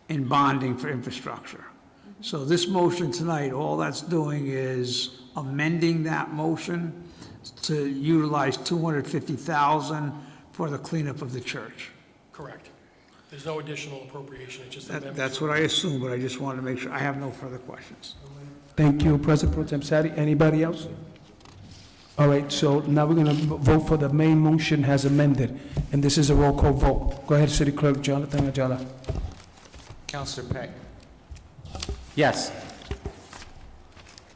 in bonding for infrastructure. So this motion tonight, all that's doing is amending that motion to utilize 250,000 for the cleanup of the church. Correct. There's no additional appropriation, it's just amendment. That's what I assumed, but I just wanted to make sure. I have no further questions. Thank you, President Pro Tem Sadi. Anybody else? All right, so now we're going to vote for the main motion as amended, and this is a roll call vote. Go ahead, City Clerk Jonathan Ajala. Councilor Peck, Yes.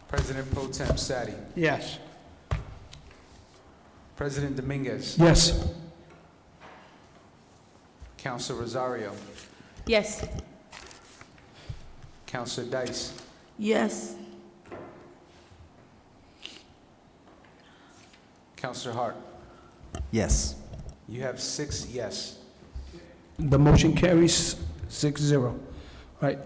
President Pro Tem Sadi, Yes. President Dominguez, Yes. Councilor Rosario, Yes. Councilor Dice, Yes. Councilor Hart. Yes. You have 6 yes. The motion carries 6-0. Right,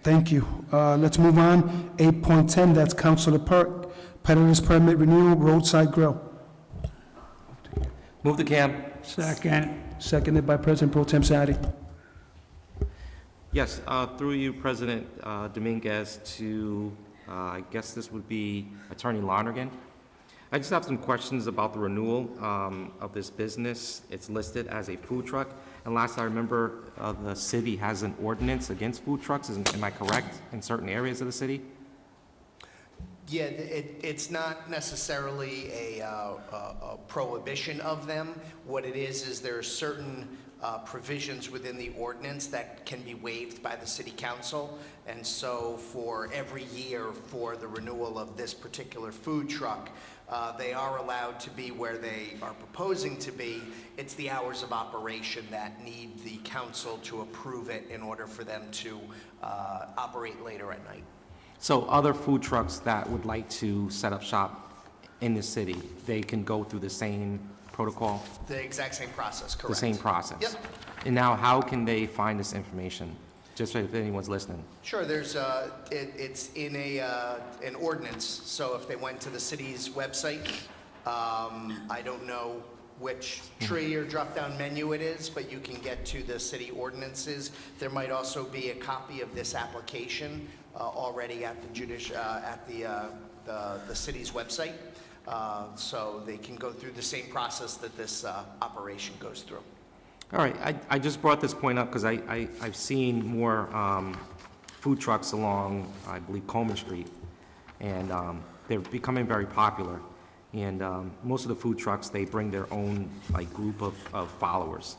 thank you. Let's move on. 8.10, that's Councilor Park, peddler's permit renewal, roadside grill. Move the CAM. Second. Seconded by President Pro Tem Sadi. Yes, through you, President Dominguez, to, I guess this would be Attorney Lonergan. I just have some questions about the renewal of this business. It's listed as a food truck, and last I remember, the city has an ordinance against food trucks. Am I correct, in certain areas of the city? Yeah, it's not necessarily a prohibition of them. What it is there are certain provisions within the ordinance that can be waived by the city council. And so for every year for the renewal of this particular food truck, they are allowed to be where they are proposing to be. It's the hours of operation that need the council to approve it in order for them to operate later at night. So other food trucks that would like to set up shop in the city, they can go through the same protocol? The exact same process, correct? The same process? Yep. And now, how can they find this information? Just if anyone's listening. Sure, there's, it's in an ordinance, so if they went to the city's website, I don't know which tree or drop-down menu it is, but you can get to the city ordinances. There might also be a copy of this application already at the city's website, so they can go through the same process that this operation goes through. All right, I just brought this point up because I've seen more food trucks along, I believe, Coleman Street. And they're becoming very popular. And most of the food trucks, they bring their own like group of followers.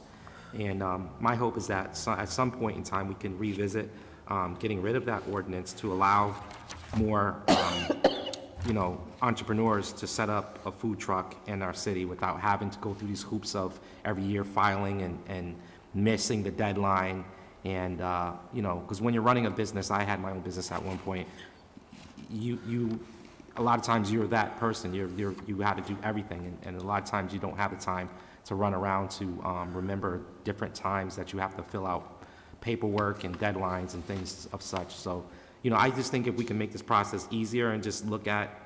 And my hope is that at some point in time, we can revisit getting rid of that ordinance to allow more, entrepreneurs to set up a food truck in our city without having to go through these hoops of every year filing and missing the deadline. And, because when you're running a business, I had my own business at one point, a lot of times you're that person, you have to do everything, and a lot of times you don't have the time to run around to remember different times that you have to fill out paperwork and deadlines and things of such. So, I just think if we can make this process easier and just look at,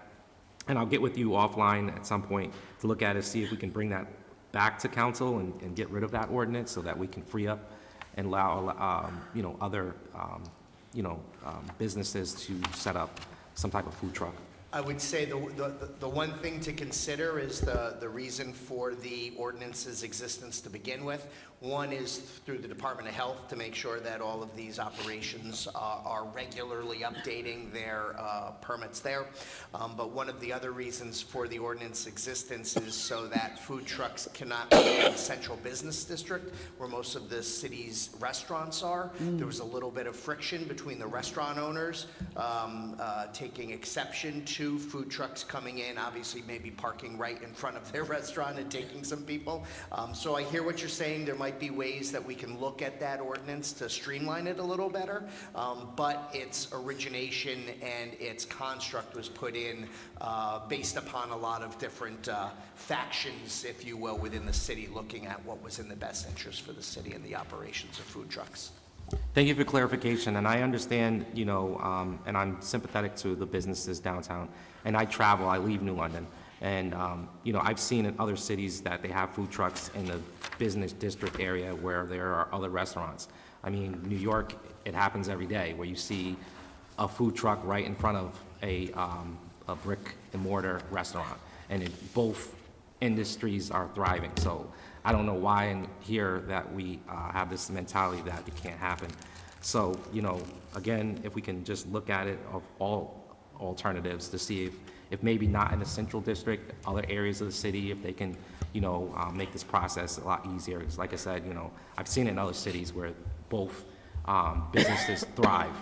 and I'll get with you offline at some point to look at it, see if we can bring that back to council and get rid of that ordinance so that we can free up and allow, other, businesses to set up some type of food truck. I would say the one thing to consider is the reason for the ordinance's existence to begin with. One is through the Department of Health to make sure that all of these operations are regularly updating their permits there. But one of the other reasons for the ordinance existence is so that food trucks cannot be in the central business district where most of the city's restaurants are. There was a little bit of friction between the restaurant owners taking exception to food trucks coming in, obviously maybe parking right in front of their restaurant and taking some people. So I hear what you're saying. There might be ways that we can look at that ordinance to streamline it a little better, but its origination and its construct was put in based upon a lot of different factions, if you will, within the city, looking at what was in the best interest for the city and the operations of food trucks. Thank you for clarification, and I understand, and I'm sympathetic to the businesses downtown, and I travel, I leave New London, and, I've seen in other cities that they have food trucks in the business district area where there are other restaurants. I mean, New York, it happens every day where you see a food truck right in front of a brick and mortar restaurant, and both industries are thriving. So I don't know why in here that we have this mentality that it can't happen. So, again, if we can just look at it of all alternatives to see if maybe not in the central district, other areas of the city, if they can, make this process a lot easier. Because like I said, I've seen it in other cities where both businesses thrive.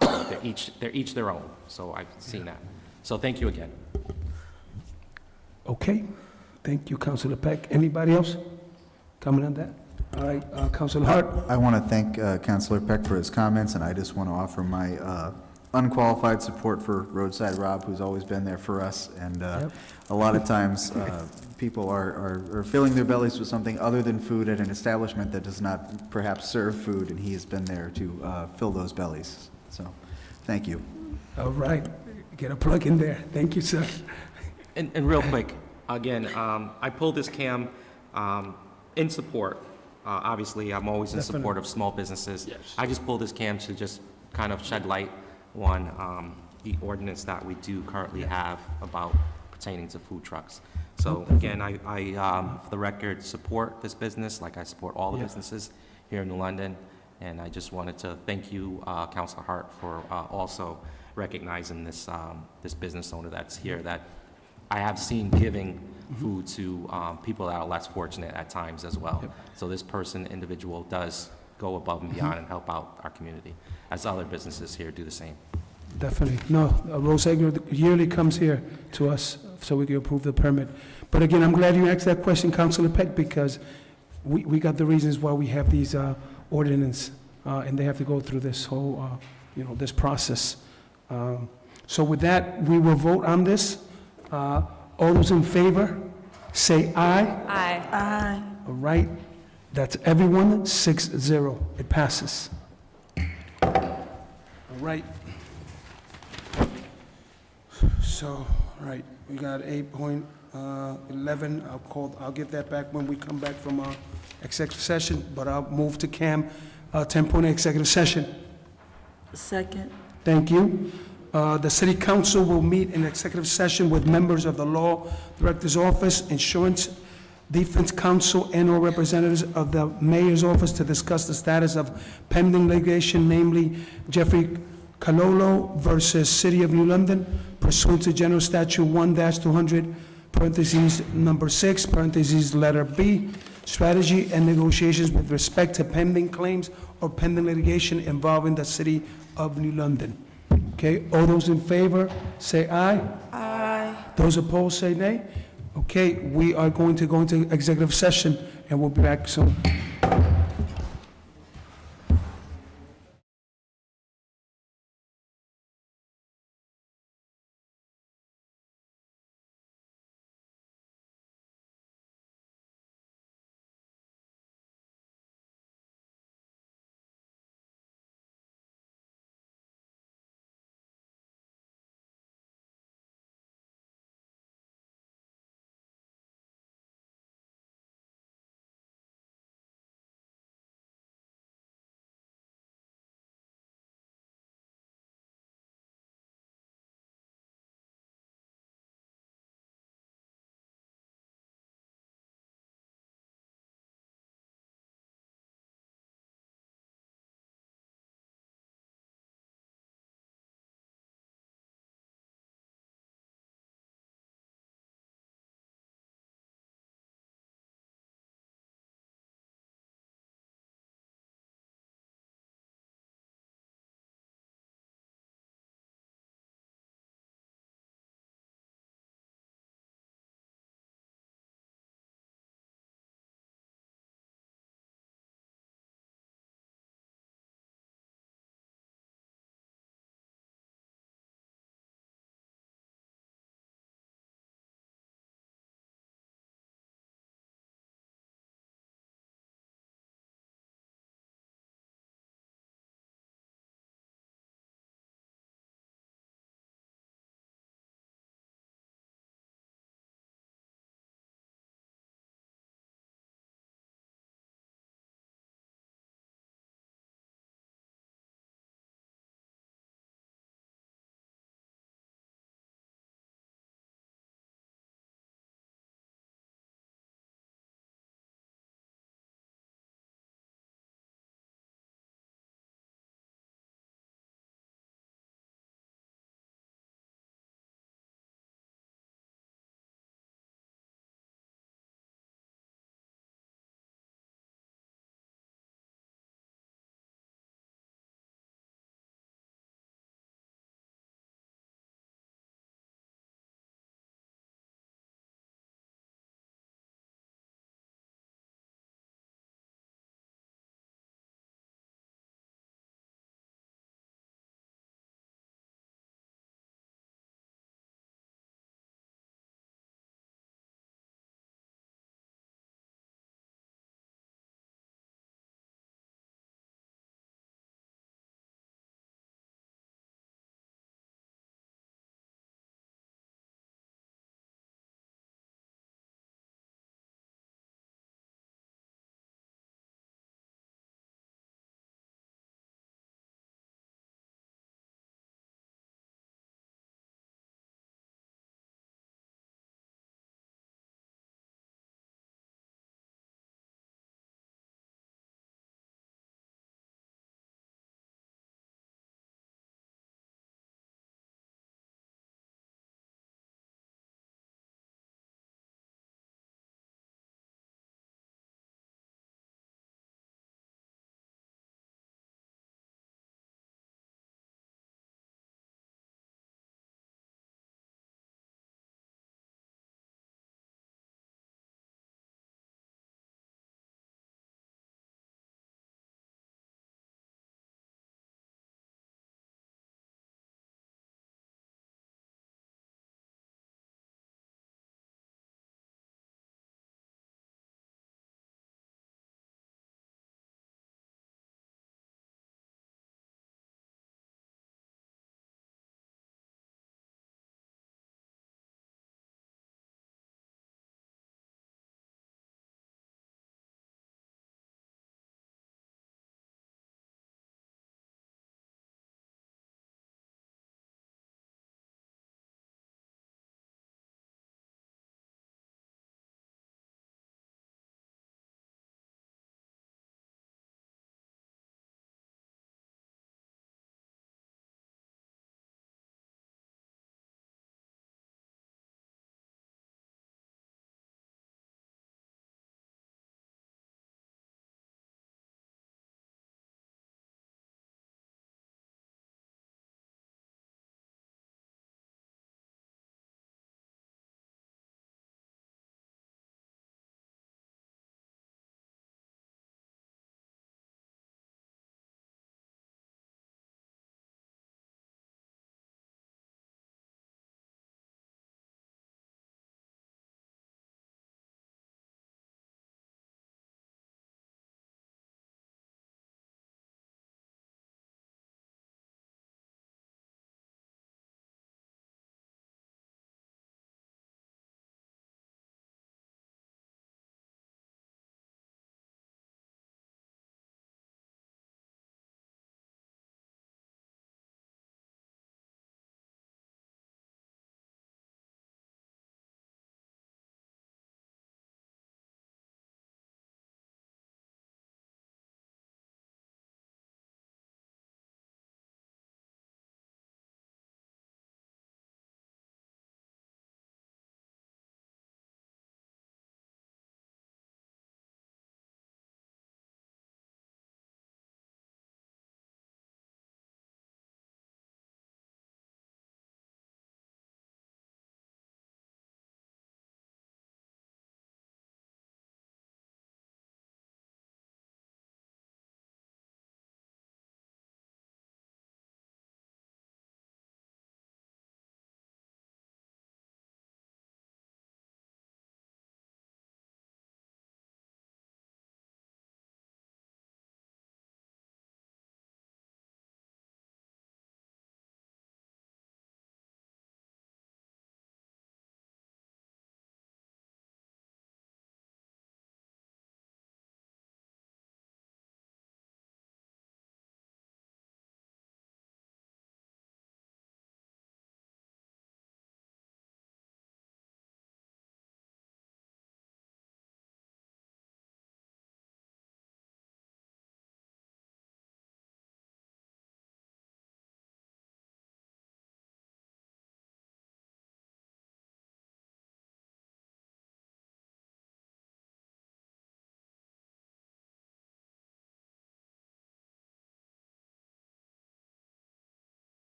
They're each their own. So I've seen that. So thank you again. Okay, thank you, Councilor Peck. Anybody else comment on that? All right, Councilor Hart. I want to thank Councilor Peck for his comments, and I just want to offer my unqualified support for Roadside Rob, who's always been there for us. And a lot of times, people are filling their bellies with something other than food at an establishment that does not perhaps serve food, and he has been there to fill those bellies. So, thank you. All right, get a plug in there. Thank you, sir. And real quick, again, I pulled this CAM in support. Obviously, I'm always in support of small businesses. Yes. I just pulled this CAM to just kind of shed light on the ordinance that we do currently have about pertaining to food trucks. So again, I for the record, support this business like I support all the businesses here in New London. And I just wanted to thank you, Councilor Hart, for also recognizing this this business owner that's here that I have seen giving food to people that are less fortunate at times as well. So this individual does go above and beyond and help out our community, as other businesses here do the same. Definitely. No, Roadside yearly comes here to us so we can approve the permit. But again, I'm glad you asked that question, Councilor Peck, because we got the reasons why we have these ordinance, and they have to go through this whole, this process. So with that, we will vote on this. All those in favor, say aye. Aye. Aye. All right. That's everyone, 6-0. It passes. All right. So, all right, we got 8.11. I'll get that back when we come back from our executive session, but I'll move to CAM 10.8 executive session. Second. Thank you. The City Council will meet in executive session with members of the Law Director's Office, Insurance Defense Counsel, and/or representatives of the Mayor's Office to discuss the status of pending litigation, namely Jeffrey Calolo versus City of New London pursuant to General Statute 1-200, parentheses, number 6, parentheses, letter B, strategy and negotiations with respect to pending claims or pending litigation involving the City of New London. Okay, all those in favor, say aye. Aye. Those opposed, say nay. Okay, we are going to go into executive session, and we'll be back soon.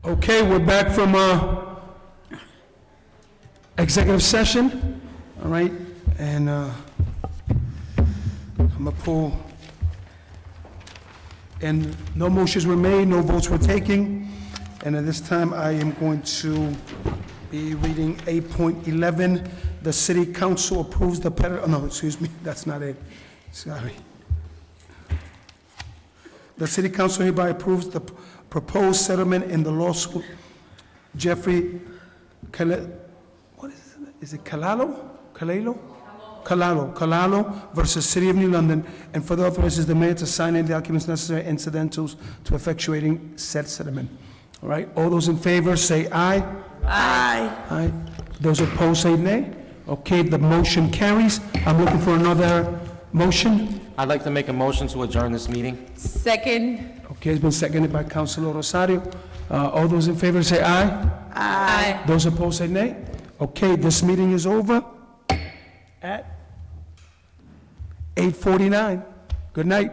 Okay, we're back from executive session, all right? And I'm gonna pull, and no motions were made, no votes were taken. And at this time, I am going to be reading 8.11. The city council approves the, no, excuse me, that's not it, sorry. The city council hereby approves the proposed settlement in the lawsuit Jeffrey what is it? Is it Calalo versus City of New London, and further authorizes the mayor to sign any documents necessary incidentals to effectuating said settlement. All right, all those in favor say aye. Aye. Aye. Those opposed say nay. Okay, the motion carries. I'm looking for another motion. I'd like to make a motion to adjourn this meeting. Second. Okay, it's been seconded by Councilor Rosario. All those in favor say aye. Aye. Those opposed say nay. Okay, this meeting is over at 8:49. Good night.